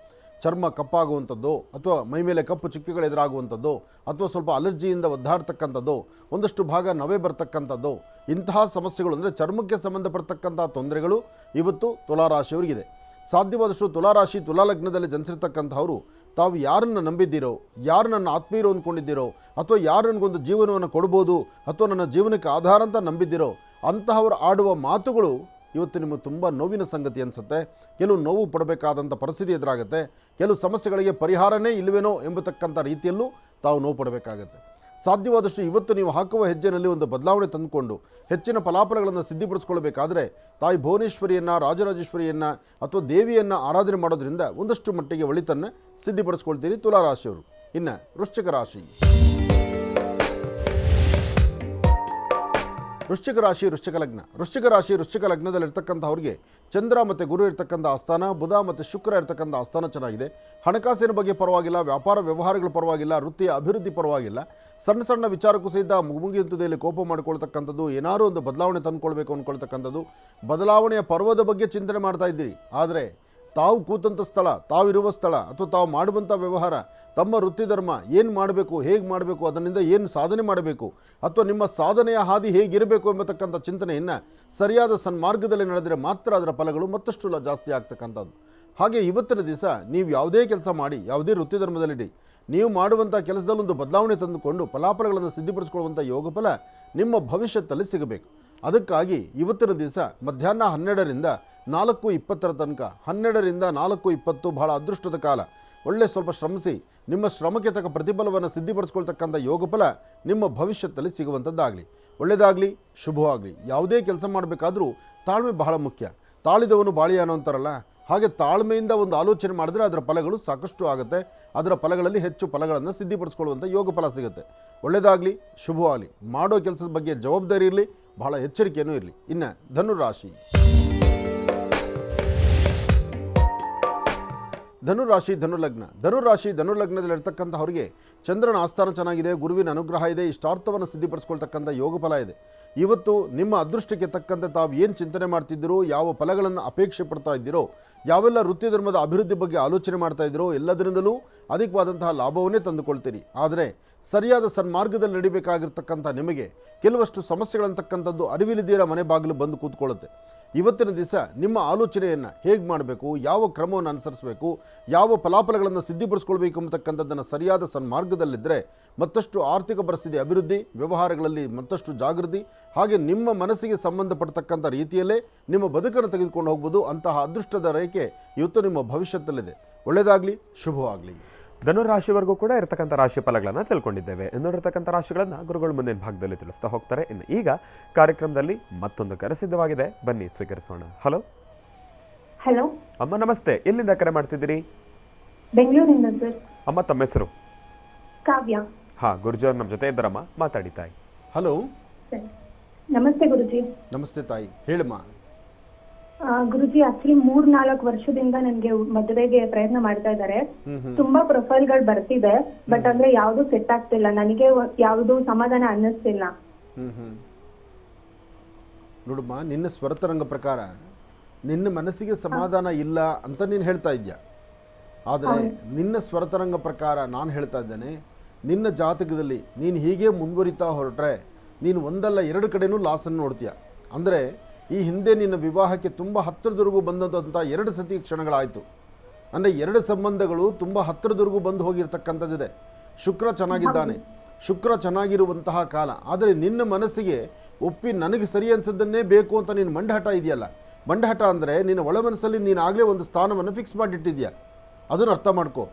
ಚರ್ಮ ಕಪ್ಪಾಗುವಂಥದ್ದು, ಅಥವಾ ಮೈಮೇಲೆ ಕಪ್ಪು ಚುಕ್ಕೆಗಳು ಎದುರಾಗುವಂಥದ್ದು, ಅಥವಾ ಸ್ವಲ್ಪ ಅಲರ್ಜಿಯಿಂದ ಒದ್ದಾಡ್ತಕ್ಕಂಥದ್ದು, ಒಂದಷ್ಟು ಭಾಗ ನವೆ ಬರ್ತಕ್ಕಂಥದ್ದು, ಇಂತಹ ಸಮಸ್ಯೆಗಳು ಅಂದರೆ ಚರ್ಮಕ್ಕೆ ಸಂಬಂಧಪಡ್ತಕ್ಕಂಥ ತೊಂದರೆಗಳು ಇವತ್ತು ತುಲಾರಾಶಿಯವರಿಗಿದೆ. ಸಾಧ್ಯವಾದಷ್ಟು ತುಲಾರಾಶಿ ತುಲಾಲಗ್ನದಲ್ಲಿ ಜನಿಸಿರ್ತಕ್ಕಂಥವರು ತಾವು ಯಾರನ್ನು ನಂಬಿದ್ದೀರೋ, ಯಾರು ನನ್ನ ಆತ್ಮೀಯರು ಅಂದ್ಕೊಂಡಿದ್ದೀರೋ, ಅಥವಾ ಯಾರು ನನಗೊಂದು ಜೀವನವನ್ನು ಕೊಡ್ಬೋದು ಅಥವಾ ನನ್ನ ಜೀವನಕ್ಕೆ ಆಧಾರ ಅಂತ ನಂಬಿದ್ದೀರೋ ಅಂತಹವರು ಆಡುವ ಮಾತುಗಳು ಇವತ್ತು ನಿಮಗೆ ತುಂಬ ನೋವಿನ ಸಂಗತಿ ಅನಿಸುತ್ತೆ. ಕೆಲವು ನೋವು ಪಡಬೇಕಾದಂಥ ಪರಿಸ್ಥಿತಿ ಎದುರಾಗುತ್ತೆ. ಕೆಲವು ಸಮಸ್ಯೆಗಳಿಗೆ ಪರಿಹಾರನೇ ಇಲ್ಲವೇನೋ ಎಂಬತಕ್ಕಂಥ ರೀತಿಯಲ್ಲೂ ತಾವು ನೋವು ಪಡಬೇಕಾಗತ್ತೆ. ಸಾಧ್ಯವಾದಷ್ಟು ಇವತ್ತು ನೀವು ಹಾಕುವ ಹೆಜ್ಜೆನಲ್ಲಿ ಒಂದು ಬದಲಾವಣೆ ತಂದುಕೊಂಡು ಹೆಚ್ಚಿನ ಫಲಾಫಲಗಳನ್ನು ಸಿದ್ಧಿಪಡಿಸ್ಕೊಳ್ಬೇಕಾದ್ರೆ ತಾಯಿ ಭುವನೇಶ್ವರಿಯನ್ನು, ರಾಜರಾಜೇಶ್ವರಿಯನ್ನು ಅಥವಾ ದೇವಿಯನ್ನು ಆರಾಧನೆ ಮಾಡೋದ್ರಿಂದ ಒಂದಷ್ಟು ಮಟ್ಟಿಗೆ ಒಳಿತನ್ನು ಸಿದ್ಧಿಪಡಿಸ್ಕೊಳ್ತೀರಿ ತುಲಾರಾಶಿಯವರು. ಇನ್ನು ವೃಶ್ಚಿಕ ರಾಶಿ, ವೃಶ್ಚಿಕ ರಾಶಿ ವೃಶ್ಚಿಕ ಲಗ್ನ. ವೃಶ್ಚಿಕ ರಾಶಿ ವೃಶ್ಚಿಕ ಲಗ್ನದಲ್ಲಿರ್ತಕ್ಕಂಥವ್ರಿಗೆ ಚಂದ್ರ ಮತ್ತು ಗುರು ಇರ್ತಕ್ಕಂಥ ಆಸ್ಥಾನ, ಬುಧ ಮತ್ತು ಶುಕ್ರ ಇರ್ತಕ್ಕಂಥ ಆಸ್ಥಾನ ಚೆನ್ನಾಗಿದೆ. ಹಣಕಾಸಿನ ಬಗ್ಗೆ ಪರವಾಗಿಲ್ಲ, ವ್ಯಾಪಾರ ವ್ಯವಹಾರಗಳು ಪರವಾಗಿಲ್ಲ, ವೃತ್ತಿಯ ಅಭಿವೃದ್ಧಿ ಪರವಾಗಿಲ್ಲ. ಸಣ್ಣ ಸಣ್ಣ ವಿಚಾರಕ್ಕೂ ಸಹಿತ ಮುಗಿಯುತ್ತದಲ್ಲಿ ಕೋಪ ಮಾಡಿಕೊಳ್ತಕ್ಕಂಥದ್ದು, ಏನಾದರೂ ಒಂದು ಬದಲಾವಣೆ ತಂದುಕೊಳ್ಬೇಕು ಅಂದ್ಕೊಳ್ತಕ್ಕಂಥದ್ದು, ಬದಲಾವಣೆಯ ಪರ್ವದ ಬಗ್ಗೆ ಚಿಂತನೆ ಮಾಡ್ತಾ ಇದ್ದೀರಿ. ಆದರೆ ತಾವು ಕೂತಂಥ ಸ್ಥಳ, ತಾವಿರುವ ಸ್ಥಳ ಅಥವಾ ತಾವು ಮಾಡುವಂಥ ವ್ಯವಹಾರ, ತಮ್ಮ ವೃತ್ತಿ ಧರ್ಮ ಏನು ಮಾಡಬೇಕು, ಹೇಗೆ ಮಾಡಬೇಕು, ಅದರಿಂದ ಏನು ಸಾಧನೆ ಮಾಡಬೇಕು ಅಥವಾ ನಿಮ್ಮ ಸಾಧನೆಯ ಹಾದಿ ಹೇಗಿರಬೇಕು ಎಂಬತಕ್ಕಂಥ ಚಿಂತನೆಯನ್ನು ಸರಿಯಾದ ಸನ್ಮಾರ್ಗದಲ್ಲಿ ನಡೆದರೆ ಮಾತ್ರ ಅದರ ಫಲಗಳು ಮತ್ತಷ್ಟು ಜಾಸ್ತಿ ಆಗ್ತಕ್ಕಂಥದ್ದು. ಹಾಗೆ ಇವತ್ತಿನ ದಿವಸ ನೀವು ಯಾವುದೇ ಕೆಲಸ ಮಾಡಿ, ಯಾವುದೇ ವೃತ್ತಿ ಧರ್ಮದಲ್ಲಿಡಿ, ನೀವು ಮಾಡುವಂಥ ಕೆಲಸದಲ್ಲಿ ಒಂದು ಬದಲಾವಣೆ ತಂದುಕೊಂಡು ಫಲಾಫಲಗಳನ್ನು ಸಿದ್ಧಿಪಡಿಸ್ಕೊಳ್ಳುವಂಥ ಯೋಗ ಫಲ ನಿಮ್ಮ ಭವಿಷ್ಯದಲ್ಲಿ ಸಿಗಬೇಕು. ಅದಕ್ಕಾಗಿ ಇವತ್ತಿನ ದಿವಸ ಮಧ್ಯಾಹ್ನ 12ರಿಂದ 4:20 ತನಕ, 12ರಿಂದ 4:20 ಬಹಳ ಅದೃಷ್ಟದ ಕಾಲ. ಒಳ್ಳೆ ಸ್ವಲ್ಪ ಶ್ರಮಿಸಿ ನಿಮ್ಮ ಶ್ರಮಕ್ಕೆ ತಕ್ಕ ಪ್ರತಿಫಲವನ್ನು ಸಿದ್ಧಿಪಡಿಸ್ಕೊಳ್ತಕ್ಕಂಥ ಯೋಗ ಫಲ ನಿಮ್ಮ ಭವಿಷ್ಯದಲ್ಲಿ ಸಿಗುವಂಥದ್ದಾಗಲಿ. ಒಳ್ಳೆಯದಾಗಲಿ, ಶುಭವಾಗಲಿ. ಯಾವುದೇ ಕೆಲಸ ಮಾಡಬೇಕಾದ್ರೂ ತಾಳ್ಮೆ ಬಹಳ ಮುಖ್ಯ. ತಾಳಿದವನು ಬಾಳಿಯಾನೋ ಅಂತಾರಲ್ಲ, ಹಾಗೆ ತಾಳ್ಮೆಯಿಂದ ಒಂದು ಆಲೋಚನೆ ಮಾಡಿದ್ರೆ ಅದರ ಫಲಗಳು ಸಾಕಷ್ಟು ಆಗುತ್ತೆ. ಅದರ ಫಲಗಳಲ್ಲಿ ಹೆಚ್ಚು ಫಲಗಳನ್ನು ಸಿದ್ಧಿಪಡಿಸ್ಕೊಳ್ಳುವಂಥ ಯೋಗ ಫಲ ಸಿಗುತ್ತೆ. ಒಳ್ಳೆಯದಾಗಲಿ, ಶುಭವಾಗಲಿ. ಮಾಡೋ ಕೆಲಸದ ಬಗ್ಗೆ ಜವಾಬ್ದಾರಿ ಇರಲಿ, ಬಹಳ ಎಚ್ಚರಿಕೆಯೂ ಇರಲಿ. ಇನ್ನು ಧನುರಾಶಿ, ಧನುರಾಶಿ ಧನುಲಗ್ನ. ಧನುರಾಶಿ ಧನುಲಗ್ನದಲ್ಲಿರ್ತಕ್ಕಂಥವ್ರಿಗೆ ಚಂದ್ರನ ಆಸ್ಥಾನ ಚೆನ್ನಾಗಿದೆ, ಗುರುವಿನ ಅನುಗ್ರಹ ಇದೆ, ಇಷ್ಟಾರ್ಥವನ್ನು ಸಿದ್ಧಿಪಡಿಸ್ಕೊಳ್ತಕ್ಕಂಥ ಯೋಗ ಫಲ ಇದೆ. ಇವತ್ತು ನಿಮ್ಮ ಅದೃಷ್ಟಕ್ಕೆ ತಕ್ಕಂತೆ ತಾವು ಏನು ಚಿಂತನೆ ಮಾಡ್ತಿದ್ದೀರೋ, ಯಾವ ಫಲಗಳನ್ನು ಅಪೇಕ್ಷೆ ಪಡ್ತಾ ಇದ್ದೀರೋ, ಯಾವೆಲ್ಲ ವೃತ್ತಿ ಧರ್ಮದ ಅಭಿವೃದ್ಧಿ ಬಗ್ಗೆ ಆಲೋಚನೆ ಮಾಡ್ತಾ ಇದ್ದೀರೋ ಎಲ್ಲದರಿಂದಲೂ ಅಧಿಕವಾದಂತಹ ಲಾಭವನ್ನೇ ತಂದುಕೊಳ್ತೀರಿ. ಆದರೆ ಸರಿಯಾದ ಸನ್ಮಾರ್ಗದಲ್ಲಿ ನಡಿಬೇಕಾಗಿರ್ತಕ್ಕಂಥ ನಿಮಗೆ ಕೆಲವಷ್ಟು ಸಮಸ್ಯೆಗಳಂತಕ್ಕಂಥದ್ದು ಅರಿವಿಲ್ಲದಿರ ಮನೆ ಬಾಗಿಲು ಬಂದು ಕೂತ್ಕೊಳ್ಳುತ್ತೆ. ಇವತ್ತಿನ ದಿವಸ ನಿಮ್ಮ ಆಲೋಚನೆಯನ್ನು ಹೇಗೆ ಮಾಡಬೇಕು, ಯಾವ ಕ್ರಮವನ್ನು ಅನುಸರಿಸಬೇಕು, ಯಾವ ಫಲಾಫಲಗಳನ್ನು ಸಿದ್ಧಿಪಡಿಸ್ಕೊಳ್ಬೇಕು ಎಂಬತಕ್ಕಂಥದ್ದನ್ನು ಸರಿಯಾದ ಸನ್ಮಾರ್ಗದಲ್ಲಿದ್ದರೆ ಮತ್ತಷ್ಟು ಆರ್ಥಿಕ ಪರಿಸ್ಥಿತಿ ಅಭಿವೃದ್ಧಿ, ವ್ಯವಹಾರಗಳಲ್ಲಿ ಮತ್ತಷ್ಟು ಜಾಗೃತಿ, ಹಾಗೆ ನಿಮ್ಮ ಮನಸ್ಸಿಗೆ ಸಂಬಂಧಪಟ್ಟತಕ್ಕಂಥ ರೀತಿಯಲ್ಲೇ ನಿಮ್ಮ ಬದುಕನ್ನು ತೆಗೆದುಕೊಂಡು ಹೋಗ್ಬೋದು. ಅಂತಹ ಅದೃಷ್ಟದ ರೇಖೆ ಇವತ್ತು ನಿಮ್ಮ ಭವಿಷ್ಯದಲ್ಲಿದೆ. ಒಳ್ಳೆಯದಾಗಲಿ, ಶುಭವಾಗಲಿ. ಧನುರಾಶಿವರೆಗೂ ಕೂಡ ಇರತಕ್ಕಂಥ ರಾಶಿ ಫಲಗಳನ್ನು ತಿಳ್ಕೊಂಡಿದ್ದೇವೆ. ಇನ್ನಿರತಕ್ಕಂಥ ರಾಶಿಗಳನ್ನು ಗುರುಗಳು ಮುಂದಿನ ಭಾಗದಲ್ಲಿ ತಿಳಿಸ್ತಾ ಹೋಗ್ತಾರೆ. ಇನ್ನು ಈಗ ಕಾರ್ಯಕ್ರಮದಲ್ಲಿ ಮತ್ತೊಂದು ಕರೆ ಸಿದ್ಧವಾಗಿದೆ, ಬನ್ನಿ ಸ್ವೀಕರಿಸೋಣ. ಹಲೋ ಹಲೋ ಅಮ್ಮ, ನಮಸ್ತೆ. ಎಲ್ಲಿಂದ ಕರೆ ಮಾಡ್ತಿದ್ದೀರಿ? ಬೆಂಗಳೂರಿಂದ ಸರ್. ಅಮ್ಮ, ತಮ್ಮ ಹೆಸರು? ಕಾವ್ಯ. ಹಾಂ, ಗುರುಜಿಯವ್ರು ನಮ್ಮ ಜೊತೆ ಇದ್ದಾರಮ್ಮ, ಮಾತಾಡಿ ತಾಯಿ. ಹಲೋ, ನಮಸ್ತೆ ಗುರುಜಿ. ನಮಸ್ತೆ ತಾಯಿ, ಹೇಳಮ್ಮ. ಗುರುಜಿ, ಆಕ್ಚುಲಿ 3-4 ವರ್ಷದಿಂದ ನನ್ಗೆ ಮದುವೆಗೆ ಪ್ರಯತ್ನ ಮಾಡ್ತಾ ಇದ್ದಾರೆ. ತುಂಬಾ ಪ್ರೊಫೈಲ್ಗಳು ಬರ್ತಿದೆ, ಬಟ್ ಅಂದ್ರೆ ಯಾವ್ದು ಸೆಟ್ ಆಗ್ತಿಲ್ಲ. ನನಗೆ ಯಾವ್ದು ಸಮಾಧಾನ ಅನ್ನಿಸ್ತಿಲ್ಲ. ನೋಡಮ್ಮ, ನಿನ್ನ ಸ್ವರತರಂಗ ಪ್ರಕಾರ ನಿನ್ನ ಮನಸ್ಸಿಗೆ ಸಮಾಧಾನ ಇಲ್ಲ ಅಂತ ನೀನು ಹೇಳ್ತಾ ಇದ್ಯಾ. ಆದರೆ ನಿನ್ನ ಸ್ವರತರಂಗ ಪ್ರಕಾರ ನಾನು ಹೇಳ್ತಾ ಇದ್ದೇನೆ, ನಿನ್ನ ಜಾತಕದಲ್ಲಿ ನೀನು ಹೀಗೆ ಮುಂದುವರಿತಾ ಹೊರಟ್ರೆ ನೀನು ಒಂದಲ್ಲ 2 ಕಡೆನೂ ಲಾಸನ್ನು ನೋಡ್ತೀಯ. ಅಂದರೆ ಈ ಹಿಂದೆ ನಿನ್ನ ವಿವಾಹಕ್ಕೆ ತುಂಬ ಹತ್ತಿರದವರೆಗೂ ಬಂದಂಥ 2 ಸತಿ ಕ್ಷಣಗಳಾಯಿತು. ಅಂದರೆ 2 ಸಂಬಂಧಗಳು ತುಂಬ ಹತ್ತಿರದವರೆಗೂ ಬಂದು ಹೋಗಿರ್ತಕ್ಕಂಥದ್ದಿದೆ. ಶುಕ್ರ ಚೆನ್ನಾಗಿದ್ದಾನೆ, ಶುಕ್ರ ಚೆನ್ನಾಗಿರುವಂತಹ ಕಾಲ. ಆದರೆ ನಿನ್ನ ಮನಸ್ಸಿಗೆ ಒಪ್ಪಿ ನನಗೆ ಸರಿ ಅನ್ಸದ್ದನ್ನೇ ಬೇಕು ಅಂತ ನೀನು ಮಂಡಹಠ ಇದೆಯಲ್ಲ. ಮಂಡಹಠ ಅಂದರೆ ನಿನ್ನ ಒಳ ಮನಸ್ಸಲ್ಲಿ ನೀನು ಆಗಲೇ ಒಂದು ಸ್ಥಾನವನ್ನು ಫಿಕ್ಸ್ ಮಾಡಿಟ್ಟಿದ್ಯಾ. ಅದನ್ನು ಅರ್ಥ ಮಾಡ್ಕೋ.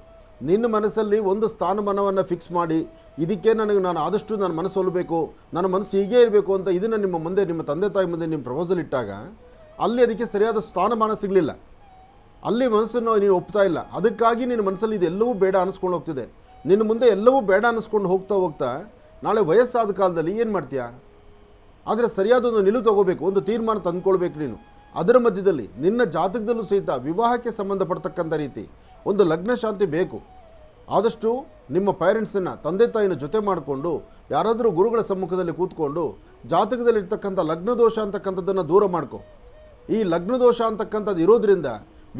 ನಿನ್ನ ಮನಸ್ಸಲ್ಲಿ ಒಂದು ಸ್ಥಾನಮಾನವನ್ನು ಫಿಕ್ಸ್ ಮಾಡಿ, ಇದಕ್ಕೆ ನಾನು ಆದಷ್ಟು ನನ್ನ ಮನಸ್ಸು ಒಲ್ಲಬೇಕು, ನನ್ನ ಮನಸ್ಸು ಹೀಗೇ ಇರಬೇಕು ಅಂತ ಇದನ್ನು ನಿಮ್ಮ ಮುಂದೆ, ನಿಮ್ಮ ತಂದೆ ತಾಯಿ ಮುಂದೆ ನಿಮ್ಮ ಪ್ರಪೋಸಲ್ ಇಟ್ಟಾಗ ಅಲ್ಲಿ ಅದಕ್ಕೆ ಸರಿಯಾದ ಸ್ಥಾನಮಾನ ಸಿಗಲಿಲ್ಲ. ಅಲ್ಲಿ ಮನಸ್ಸನ್ನು ನೀನು ಒಪ್ತಾ ಇಲ್ಲ. ಅದಕ್ಕಾಗಿ ನಿನ್ನ ಮನಸ್ಸಲ್ಲಿ ಇದೆಲ್ಲವೂ ಬೇಡ ಅನ್ನಿಸ್ಕೊಂಡು ಹೋಗ್ತಿದೆ. ನಿನ್ನ ಮುಂದೆ ಎಲ್ಲವೂ ಬೇಡ ಅನ್ನಿಸ್ಕೊಂಡು ಹೋಗ್ತಾ ನಾಳೆ ವಯಸ್ಸಾದ ಕಾಲದಲ್ಲಿ ಏನು ಮಾಡ್ತೀಯಾ? ಆದರೆ ಸರಿಯಾದೊಂದು ನಿಲುವು ತಗೋಬೇಕು, ಒಂದು ತೀರ್ಮಾನ ತಂದುಕೊಳ್ಬೇಕು ನೀನು. ಅದರ ಮಧ್ಯದಲ್ಲಿ ನಿನ್ನ ಜಾತಕದಲ್ಲೂ ಸಹಿತ ವಿವಾಹಕ್ಕೆ ಸಂಬಂಧಪಡ್ತಕ್ಕಂಥ ರೀತಿ ಒಂದು ಲಗ್ನ ಶಾಂತಿ ಬೇಕು. ಆದಷ್ಟು ನಿಮ್ಮ ಪೇರೆಂಟ್ಸನ್ನು, ತಂದೆ ತಾಯಿನ ಜೊತೆ ಮಾಡಿಕೊಂಡು ಯಾರಾದರೂ ಗುರುಗಳ ಸಮ್ಮುಖದಲ್ಲಿ ಕೂತ್ಕೊಂಡು ಜಾತಕದಲ್ಲಿರ್ತಕ್ಕಂಥ ಲಗ್ನದೋಷ ಅಂತಕ್ಕಂಥದ್ದನ್ನು ದೂರ ಮಾಡ್ಕೊ. ಈ ಲಗ್ನದೋಷ ಅಂತಕ್ಕಂಥದ್ದು ಇರೋದ್ರಿಂದ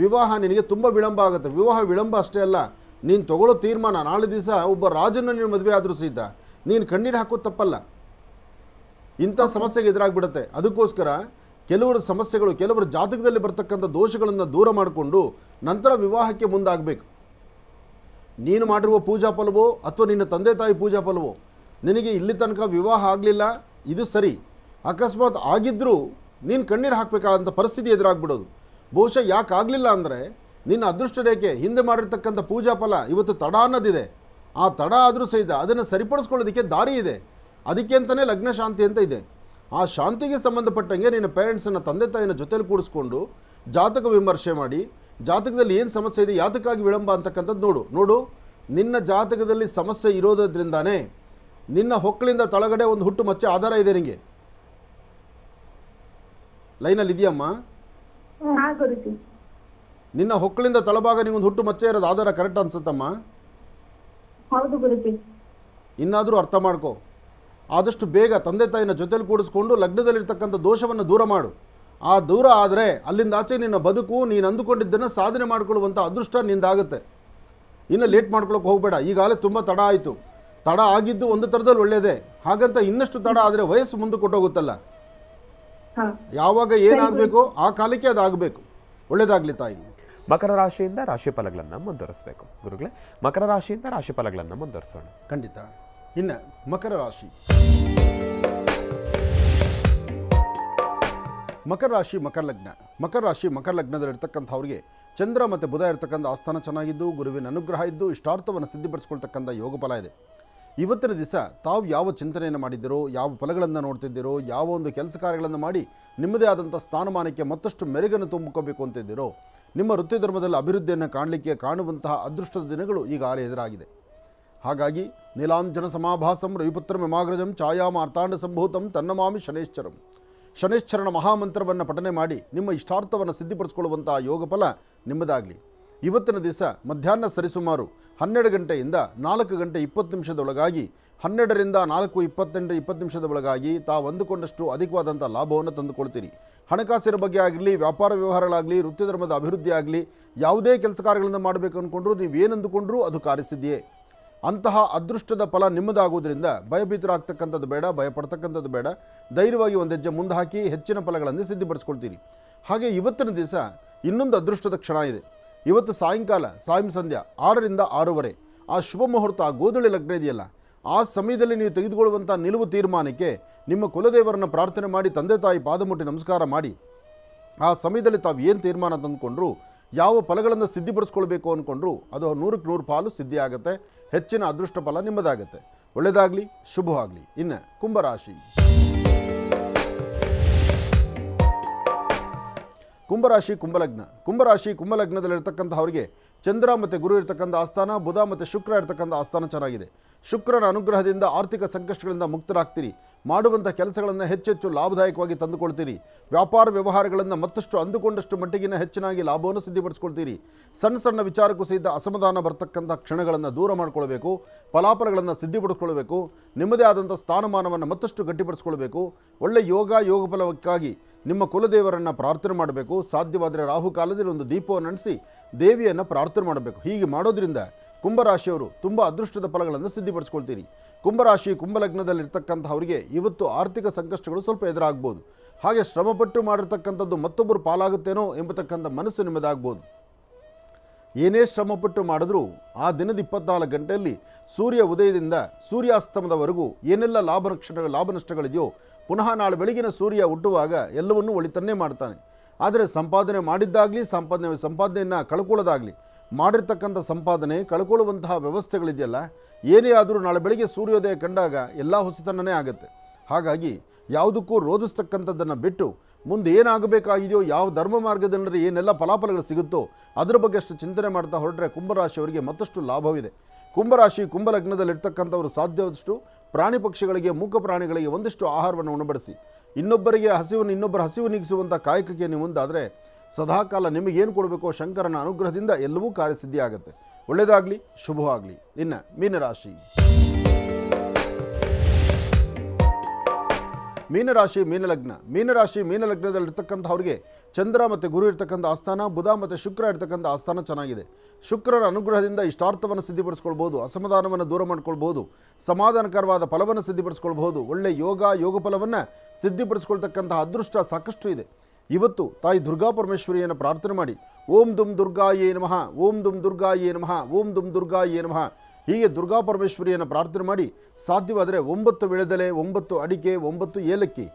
ವಿವಾಹ ನಿನಗೆ ತುಂಬ ವಿಳಂಬ ಆಗುತ್ತೆ. ವಿವಾಹ ವಿಳಂಬ ಅಷ್ಟೇ ಅಲ್ಲ, ನೀನು ತಗೊಳ್ಳೋ ತೀರ್ಮಾನ ನಾಳೆ ದಿವಸ ಒಬ್ಬ ರಾಜನ ನೀನು ಮದುವೆ ಆದರೂ ಸಹಿತ ನೀನು ಕಣ್ಣೀರು ಹಾಕೋದು ತಪ್ಪಲ್ಲ. ಇಂಥ ಸಮಸ್ಯೆಗೆ ಎದುರಾಗ್ಬಿಡುತ್ತೆ. ಅದಕ್ಕೋಸ್ಕರ ಕೆಲವರ ಸಮಸ್ಯೆಗಳು, ಕೆಲವರ ಜಾತಕದಲ್ಲಿ ಬರ್ತಕ್ಕಂಥ ದೋಷಗಳನ್ನು ದೂರ ಮಾಡಿಕೊಂಡು ನಂತರ ವಿವಾಹಕ್ಕೆ ಮುಂದಾಗಬೇಕು. ನೀನು ಮಾಡಿರುವ ಪೂಜಾ ಫಲವೋ ಅಥವಾ ನಿನ್ನ ತಂದೆ ತಾಯಿ ಪೂಜಾ ಫಲವೋ, ನಿನಗೆ ಇಲ್ಲಿ ತನಕ ವಿವಾಹ ಆಗಲಿಲ್ಲ, ಇದು ಸರಿ. ಅಕಸ್ಮಾತ್ ಆಗಿದ್ದರೂ ನೀನು ಕಣ್ಣೀರು ಹಾಕಬೇಕಾದಂಥ ಪರಿಸ್ಥಿತಿ ಎದುರಾಗ್ಬಿಡೋದು. ಬಹುಶಃ ಯಾಕೆ ಆಗಲಿಲ್ಲ ಅಂದರೆ ನಿನ್ನ ಅದೃಷ್ಟ ರೇಖೆ ಹಿಂದೆ ಮಾಡಿರ್ತಕ್ಕಂಥ ಪೂಜಾ ಫಲ ಇವತ್ತು ತಡ ಅನ್ನೋದಿದೆ. ಆ ತಡ ಆದರೂ ಸಹಿತ ಅದನ್ನು ಸರಿಪಡಿಸ್ಕೊಳ್ಳೋದಕ್ಕೆ ದಾರಿ ಇದೆ. ಅದಕ್ಕೆ ಅಂತಲೇ ಲಗ್ನ ಶಾಂತಿ ಅಂತ ಇದೆ. ಆ ಶಾಂತಿಗೆ ಸಂಬಂಧಪಟ್ಟಂಗೆ ನಿನ್ನ ಪೇರೆಂಟ್ಸನ್ನು, ತಂದೆ ತಾಯಿನ ಜೊತೆಲಿ ಕೂಡಿಸ್ಕೊಂಡು ಜಾತಕ ವಿಮರ್ಶೆ ಮಾಡಿ, ಜಾತಕದಲ್ಲಿ ಏನು ಸಮಸ್ಯೆ ಇದೆ, ಯಾತಕ್ಕಾಗಿ ವಿಳಂಬ ಅಂತಕ್ಕಂಥದ್ದು ನೋಡು. ನಿನ್ನ ಜಾತಕದಲ್ಲಿ ಸಮಸ್ಯೆ ಇರೋದ್ರಿಂದಾನೇ ನಿನ್ನ ಹೊಕ್ಕಳಿಂದ ತಳಗಡೆ ಒಂದು ಹುಟ್ಟು ಮಚ್ಚೆ ಆಧಾರ ಇದೆ. ನಿನಗೆ ಲೈನಲ್ಲಿ ಇದೆಯಮ್ಮ? ನಿನ್ನ ಹೊಕ್ಕಳಿಂದ ತಳಭಾಗ ನಿಗೊಂದು ಹುಟ್ಟು ಮಚ್ಚೆ ಇರೋದು ಆಧಾರ ಕರೆಕ್ಟ್ ಅನ್ಸುತ್ತಮ್ಮ? ಹೌದು ಗುರುಜಿ. ಇನ್ನಾದರೂ ಅರ್ಥ ಮಾಡ್ಕೋ. ಆದಷ್ಟು ಬೇಗ ತಂದೆ ತಾಯಿನ ಜೊತೆಲಿ ಕೂಡಿಸ್ಕೊಂಡು ಲಗ್ನದಲ್ಲಿರ್ತಕ್ಕಂಥ ದೋಷವನ್ನು ದೂರ ಮಾಡು. ಆ ದೂರ ಆದರೆ ಅಲ್ಲಿಂದ ಆಚೆ ನಿನ್ನ ಬದುಕು ನೀನು ಅಂದುಕೊಂಡಿದ್ದನ್ನು ಸಾಧನೆ ಮಾಡಿಕೊಳ್ಳುವಂಥ ಅದೃಷ್ಟ ನಿಂದಾಗುತ್ತೆ. ಇನ್ನು ಲೇಟ್ ಮಾಡ್ಕೊಳ್ಳೋಕೆ ಹೋಗಬೇಡ. ಈಗಾಗಲೇ ತುಂಬ ತಡ ಆಯಿತು. ತಡ ಆಗಿದ್ದು ಒಂದು ಥರದಲ್ಲಿ ಒಳ್ಳೆಯದೇ. ಹಾಗಂತ ಇನ್ನಷ್ಟು ತಡ ಆದರೆ ವಯಸ್ಸು ಮುಂದೆ ಕೊಟ್ಟೋಗುತ್ತಲ್ಲ. ಯಾವಾಗ ಏನಾಗಬೇಕೋ ಆ ಕಾಲಕ್ಕೆ ಅದಾಗಬೇಕು. ಒಳ್ಳೆಯದಾಗಲಿ ತಾಯಿ. ಮಕರ ರಾಶಿಯಿಂದ ರಾಶಿ ಫಲಗಳನ್ನು ಮುಂದುವರಿಸಬೇಕು ಗುರುಗಳೇ. ಮಕರ ರಾಶಿಯಿಂದ ರಾಶಿ ಫಲಗಳನ್ನು ಮುಂದುವರಿಸೋಣ. ಖಂಡಿತ. ಇನ್ನು ಮಕರ ರಾಶಿ, ಮಕರ ರಾಶಿ ಮಕರ ಲಗ್ನ. ಮಕರ ರಾಶಿ ಮಕರ ಲಗ್ನದಲ್ಲಿರ್ತಕ್ಕಂಥವ್ರಿಗೆ ಚಂದ್ರ ಮತ್ತು ಬುಧ ಇರತಕ್ಕಂಥ ಆಸ್ಥಾನ ಚೆನ್ನಾಗಿದ್ದು, ಗುರುವಿನ ಅನುಗ್ರಹ ಇದ್ದು, ಇಷ್ಟಾರ್ಥವನ್ನು ಸಿದ್ಧಿಪಡಿಸ್ಕೊಳ್ತಕ್ಕಂಥ ಯೋಗ ಫಲ ಇದೆ. ಇವತ್ತಿನ ದಿವಸ ತಾವು ಯಾವ ಚಿಂತನೆಯನ್ನು ಮಾಡಿದ್ದೀರೋ, ಯಾವ ಫಲಗಳನ್ನು ನೋಡ್ತಿದ್ದೀರೋ, ಯಾವ ಒಂದು ಕೆಲಸ ಕಾರ್ಯಗಳನ್ನು ಮಾಡಿ ನಿಮ್ಮದೇ ಆದಂಥ ಸ್ಥಾನಮಾನಕ್ಕೆ ಮತ್ತಷ್ಟು ಮೆರುಗನ್ನು ತುಂಬಿಕೋಬೇಕು ಅಂತಿದ್ದೀರೋ, ನಿಮ್ಮ ವೃತ್ತಿ ಧರ್ಮದಲ್ಲಿ ಅಭಿವೃದ್ಧಿಯನ್ನು ಕಾಣುವಂತಹ ಅದೃಷ್ಟದ ದಿನಗಳು ಈಗಾಗಲೇ ಎದುರಾಗಿದೆ. ಹಾಗಾಗಿ ನೀಲಾಂಜನ ಸಮಾಭಾಸಂ ರವಿಪುತ್ರ ಮಿಮಾಗ್ರಜಂ ಛಾಯಾಮಾರ್ತಾಂಡ ಸಂಭೂತಂ ತನ್ನಮಾಮಿ ಶನೇಶ್ವರಂ. ಶನೇಶ್ವರನ ಮಹಾಮಂತ್ರವನ್ನು ಪಠನೆ ಮಾಡಿ ನಿಮ್ಮ ಇಷ್ಟಾರ್ಥವನ್ನು ಸಿದ್ಧಿಪಡಿಸ್ಕೊಳ್ಳುವಂಥ ಯೋಗ ಫಲ ನಿಮ್ಮದಾಗಲಿ. ಇವತ್ತಿನ ದಿವಸ ಮಧ್ಯಾಹ್ನ ಸರಿಸುಮಾರು 12 ಗಂಟೆಯಿಂದ 4 ಗಂಟೆ 20 ನಿಮಿಷದೊಳಗಾಗಿ, 12ರಿಂದ 4:20 ನಿಮಿಷದ ಒಳಗಾಗಿ ತಾವು ಅಂದುಕೊಂಡಷ್ಟು ಅಧಿಕವಾದಂಥ ಲಾಭವನ್ನು ತಂದುಕೊಳ್ತೀರಿ. ಹಣಕಾಸಿನ ಬಗ್ಗೆ ಆಗಲಿ, ವ್ಯಾಪಾರ ವ್ಯವಹಾರಗಳಾಗಲಿ, ವೃತ್ತಿ ಧರ್ಮದ ಅಭಿವೃದ್ಧಿ ಆಗಲಿ, ಯಾವುದೇ ಕೆಲಸ ಕಾರ್ಯಗಳನ್ನು ಮಾಡಬೇಕು ಅಂದ್ಕೊಂಡ್ರೂ ನೀವೇನಂದುಕೊಂಡ್ರೂ ಅದು ಕಾರ್ಯಸಿದ್ಧಿಯೇ. ಅಂತಹ ಅದೃಷ್ಟದ ಫಲ ನಿಮ್ಮದಾಗುವುದರಿಂದ ಭಯಭೀತರಾಗ್ತಕ್ಕಂಥದ್ದು ಬೇಡ, ಭಯಪಡ್ತಕ್ಕಂಥದ್ದು ಬೇಡ. ಧೈರ್ಯವಾಗಿ ಒಂದು ಹೆಜ್ಜೆ ಮುಂದೆ ಹಾಕಿ ಹೆಚ್ಚಿನ ಫಲಗಳನ್ನು ಸಿದ್ಧಿಪಡಿಸ್ಕೊಳ್ತೀರಿ. ಹಾಗೆ ಇವತ್ತಿನ ದಿವಸ ಇನ್ನೊಂದು ಅದೃಷ್ಟದ ಕ್ಷಣ ಇದೆ. ಇವತ್ತು ಸಾಯಂಕಾಲ ಸಂಧ್ಯಾ 6ರಿಂದ 6:30 ಆ ಶುಭ ಮುಹೂರ್ತ, ಆ ಗೋಧೂಳಿ ಲಗ್ನ ಇದೆಯಲ್ಲ, ಆ ಸಮಯದಲ್ಲಿ ನೀವು ತೆಗೆದುಕೊಳ್ಳುವಂಥ ನಿಲುವು ತೀರ್ಮಾನಕ್ಕೆ ನಿಮ್ಮ ಕುಲದೇವರನ್ನು ಪ್ರಾರ್ಥನೆ ಮಾಡಿ, ತಂದೆ ತಾಯಿ ಪಾದ ಮುಟ್ಟಿ ನಮಸ್ಕಾರ ಮಾಡಿ, ಆ ಸಮಯದಲ್ಲಿ ತಾವು ಏನು ತೀರ್ಮಾನ ತಂದುಕೊಂಡ್ರು, ಯಾವ ಫಲಗಳನ್ನು ಸಿದ್ಧಿಪಡಿಸ್ಕೊಳ್ಬೇಕು ಅಂದ್ಕೊಂಡ್ರು ಅದು 100ಕ್ಕೆ 100 ಪಾಲು ಸಿದ್ಧಿ ಆಗುತ್ತೆ. ಹೆಚ್ಚಿನ ಅದೃಷ್ಟ ಫಲ ನಿಮ್ಮದಾಗುತ್ತೆ. ಒಳ್ಳೆಯದಾಗಲಿ, ಶುಭವಾಗಲಿ. ಇನ್ನು ಕುಂಭರಾಶಿ, ಕುಂಭರಾಶಿ ಕುಂಭಲಗ್ನ. ಕುಂಭರಾಶಿ ಕುಂಭಲಗ್ನದಲ್ಲಿರ್ತಕ್ಕಂಥವ್ರಿಗೆ ಚಂದ್ರ ಮತ್ತು ಗುರು ಇರ್ತಕ್ಕಂಥ ಆಸ್ಥಾನ, ಬುಧ ಮತ್ತು ಶುಕ್ರ ಇರ್ತಕ್ಕಂಥ ಆಸ್ಥಾನ ಚೆನ್ನಾಗಿದೆ. ಶುಕ್ರನ ಅನುಗ್ರಹದಿಂದ ಆರ್ಥಿಕ ಸಂಕಷ್ಟಗಳಿಂದ ಮುಕ್ತರಾಗ್ತೀರಿ. ಮಾಡುವಂಥ ಕೆಲಸಗಳನ್ನು ಹೆಚ್ಚೆಚ್ಚು ಲಾಭದಾಯಕವಾಗಿ ತಂದುಕೊಳ್ತೀರಿ. ವ್ಯಾಪಾರ ವ್ಯವಹಾರಗಳನ್ನು ಮತ್ತಷ್ಟು ಅಂದುಕೊಂಡಷ್ಟು ಮಟ್ಟಿಗಿನ ಹೆಚ್ಚಿನಾಗಿ ಲಾಭವನ್ನು ಸಿದ್ಧಿಪಡಿಸ್ಕೊಳ್ತೀರಿ. ಸಣ್ಣ ಸಣ್ಣ ವಿಚಾರಕ್ಕೂ ಸಹಿತ ಅಸಮಾಧಾನ ಬರ್ತಕ್ಕಂಥ ಕ್ಷಣಗಳನ್ನು ದೂರ ಮಾಡಿಕೊಳ್ಬೇಕು. ಫಲಾಫಲಗಳನ್ನು ಸಿದ್ಧಿಪಡಿಸ್ಕೊಳ್ಬೇಕು. ನಿಮ್ಮದೇ ಆದಂಥ ಸ್ಥಾನಮಾನವನ್ನು ಮತ್ತಷ್ಟು ಗಟ್ಟಿಪಡಿಸ್ಕೊಳ್ಬೇಕು. ಒಳ್ಳೆ ಯೋಗ ಫಲಕ್ಕಾಗಿ ನಿಮ್ಮ ಕುಲದೇವರನ್ನು ಪ್ರಾರ್ಥನೆ ಮಾಡಬೇಕು. ಸಾಧ್ಯವಾದರೆ ರಾಹುಕಾಲದಲ್ಲಿ ಒಂದು ದೀಪವನ್ನು ನಡೆಸಿ ದೇವಿಯನ್ನು ಪ್ರಾರ್ಥನೆ ಮಾಡಬೇಕು. ಹೀಗೆ ಮಾಡೋದ್ರಿಂದ ಕುಂಭರಾಶಿಯವರು ತುಂಬ ಅದೃಷ್ಟದ ಫಲಗಳನ್ನು ಸಿದ್ಧಿಪಡಿಸ್ಕೊಳ್ತೀರಿ. ಕುಂಭರಾಶಿ ಕುಂಭಲಗ್ನದಲ್ಲಿರ್ತಕ್ಕಂಥವರಿಗೆ ಇವತ್ತು ಆರ್ಥಿಕ ಸಂಕಷ್ಟಗಳು ಸ್ವಲ್ಪ ಎದುರಾಗ್ಬೋದು. ಹಾಗೆ ಶ್ರಮಪಟ್ಟು ಮಾಡಿರ್ತಕ್ಕಂಥದ್ದು ಮತ್ತೊಬ್ಬರು ಪಾಲಾಗುತ್ತೇನೋ ಎಂಬತಕ್ಕಂಥ ಮನಸ್ಸು ನಿಮ್ಮದಾಗ್ಬೋದು. ಏನೇ ಶ್ರಮಪಟ್ಟು ಮಾಡಿದ್ರೂ ಆ ದಿನದ 24 ಗಂಟೆಯಲ್ಲಿ ಸೂರ್ಯ ಉದಯದಿಂದ ಸೂರ್ಯಾಸ್ತಮದವರೆಗೂ ಏನೆಲ್ಲ ಲಾಭ ನಷ್ಟಗಳಿದೆಯೋ ಪುನಃ ನಾಳೆ ಬೆಳಗಿನ ಸೂರ್ಯ ಹುಟ್ಟುವಾಗ ಎಲ್ಲವನ್ನೂ ಒಳಿತನ್ನೇ ಮಾಡ್ತಾನೆ. ಆದರೆ ಸಂಪಾದನೆ ಮಾಡಿದ್ದಾಗಲಿ ಸಂಪಾದನೆಯನ್ನು ಕಳ್ಕೊಳ್ಳೋದಾಗಲಿ ಮಾಡಿರ್ತಕ್ಕಂಥ ಸಂಪಾದನೆ ಕಳ್ಕೊಳ್ಳುವಂತಹ ವ್ಯವಸ್ಥೆಗಳಿದೆಯಲ್ಲ, ಏನೇ ಆದರೂ ನಾಳೆ ಬೆಳಗ್ಗೆ ಸೂರ್ಯೋದಯ ಕಂಡಾಗ ಎಲ್ಲ ಹೊಸತನನೇ ಆಗುತ್ತೆ. ಹಾಗಾಗಿ ಯಾವುದಕ್ಕೂ ರೋಧಿಸ್ತಕ್ಕಂಥದ್ದನ್ನು ಬಿಟ್ಟು ಮುಂದೆ ಏನಾಗಬೇಕಾಗಿದೆಯೋ, ಯಾವ ಧರ್ಮ ಮಾರ್ಗದಲ್ಲಿ ಏನೆಲ್ಲ ಫಲಾಫಲಗಳು ಸಿಗುತ್ತೋ ಅದರ ಬಗ್ಗೆ ಅಷ್ಟು ಚಿಂತನೆ ಮಾಡ್ತಾ ಹೊರಟ್ರೆ ಕುಂಭರಾಶಿಯವರಿಗೆ ಮತ್ತಷ್ಟು ಲಾಭವಿದೆ. ಕುಂಭರಾಶಿ ಕುಂಭಲಗ್ನದಲ್ಲಿರ್ತಕ್ಕಂಥವರು ಸಾಧ್ಯವಾದಷ್ಟು ಪ್ರಾಣಿ ಪಕ್ಷಿಗಳಿಗೆ, ಮೂಕ ಪ್ರಾಣಿಗಳಿಗೆ ಒಂದಿಷ್ಟು ಆಹಾರವನ್ನು ಉಣಬಡಿಸಿ ಇನ್ನೊಬ್ಬರ ಹಸಿವು ನೀಗಿಸುವಂಥ ಕಾಯಕಕ್ಕೆ ನೀವು ಮುಂದಾದರೆ ಸದಾಕಾಲ ನಿಮಗೇನು ಕೊಡಬೇಕೋ ಶಂಕರನ ಅನುಗ್ರಹದಿಂದ ಎಲ್ಲವೂ ಕಾರ್ಯಸಿದ್ಧಿ ಆಗುತ್ತೆ. ಒಳ್ಳೆಯದಾಗಲಿ, ಶುಭವಾಗಲಿ. ಇನ್ನು ಮೀನರಾಶಿ. ಮೀನಲಗ್ನದಲ್ಲಿರ್ತಕ್ಕಂಥವ್ರಿಗೆ ಚಂದ್ರ ಮತ್ತು ಗುರು ಇರ್ತಕ್ಕಂಥ ಆಸ್ಥಾನ, ಬುಧ ಮತ್ತು ಶುಕ್ರ ಇರ್ತಕ್ಕಂಥ ಆಸ್ಥಾನ ಚೆನ್ನಾಗಿದೆ. ಶುಕ್ರನ ಅನುಗ್ರಹದಿಂದ ಇಷ್ಟಾರ್ಥವನ್ನು ಸಿದ್ಧಿಪಡಿಸ್ಕೊಳ್ಬೋದು, ಅಸಮಾಧಾನವನ್ನು ದೂರ ಮಾಡ್ಕೊಳ್ಬೋದು, ಸಮಾಧಾನಕರವಾದ ಫಲವನ್ನು ಸಿದ್ಧಿಪಡಿಸ್ಕೊಳ್ಬೋದು, ಒಳ್ಳೆ ಯೋಗ ಫಲವನ್ನು ಸಿದ್ಧಿಪಡಿಸ್ಕೊಳ್ತಕ್ಕಂತಹ ಅದೃಷ್ಟ ಸಾಕಷ್ಟು ಇದೆ. ಇವತ್ತು ತಾಯಿ ದುರ್ಗಾ ಪರಮೇಶ್ವರಿಯನ್ನು ಪ್ರಾರ್ಥನೆ ಮಾಡಿ ಓಂ ದುಂ ದುರ್ಗಾಯೇ ನಮಃ, ಓಂ ದುಂ ದುರ್ಗಾಯೇ ನಮಃ, ಓಂ ದುಂ ದುರ್ಗಾಯೇ ನಮಃ ಹೀಗೆ ದುರ್ಗಾ ಪರಮೇಶ್ವರಿಯನ್ನು ಪ್ರಾರ್ಥನೆ ಮಾಡಿ ಸಾಧ್ಯವಾದರೆ 9 ವಿಳೆದೆಲೆ, 9 ಅಡಿಕೆ, 9 ಏಲಕ್ಕಿ,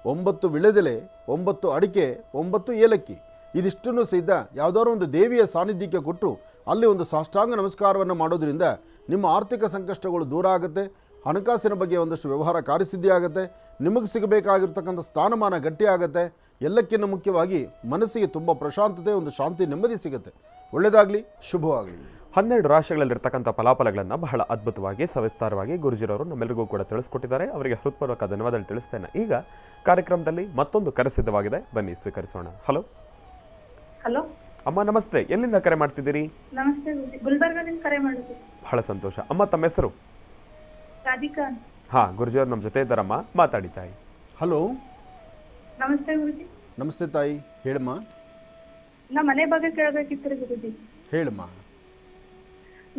9 ವಿಳೆದೆಲೆ, 9 ಅಡಿಕೆ, 9 ಏಲಕ್ಕಿ ಇದಿಷ್ಟನ್ನು ಸಹಿತ ಯಾವುದಾದ್ರು ಒಂದು ದೇವಿಯ ಸಾನ್ನಿಧ್ಯಕ್ಕೆ ಕೊಟ್ಟು ಅಲ್ಲಿ ಒಂದು ಸಾಷ್ಟಾಂಗ ನಮಸ್ಕಾರವನ್ನು ಮಾಡೋದ್ರಿಂದ ನಿಮ್ಮ ಆರ್ಥಿಕ ಸಂಕಷ್ಟಗಳು ದೂರ ಆಗುತ್ತೆ. ಹಣಕಾಸಿನ ಬಗ್ಗೆ ಒಂದಷ್ಟು ವ್ಯವಹಾರ ಕಾರ್ಯಸಿದ್ಧಿ ಆಗುತ್ತೆ. ನಿಮಗೆ ಸಿಗಬೇಕಾಗಿರ್ತಕ್ಕಂಥ ಸ್ಥಾನಮಾನ ಗಟ್ಟಿ ಆಗುತ್ತೆ. ಎಲ್ಲಕ್ಕಿಂತ ಮುಖ್ಯವಾಗಿ ಮನಸ್ಸಿಗೆ ತುಂಬ ಪ್ರಶಾಂತತೆ, ಒಂದು ಶಾಂತಿ, ನೆಮ್ಮದಿ ಸಿಗುತ್ತೆ. ಒಳ್ಳೆಯದಾಗಲಿ, ಶುಭವಾಗಲಿ. 12 ರಾಶಿಗಳಲ್ಲಿರ್ತಕ್ಕಂಥ ಫಲಾಫಲಗಳನ್ನು ಬಹಳ ಅದ್ಭುತವಾಗಿ ಸವಿಸ್ತಾರವಾಗಿ ಗುರುಜಿರವರು ನಮ್ಮೆಲ್ಲರಿಗೂ ಕೂಡ ತಿಳಿಸ್ಕೊಟ್ಟಿದ್ದಾರೆ. ಅವರಿಗೆ ಹೃತ್ಪೂರ್ವಕ ಧನ್ಯವಾದ ತಿಳಿಸ್ತೇನೆ. ಈಗ ಕಾರ್ಯಕ್ರಮದಲ್ಲಿ ಮತ್ತೊಂದು ಕರೆ ಸಿದ್ಧವಾಗಿದೆ, ಬನ್ನಿ ಸ್ವೀಕರಿಸೋಣ. ಹಲೋ ಹಲೋ ಅಮ್ಮ, ನಮಸ್ತೆ. ಎಲ್ಲಿಂದ ಕರೆ ಮಾಡ್ತಿದ್ದೀರಿ? ನಮಸ್ತೆ ಗುರುಜಿ, ಗುಲ್ಬರ್ಗದಿಂದ ಕರೆ ಮಾಡುದು. ಬಹಳ ಸಂತೋಷ. ಅಮ್ಮ, ತಮ್ಮ ಹೆಸರು? ರಾಧಿಕಾ. ಹಾಂ, ಗುರುಜಿಯವರು ನಮ್ಮ ಜೊತೆ ಇದ್ದಾರಮ್ಮ, ಮಾತಾಡಿ ತಾಯಿ. ಹಲೋ, ನಮಸ್ತೆ ಗುರುಜಿ. ನಮಸ್ತೆ ತಾಯಿ, ಹೇಳಮ್ಮ. ನಮ್ಮ ಮನೆ ಬಗ್ಗೆ ಕೇಳಬೇಕಿತ್ತು ಗುರುಜಿ. ಹೇಳಮ್ಮ.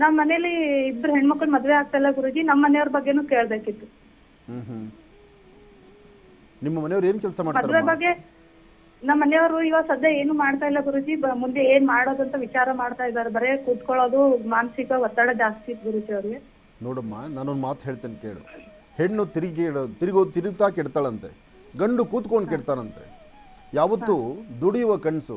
ನಮ್ಮ ಮನೇಲಿ 2 ಹೆಣ್ಮಕ್ಳು ಮದ್ವೆ ಆಗ್ತಲ್ಲ ಗುರುಜಿ, ನಮ್ಮ ಮನೆಯವ್ರ ಬಗ್ಗೆನೂ ಕೇಳಬೇಕಿತ್ತು. ನಿಮ್ಮ ಮನೆಯವ್ರು ಏನು ಕೆಲಸ ಮದ್ವೆ ಮಾಡ್ತಾರೆ? ಬಗ್ಗೆ ನಮ್ಮ ಮನೆಯವರು ಇವಾಗ ಸದ್ಯ ಏನು ಮಾಡ್ತಾ ಇಲ್ಲ ಗುರುಜಿ. ಮುಂದೆ ಏನ್ ಮಾಡೋದು ಅಂತ ವಿಚಾರ ಮಾಡ್ತಾ ಇದ್ದಾರೆ. ಬರೇ ಕೂತ್ಕೊಳ್ಳೋದು, ಮಾನಸಿಕ ಒತ್ತಡ ಜಾಸ್ತಿ ಇತ್ತು ಗುರುಜಿ ಅವ್ರಿಗೆ. ನೋಡಮ್ಮ, ನಾನೊಂದು ಮಾತು ಹೇಳ್ತೇನೆ ಕೇಳು. ಹೆಣ್ಣು ತಿರುಗ್ತಾ ಕೆಡ್ತಾಳಂತೆ, ಗಂಡು ಕೂತ್ಕೊಂಡು ಕೆಡ್ತಾನಂತೆ. ಯಾವತ್ತೂ ದುಡಿಯುವ ಕನಸು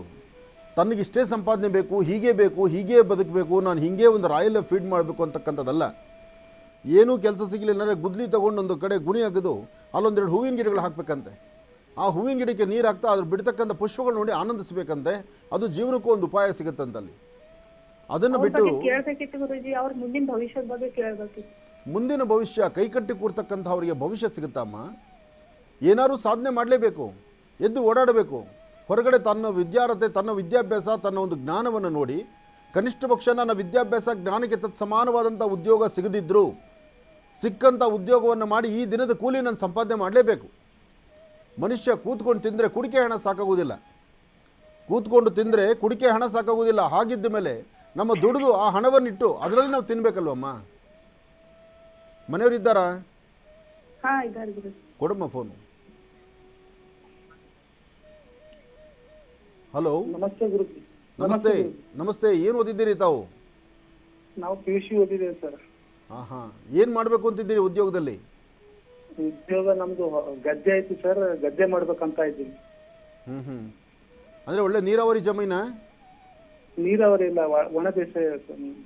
ತನಗಿಷ್ಟೇ ಸಂಪಾದನೆ ಬೇಕು, ಹೀಗೆ ಬದುಕಬೇಕು, ನಾನು ಹೀಗೆ ಒಂದು ರಾಯಲ್ ಫೀಡ್ ಮಾಡಬೇಕು ಅಂತಕ್ಕಂಥದ್ದಲ್ಲ. ಏನೂ ಕೆಲಸ ಸಿಗಲಿಲ್ಲ ಗುದ್ಲಿ ತಗೊಂಡು ಒಂದು ಕಡೆ ಗುಣಿ ಅಗೆದು ಅಲ್ಲೊಂದೆರಡು ಹೂವಿನ ಗಿಡಗಳು ಹಾಕಬೇಕಂತೆ. ಆ ಹೂವಿನ ಗಿಡಕ್ಕೆ ನೀರು ಹಾಕ್ತಾ ಅದ್ರ ಬಿಡ್ತಕ್ಕಂಥ ಪುಷ್ಪಗಳು ನೋಡಿ ಆನಂದಿಸಬೇಕಂತೆ. ಅದು ಜೀವನಕ್ಕೂ ಒಂದು ಉಪಾಯ ಸಿಗುತ್ತಂತಲ್ಲಿ. ಅದನ್ನು ಬಿಟ್ಟು ಕೇಳಬೇಕಿತ್ತು ಗುರುಜಿ, ಅವ್ರ ಮುಂದಿನ ಭವಿಷ್ಯದ ಬಗ್ಗೆ ಕೇಳಬೇಕಿತ್ತು. ಮುಂದಿನ ಭವಿಷ್ಯ ಕೈಕಟ್ಟಿ ಕೂರ್ತಕ್ಕಂಥವ್ರಿಗೆ ಭವಿಷ್ಯ ಸಿಗುತ್ತಮ್ಮ. ಏನಾದರೂ ಸಾಧನೆ ಮಾಡಲೇಬೇಕು, ಎದ್ದು ಓಡಾಡಬೇಕು. ಹೊರಗಡೆ ತನ್ನ ವಿದ್ಯಾರ್ಹತೆ, ತನ್ನ ವಿದ್ಯಾಭ್ಯಾಸ, ತನ್ನ ಒಂದು ಜ್ಞಾನವನ್ನು ನೋಡಿ ಕನಿಷ್ಠ ಪಕ್ಷ ನನ್ನ ವಿದ್ಯಾಭ್ಯಾಸ ಜ್ಞಾನಕ್ಕೆ ಸಮಾನವಾದಂಥ ಉದ್ಯೋಗ ಸಿಗದಿದ್ದರೂ ಸಿಕ್ಕಂಥ ಉದ್ಯೋಗವನ್ನು ಮಾಡಿ ಈ ದಿನದ ಕೂಲಿ ನಾನು ಸಂಪಾದನೆ ಮಾಡಲೇಬೇಕು. ಮನುಷ್ಯ ಕೂತ್ಕೊಂಡು ತಿಂದರೆ ಕುಡಿಕೆ ಹಣ ಸಾಕಾಗುವುದಿಲ್ಲ, ಕೂತ್ಕೊಂಡು ತಿಂದರೆ ಕುಡಿಕೆ ಹಣ ಸಾಕಾಗುವುದಿಲ್ಲ. ಹಾಗಿದ್ದ ಮೇಲೆ ನಮ್ಮ ದುಡಿದು ಆ ಹಣವನ್ನಿಟ್ಟು ಅದರಲ್ಲಿ ನಾವು ತಿನ್ನಬೇಕಲ್ವಮ್ಮ. ಮನೆಯವರಿದ್ದಾರಾ? ಕೊಡಮ್ಮ ಫೋನು. ಹಲೋ, ನಮಸ್ತೆ ಗುರುಜಿ. ನಮಸ್ತೆ. ಏನು ಓದಿದ್ದೀರಿ ತಾವು? ನಾವು PUC ಓದಿದ್ದೇವೆ ಸರ್. ಏನು ಮಾಡಬೇಕು ಅಂತಿದ್ದೀರಿ ಉದ್ಯೋಗದಲ್ಲಿ? ಉದ್ಯೋಗ ನಮ್ದು ಗದ್ದೆ ಐತಿ ಸರ್, ಗದ್ದೆ ಮಾಡ್ಬೇಕಂತ ಇದ್ದೀನಿ. ಅಂದರೆ ಒಳ್ಳೆ ನೀರಾವರಿ ಜಮೀನಾ? ನೀರಾವರಿ ಇಲ್ಲ, ಒಣ ಬೇಸಾಯ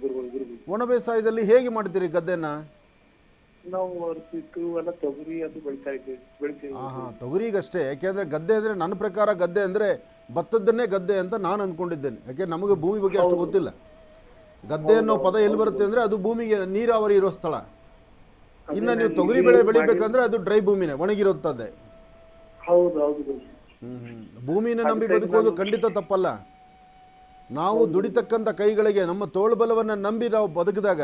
ಗುರುಜಿ. ಒಣ ಬೇಸಾಯದಲ್ಲಿ ಹೇಗೆ ಮಾಡ್ತೀರಿ ಗದ್ದೆನ? ನಾವು ಇಟ್ಟು ಎಲ್ಲ ತೊಗರಿ ಅದು ಬೆಳಿತೀವಿ. ತೊಗರಿಗಷ್ಟೇ. ಯಾಕೆಂದರೆ ಗದ್ದೆ ಅಂದರೆ ನನ್ನ ಪ್ರಕಾರ ಗದ್ದೆ ಅಂದರೆ ಭತ್ತದ್ದನ್ನೇ ಗದ್ದೆ ಅಂತ ನಾನು ಅಂದ್ಕೊಂಡಿದ್ದೇನೆ. ಯಾಕೆ ನಮಗೆ ಭೂಮಿ ಬಗ್ಗೆ ಅಷ್ಟು ಗೊತ್ತಿಲ್ಲ. ಗದ್ದೆ ಅನ್ನೋ ಪದ ಎಲ್ಲಿ ಬರುತ್ತೆ ಅಂದರೆ ಅದು ಭೂಮಿಗೆ ನೀರಾವರಿ ಇರೋ ಸ್ಥಳ. ಇನ್ನು ನೀವು ತೊಗರಿ ಬೆಳೆ ಬೆಳಿಬೇಕಂದ್ರೆ ಅದು ಡ್ರೈ ಭೂಮಿನೇ, ಒಣಗಿರುತ್ತದೆ. ಭೂಮಿನ ನಂಬಿ ಬದುಕೋದು ಖಂಡಿತ ತಪ್ಪಲ್ಲ. ನಾವು ದುಡಿತಕ್ಕಂಥ ಕೈಗಳಿಗೆ ನಮ್ಮ ತೋಳ್ಬಲವನ್ನು ನಂಬಿ ನಾವು ಬದುಕಿದಾಗ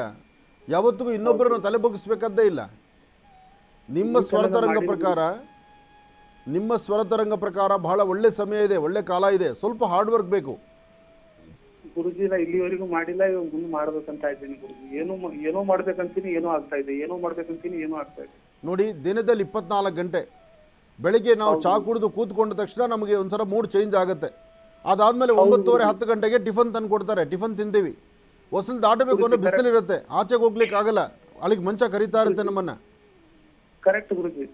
ಯಾವತ್ತಿಗೂ ಇನ್ನೊಬ್ಬರನ್ನು ತಲೆ ಬಗ್ಗಿಸ್ಬೇಕಾದ್ದೇ ಇಲ್ಲ. ನಿಮ್ಮ ಸ್ವರತರಂಗ ಪ್ರಕಾರ ಬಹಳ ಒಳ್ಳೆ ಸಮಯ ಇದೆ, ಒಳ್ಳೆ ಕಾಲ ಇದೆ. ಸ್ವಲ್ಪ ಹಾರ್ಡ್ ವರ್ಕ್ ಬೇಕು ಗುರುಜಿ. ಇಲ್ಲಿವರೆಗೂ ಮಾಡಿಲ್ಲ, ಇವಾಗ ಮುಂದೆ ಮಾಡ್ಬೇಕಂತ ಇದ್ದೀನಿ ಗುರುಜಿ. ಏನೋ ಮಾಡ್ಬೇಕಂತೀನಿ, ಏನೋ ಆಗ್ತಾ ಇದೆ. ಏನೋ ಮಾಡ್ಬೇಕಂತೀನಿ, ಏನೋ ಆಗ್ತಾ ಇದೆ. ನೋಡಿ, ದಿನದಲ್ಲಿ 24 ಗಂಟೆ ಬೆಳಿಗ್ಗೆ ನಾವು ಚಾ ಕುಡಿದು ಕೂತ್ಕೊಂಡ ತಕ್ಷಣ ನಮಗೆ ಒಂಥರ ಮೂಡ್ ಚೇಂಜ್ ಆಗುತ್ತೆ. ಅದಾದಮೇಲೆ 9:30 10 ಗಂಟೆಗೆ ಟಿಫನ್ ತಂದು ಕೊಡ್ತಾರೆ, ಟಿಫನ್ ತಿಂತೀವಿ. ಹೊಸಲು ದಾಟಬೇಕು ಅನ್ನೋ ಬಿಸಿಲಿರುತ್ತೆ, ಆಚೆಗೆ ಹೋಗ್ಲಿಕ್ಕೆ ಆಗಲ್ಲ, ಅಲ್ಲಿಗೆ ಮಂಚ ಕರಿತಾ ಇರುತ್ತೆ ನಮ್ಮನ್ನು. ಕರೆಕ್ಟ್ ಗುರುಜಿ.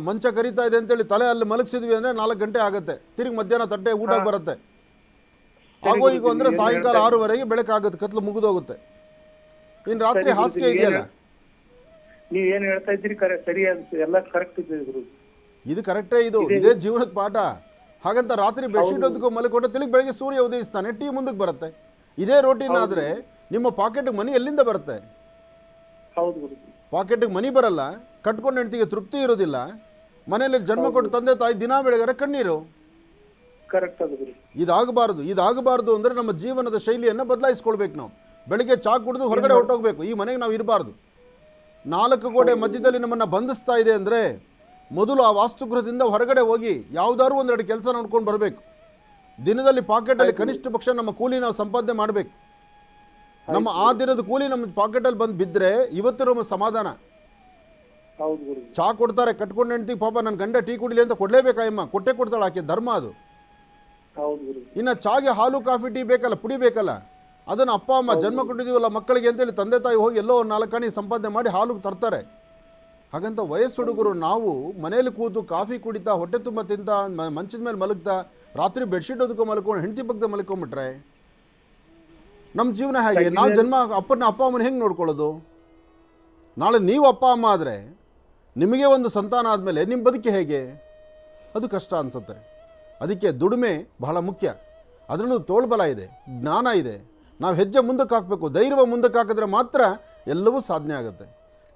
ಮಂಚ ಕರಿತಾ ಇದೆ ಅಂತೇಳಿ ತಲೆ ಅಲ್ಲಿ ಮಲಗಿಸಿದ್ವಿ ಅಂದರೆ 4 ಗಂಟೆ ಆಗುತ್ತೆ, ತಿರುಗಿ ಮಧ್ಯಾಹ್ನ ತಟ್ಟೆ ಊಟ ಬರುತ್ತೆ. ಆಗೋ ಈಗ ಅಂದರೆ ಸಾಯಂಕಾಲ 6:30ಗೆ ಬೆಳಕಾಗುತ್ತೆ, ಕತ್ಲು ಮುಗಿದೋಗುತ್ತೆ. ಇನ್ನು ರಾತ್ರಿ ಹಾಸಿಗೆ ಇದೆಯಲ್ಲ, ನೀವ್ ಏನ್ ಹೇಳ್ತಾ ಇದ್ದೀರಿ ಸರಿ ಎಲ್ಲ ಕರೆಕ್ಟ್ ಇದೆ ಗುರುಜಿ. ಇದು ಕರೆಕ್ಟೇ, ಇದೇ ಜೀವನದ ಪಾಠ. ಹಾಗಂತ ರಾತ್ರಿ ಬೆಡ್ಶೀಟ್ ಹೊದ್ಕೊ ಮಲ್ಕೊಂಡ್ರೆ ತಿರುಗಿ ಬೆಳಗ್ಗೆ ಸೂರ್ಯ ಉದಯಿಸ್ತಾನೆ, ಟೀ ಮುಂದಕ್ಕೆ ಬರುತ್ತೆ. ಇದೇ ರೋಟೀನ್ ಆದರೆ ನಿಮ್ಮ ಪಾಕೆಟ್ಗೆ ಮನಿ ಎಲ್ಲಿಂದ ಬರುತ್ತೆ? ಹೌದು ಗುರುಜಿ. ಪಾಕೆಟ್ಗೆ ಮನಿ ಬರಲ್ಲ, ಕಟ್ಕೊಂಡು ಹೆಂಡತಿಗೆ ತೃಪ್ತಿ ಇರೋದಿಲ್ಲ, ಮನೆಯಲ್ಲಿ ಜನ್ಮ ಕೊಟ್ಟು ತಂದೆ ತಾಯಿ ದಿನ ಬೆಳಗಾರೆ ಕಣ್ಣೀರು. ಕರೆಕ್ಟ್ ಅದು ಗುರುಜಿ. ಇದಾಗಬಾರ್ದು ಅಂದರೆ ನಮ್ಮ ಜೀವನದ ಶೈಲಿಯನ್ನು ಬದಲಾಯಿಸ್ಕೊಳ್ಬೇಕು. ನಾವು ಬೆಳಿಗ್ಗೆ ಚಾ ಕುಡಿದು ಹೊರಗಡೆ ಹೊರಟೋಗ್ಬೇಕು, ಈ ಮನೆಗೆ ನಾವು ಇರಬಾರ್ದು. 4 ಗೋಡೆ ಮಧ್ಯದಲ್ಲಿ ನಮ್ಮನ್ನು ಬಂಧಿಸ್ತಾ ಇದೆ ಅಂದರೆ ಮೊದಲು ಆ ವಾಸ್ತುಗೃಹದಿಂದ ಹೊರಗಡೆ ಹೋಗಿ ಯಾವುದಾದ್ರು ಒಂದೆರಡು ಕೆಲಸ ನೋಡ್ಕೊಂಡು ಬರಬೇಕು. ದಿನದಲ್ಲಿ ಪಾಕೆಟಲ್ಲಿ ಕನಿಷ್ಠ ಪಕ್ಷ ನಮ್ಮ ಕೂಲಿ ನಾವು ಸಂಪಾದನೆ ಮಾಡಬೇಕು. ನಮ್ಮ ಆ ದಿನದ ಕೂಲಿ ನಮ್ಮ ಪಾಕೆಟಲ್ಲಿ ಬಂದು ಬಿದ್ದರೆ ಇವತ್ತಿರೋ ಸಮಾಧಾನ. ಚಾ ಕೊಡ್ತಾರೆ, ಕಟ್ಕೊಂಡು ಹೆಂಡ್ತಿ, ಪಾಪ ನನ್ನ ಗಂಡ ಟೀ ಕುಡಿಲಿ ಅಂತ ಕೊಡಲೇಬೇಕಾಯಮ್ಮ, ಕೊಟ್ಟೆ ಕೊಡ್ತಾಳೆ, ಆಕೆ ಧರ್ಮ ಅದು. ಇನ್ನು ಚಾಗೆ ಹಾಲು ಕಾಫಿ ಟೀ ಬೇಕಲ್ಲ, ಪುಡಿ ಬೇಕಲ್ಲ, ಅದನ್ನು ಅಪ್ಪ ಅಮ್ಮ ಜನ್ಮ ಕೊಟ್ಟಿದ್ದೀವಲ್ಲ ಮಕ್ಕಳಿಗೆ ಅಂತೇಳಿ ತಂದೆ ತಾಯಿ ಹೋಗಿ ಎಲ್ಲೋ ಒಂದು 4 ಆಣೆ ಸಂಪಾದನೆ ಮಾಡಿ ಹಾಲು ತರ್ತಾರೆ. ಹಾಗಂತ ವಯಸ್ಸು ಹುಡುಗರು ನಾವು ಮನೇಲಿ ಕೂತು ಕಾಫಿ ಕುಡಿತಾ, ಹೊಟ್ಟೆ ತುಂಬ ತಿಂತ, ಮಂಚದ ಮೇಲೆ ಮಲಗ್ತಾ, ರಾತ್ರಿ ಬೆಡ್ಶೀಟ್ ಹೊದ್ಕೊ ಮಲ್ಕೊಂಡು ಹೆಂಡತಿ ಪಕ್ಕದ ಮಲ್ಕೊಂಡ್ಬಿಟ್ರೆ ನಮ್ಮ ಜೀವನ ಹೇಗೆ? ನಾವು ಅಪ್ಪ ಅಮ್ಮನ ಹೆಂಗೆ ನೋಡ್ಕೊಳ್ಳೋದು? ನಾಳೆ ನೀವು ಅಪ್ಪ ಅಮ್ಮ ಆದರೆ ನಿಮಗೆ ಒಂದು ಸಂತಾನ ಆದಮೇಲೆ ನಿಮ್ಮ ಬದುಕಿ ಹೇಗೆ? ಅದು ಕಷ್ಟ ಅನಿಸುತ್ತೆ. ಅದಕ್ಕೆ ದುಡಿಮೆ ಬಹಳ ಮುಖ್ಯ. ಅದರಲ್ಲೂ ತೋಳ್ಬಲ ಇದೆ, ಜ್ಞಾನ ಇದೆ. ನಾವು ಹೆಜ್ಜೆ ಮುಂದಕ್ಕೆ ಹಾಕಬೇಕು, ಧೈರ್ಯ ಮುಂದಕ್ಕೆ ಹಾಕಿದ್ರೆ ಮಾತ್ರ ಎಲ್ಲವೂ ಸಾಧನೆ ಆಗುತ್ತೆ.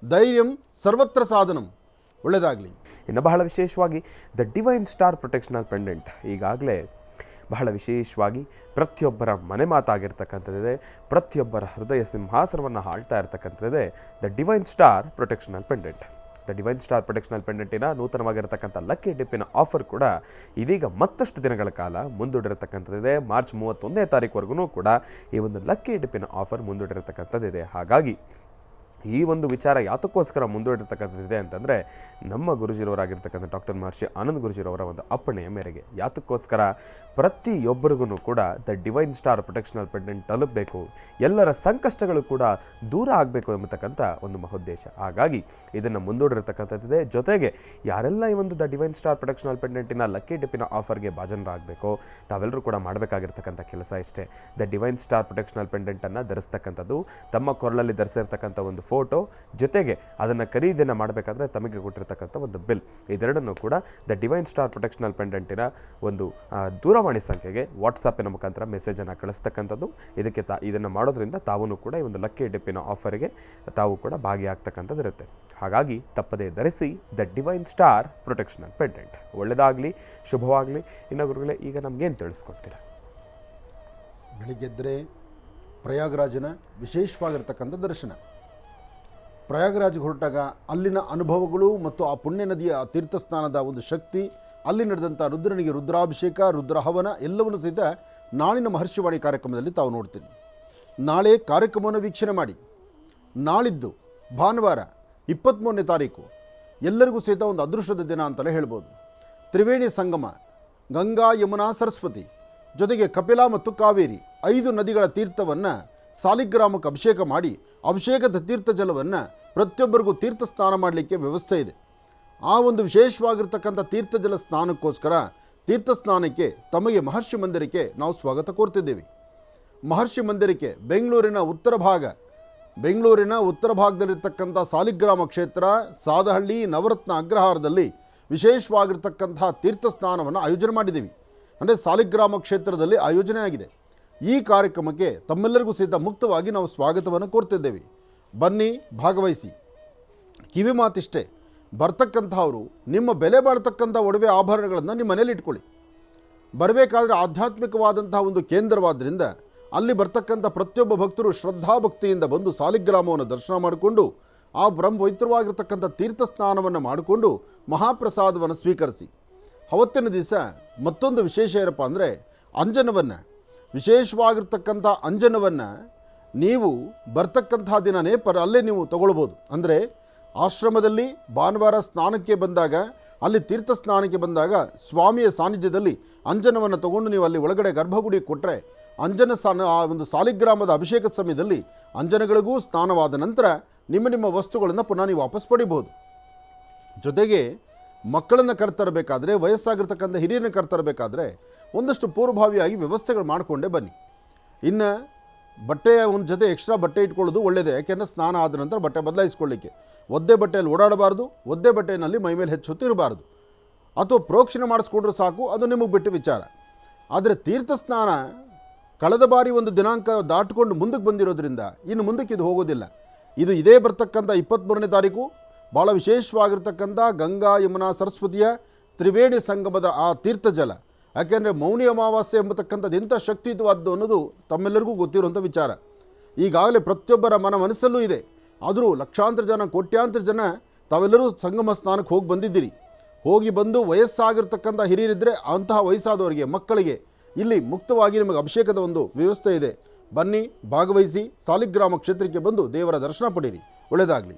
ಧೈರ್ಯಂ ಸರ್ವತ್ರ ಸಾಧನಂ. ಒಳ್ಳೆಯದಾಗಲಿ. ಇನ್ನು ಬಹಳ ವಿಶೇಷವಾಗಿ the divine star protectional pendant ಈಗಾಗಲೇ ಬಹಳ ವಿಶೇಷವಾಗಿ ಪ್ರತಿಯೊಬ್ಬರ ಮನೆ ಮಾತಾಗಿರ್ತಕ್ಕಂಥದ್ದಿದೆ, ಪ್ರತಿಯೊಬ್ಬರ ಹೃದಯ ಸಿಂಹಾಸನವನ್ನು ಆಳ್ತಾ ಇರ್ತಕ್ಕಂಥದ್ದಿದೆ the divine star protectional pendant. The divine star protectional ಪೆಂಡೆಂಟಿನ ನೂತನವಾಗಿರತಕ್ಕಂಥ ಲಕ್ಕಿ ಡಿಪ್ಪಿನ ಆಫರ್ ಕೂಡ ಇದೀಗ ಮತ್ತಷ್ಟು ದಿನಗಳ ಕಾಲ ಮುಂದೂಡಿರತಕ್ಕಂಥದ್ದಿದೆ. ಮಾರ್ಚ್ 31ನೇ ತಾರೀಕುವರೆಗೂ ಕೂಡ ಈ ಒಂದು ಲಕ್ಕಿ ಡಿಪ್ಪಿನ ಆಫರ್ ಮುಂದೂಡಿರತಕ್ಕಂಥದ್ದಿದೆ. ಹಾಗಾಗಿ ಈ ಒಂದು ವಿಚಾರ ಯಾತಕ್ಕೋಸ್ಕರ ಮುಂದೂಡಿರ್ತಕ್ಕಂಥದ್ದಿದೆ ಅಂತಂದರೆ ನಮ್ಮ ಗುರುಜಿರವರಾಗಿರ್ತಕ್ಕಂಥ ಡಾಕ್ಟರ್ ಮಹರ್ಷಿ ಆನಂದ್ ಗುರುಜಿರವರ ಒಂದು ಅಪ್ಪಣೆಯ ಮೇರೆಗೆ. ಯಾತಕ್ಕೋಸ್ಕರ ಪ್ರತಿಯೊಬ್ಬರಿಗೂ ಕೂಡ the divine star protectional pendant ತಲುಪಬೇಕು, ಎಲ್ಲರ ಸಂಕಷ್ಟಗಳು ಕೂಡ ದೂರ ಆಗಬೇಕು ಎಂಬತಕ್ಕಂಥ ಒಂದು ಮಹೋದ್ದೇಶ. ಹಾಗಾಗಿ ಇದನ್ನು ಮುಂದೂಡಿರ್ತಕ್ಕಂಥದ್ದಿದೆ. ಜೊತೆಗೆ ಯಾರೆಲ್ಲ ಈ ಒಂದು the divine star protectional ಪೆಂಡೆಂಟಿನ lucky ಡಿಪ್ಪಿನ ಆಫರ್ಗೆ ಭಾಜನರಾಗಬೇಕು, ತಾವೆಲ್ಲರೂ ಕೂಡ ಮಾಡಬೇಕಾಗಿರ್ತಕ್ಕಂಥ ಕೆಲಸ ಇಷ್ಟೇ. ದ ಡಿವೈನ್ ಸ್ಟಾರ್ ಪ್ರೊಟೆಕ್ಷನಲ್ ಪೆಂಡೆಂಟನ್ನು ಧರಿಸ್ತಕ್ಕಂಥದ್ದು, ತಮ್ಮ ಕೊರಳಲ್ಲಿ ಧರಿಸಿರ್ತಕ್ಕಂಥ ಒಂದು ಫೋಟೋ, ಜೊತೆಗೆ ಅದನ್ನು ಖರೀದಿಯನ್ನು ಮಾಡಬೇಕಾದ್ರೆ ತಮಗೆ ಕೊಟ್ಟಿರ್ತಕ್ಕಂಥ ಒಂದು ಬಿಲ್, ಇದೆರಡನ್ನು ಕೂಡ ದ ಡಿವೈನ್ ಸ್ಟಾರ್ ಪ್ರೊಟೆಕ್ಷನಲ್ ಪೆಂಡೆಂಟಿನ ಒಂದು ದೂರವಾಣಿ ಸಂಖ್ಯೆಗೆ ವಾಟ್ಸಾಪಿನ ಮುಖಾಂತರ ಮೆಸೇಜನ್ನು ಕಳಿಸ್ತಕ್ಕಂಥದ್ದು. ಇದನ್ನು ಮಾಡೋದ್ರಿಂದ ತಾವೂ ಕೂಡ ಈ ಒಂದು ಲಕ್ಕಿ ಡಿಪ್ಪಿನ ಆಫರಿಗೆ ತಾವು ಕೂಡ ಭಾಗಿಯಾಗ್ತಕ್ಕಂಥದ್ದು ಇರುತ್ತೆ. ಹಾಗಾಗಿ ತಪ್ಪದೇ ಧರಿಸಿ the divine star protectional pendant. ಒಳ್ಳೆಯದಾಗಲಿ, ಶುಭವಾಗಲಿ. ಇನ್ನು ಗುರುಗಳೇ, ಈಗ ನಮಗೇನು ತಿಳಿಸ್ಕೊಡ್ತೀರಾ? ಬೆಳಿಗ್ಗೆದ್ದರೆ ಪ್ರಯಾಗರಾಜನ ವಿಶೇಷವಾಗಿರ್ತಕ್ಕಂಥ ದರ್ಶನ. ಪ್ರಯಾಗರಾಜ್ಗೆ ಹೊರಟಾಗ ಅಲ್ಲಿನ ಅನುಭವಗಳು ಮತ್ತು ಆ ಪುಣ್ಯ ನದಿಯ ತೀರ್ಥಸ್ನಾನದ ಒಂದು ಶಕ್ತಿ, ಅಲ್ಲಿ ನಡೆದಂಥ ರುದ್ರನಿಗೆ ರುದ್ರಾಭಿಷೇಕ, ರುದ್ರಹವನ ಎಲ್ಲವನ್ನು ಸಹಿತ ನಾಳಿನ ಮಹರ್ಷಿವಾಣಿ ಕಾರ್ಯಕ್ರಮದಲ್ಲಿ ತಾವು ನೋಡ್ತೀನಿ. ನಾಳೆ ಕಾರ್ಯಕ್ರಮವನ್ನು ವೀಕ್ಷಣೆ ಮಾಡಿ. ನಾಳಿದ್ದು ಭಾನುವಾರ 23ನೇ ತಾರೀಕು ಎಲ್ಲರಿಗೂ ಸಹಿತ ಒಂದು ಅದೃಷ್ಟದ ದಿನ ಅಂತಲೇ ಹೇಳ್ಬೋದು. ತ್ರಿವೇಣಿ ಸಂಗಮ, ಗಂಗಾ ಯಮುನಾ ಸರಸ್ವತಿ, ಜೊತೆಗೆ ಕಪಿಲಾ ಮತ್ತು ಕಾವೇರಿ 5 ನದಿಗಳ ತೀರ್ಥವನ್ನು ಸಾಲಿಗ್ರಾಮಕ್ಕೆ ಅಭಿಷೇಕ ಮಾಡಿ, ಅಭಿಷೇಕದ ತೀರ್ಥ ಜಲವನ್ನು ಪ್ರತಿಯೊಬ್ಬರಿಗೂ ತೀರ್ಥ ಸ್ನಾನ ಮಾಡಲಿಕ್ಕೆ ವ್ಯವಸ್ಥೆ ಇದೆ. ಆ ಒಂದು ವಿಶೇಷವಾಗಿರ್ತಕ್ಕಂಥ ತೀರ್ಥಜಲ ಸ್ನಾನಕ್ಕೋಸ್ಕರ ತೀರ್ಥ ಸ್ನಾನಕ್ಕೆ ತಮಗೆ ಮಹರ್ಷಿ ಮಂದಿರಕ್ಕೆ ನಾವು ಸ್ವಾಗತ ಕೋರ್ತಿದ್ದೇವೆ. ಮಹರ್ಷಿ ಮಂದಿರಕ್ಕೆ ಬೆಂಗಳೂರಿನ ಉತ್ತರ ಭಾಗದಲ್ಲಿರ್ತಕ್ಕಂಥ ಸಾಲಿಗ್ರಾಮ ಕ್ಷೇತ್ರ, ಸಾದಹಳ್ಳಿ, ನವರತ್ನ ಅಗ್ರಹಾರದಲ್ಲಿ ವಿಶೇಷವಾಗಿರ್ತಕ್ಕಂಥ ತೀರ್ಥ ಸ್ನಾನವನ್ನು ಆಯೋಜನೆ ಮಾಡಿದ್ದೀವಿ. ಅಂದರೆ ಸಾಲಿಗ್ರಾಮ ಕ್ಷೇತ್ರದಲ್ಲಿ ಆಯೋಜನೆ ಆಗಿದೆ. ಈ ಕಾರ್ಯಕ್ರಮಕ್ಕೆ ತಮ್ಮೆಲ್ಲರಿಗೂ ಸಹಿತ ಮುಕ್ತವಾಗಿ ನಾವು ಸ್ವಾಗತವನ್ನು ಕೋರ್ತಿದ್ದೇವೆ. ಬನ್ನಿ, ಭಾಗವಹಿಸಿ. ಕಿವಿ ಮಾತಿಷ್ಟೇ, ಬರ್ತಕ್ಕಂಥವರು ನಿಮ್ಮ ಬೆಲೆ ಬಾಳ್ತಕ್ಕಂಥ ಒಡವೆ ಆಭರಣಗಳನ್ನು ನಿಮ್ಮ ಮನೇಲಿ ಇಟ್ಕೊಳ್ಳಿ. ಬರಬೇಕಾದ್ರೆ ಆಧ್ಯಾತ್ಮಿಕವಾದಂತಹ ಒಂದು ಕೇಂದ್ರವಾದ್ದರಿಂದ ಅಲ್ಲಿ ಬರ್ತಕ್ಕಂಥ ಪ್ರತಿಯೊಬ್ಬ ಭಕ್ತರು ಶ್ರದ್ಧಾಭಕ್ತಿಯಿಂದ ಬಂದು ಸಾಲಿಗ್ರಾಮವನ್ನು ದರ್ಶನ ಮಾಡಿಕೊಂಡು ಆ ಪವಿತ್ರವಾಗಿರ್ತಕ್ಕಂಥ ತೀರ್ಥ ಸ್ನಾನವನ್ನು ಮಾಡಿಕೊಂಡು ಮಹಾಪ್ರಸಾದವನ್ನು ಸ್ವೀಕರಿಸಿ. ಅವತ್ತಿನ ದಿವಸ ಮತ್ತೊಂದು ವಿಶೇಷ ಏನಪ್ಪ ಅಂದರೆ ಅಂಜನವನ್ನು, ವಿಶೇಷವಾಗಿರ್ತಕ್ಕಂಥ ಅಂಜನವನ್ನು ನೀವು ಬರ್ತಕ್ಕಂಥ ದಿನವೇ ಅಲ್ಲೇ ನೀವು ತಗೊಳ್ಬೋದು. ಅಂದರೆ ಆಶ್ರಮದಲ್ಲಿ ಭಾನುವಾರ ಸ್ನಾನಕ್ಕೆ ಬಂದಾಗ ಅಲ್ಲಿ ತೀರ್ಥ ಸ್ನಾನಕ್ಕೆ ಬಂದಾಗ ಸ್ವಾಮಿಯ ಸಾನ್ನಿಧ್ಯದಲ್ಲಿ ಅಂಜನವನ್ನು ತಗೊಂಡು ನೀವು ಅಲ್ಲಿ ಒಳಗಡೆ ಗರ್ಭಗುಡಿ ಕೊಟ್ಟರೆ ಅಂಜನ ಆ ಒಂದು ಸಾಲಿಗ್ರಾಮದ ಅಭಿಷೇಕದ ಸಮಯದಲ್ಲಿ ಅಂಜನಗಳಿಗೂ ಸ್ನಾನವಾದ ನಂತರ ನಿಮ್ಮ ವಸ್ತುಗಳನ್ನು ಪುನಃ ನೀವು ವಾಪಸ್ ಪಡಿಬೋದು. ಜೊತೆಗೆ ಮಕ್ಕಳನ್ನು ಕರ್ತರಬೇಕಾದ್ರೆ, ವಯಸ್ಸಾಗಿರ್ತಕ್ಕಂಥ ಹಿರಿಯರನ್ನ ಕರ್ತರಬೇಕಾದ್ರೆ ಒಂದಷ್ಟು ಪೂರ್ವಭಾವಿಯಾಗಿ ವ್ಯವಸ್ಥೆಗಳು ಮಾಡಿಕೊಂಡೇ ಬನ್ನಿ. ಇನ್ನು ಬಟ್ಟೆಯ ಒಂದು ಜೊತೆ ಎಕ್ಸ್ಟ್ರಾ ಬಟ್ಟೆ ಇಟ್ಕೊಳ್ಳೋದು ಒಳ್ಳೆಯದೇ, ಯಾಕೆಂದರೆ ಸ್ನಾನ ಆದ ನಂತರ ಬಟ್ಟೆ ಬದಲಾಯಿಸ್ಕೊಳ್ಳಿಕ್ಕೆ. ಒದ್ದೆ ಬಟ್ಟೆಯಲ್ಲಿ ಓಡಾಡಬಾರ್ದು, ಒದ್ದೆ ಬಟ್ಟೆಯಲ್ಲಿ ಮೈಮೇಲೆ ಹೆಚ್ಚು ಹೊತ್ತಿರಬಾರ್ದು. ಅಥವಾ ಪ್ರೋಕ್ಷಣೆ ಮಾಡಿಸ್ಕೊಂಡ್ರೆ ಸಾಕು, ಅದು ನಿಮಗೆ ಬಿಟ್ಟು ವಿಚಾರ. ಆದರೆ ತೀರ್ಥ ಸ್ನಾನ ಕಳೆದ ಬಾರಿ ಒಂದು ದಿನಾಂಕ ದಾಟಿಕೊಂಡು ಮುಂದಕ್ಕೆ ಬಂದಿರೋದ್ರಿಂದ ಇನ್ನು ಮುಂದಕ್ಕೆ ಇದು ಹೋಗೋದಿಲ್ಲ. ಇದು ಇದೇ ಬರ್ತಕ್ಕಂಥ 23ನೇ ತಾರೀಕು ಭಾಳ ವಿಶೇಷವಾಗಿರ್ತಕ್ಕಂಥ ಗಂಗಾ ಯಮುನಾ ಸರಸ್ವತಿಯ ತ್ರಿವೇಣಿ ಸಂಗಮದ ಆ ತೀರ್ಥ ಜಲ. ಯಾಕೆಂದರೆ ಮೌನಿ ಅಮಾವಾಸ್ಯೆ ಎಂಬತಕ್ಕಂಥದ್ದು ಎಂಥ ಶಕ್ತಿಯುತವಾದ್ದು ಅನ್ನೋದು ತಮ್ಮೆಲ್ಲರಿಗೂ ಗೊತ್ತಿರುವಂಥ ವಿಚಾರ. ಈಗಾಗಲೇ ಪ್ರತಿಯೊಬ್ಬರ ಮನಸ್ಸಲ್ಲೂ ಇದೆ. ಆದರೂ ಲಕ್ಷಾಂತರ ಜನ, ಕೋಟ್ಯಾಂತರ ಜನ ತಾವೆಲ್ಲರೂ ಸಂಗಮ ಸ್ನಾನಕ್ಕೆ ಹೋಗಿ ಬಂದಿದ್ದೀರಿ. ಹೋಗಿ ಬಂದು ವಯಸ್ಸಾಗಿರ್ತಕ್ಕಂಥ ಹಿರಿಯರಿದ್ದರೆ ಅಂತಹ ವಯಸ್ಸಾದವರಿಗೆ, ಮಕ್ಕಳಿಗೆ ಇಲ್ಲಿ ಮುಕ್ತವಾಗಿ ನಿಮಗೆ ಅಭಿಷೇಕದ ಒಂದು ವ್ಯವಸ್ಥೆ ಇದೆ. ಬನ್ನಿ, ಭಾಗವಹಿಸಿ, ಸಾಲಿಗ್ರಾಮ ಕ್ಷೇತ್ರಕ್ಕೆ ಬಂದು ದೇವರ ದರ್ಶನ ಪಡೀರಿ. ಒಳ್ಳೆಯದಾಗಲಿ.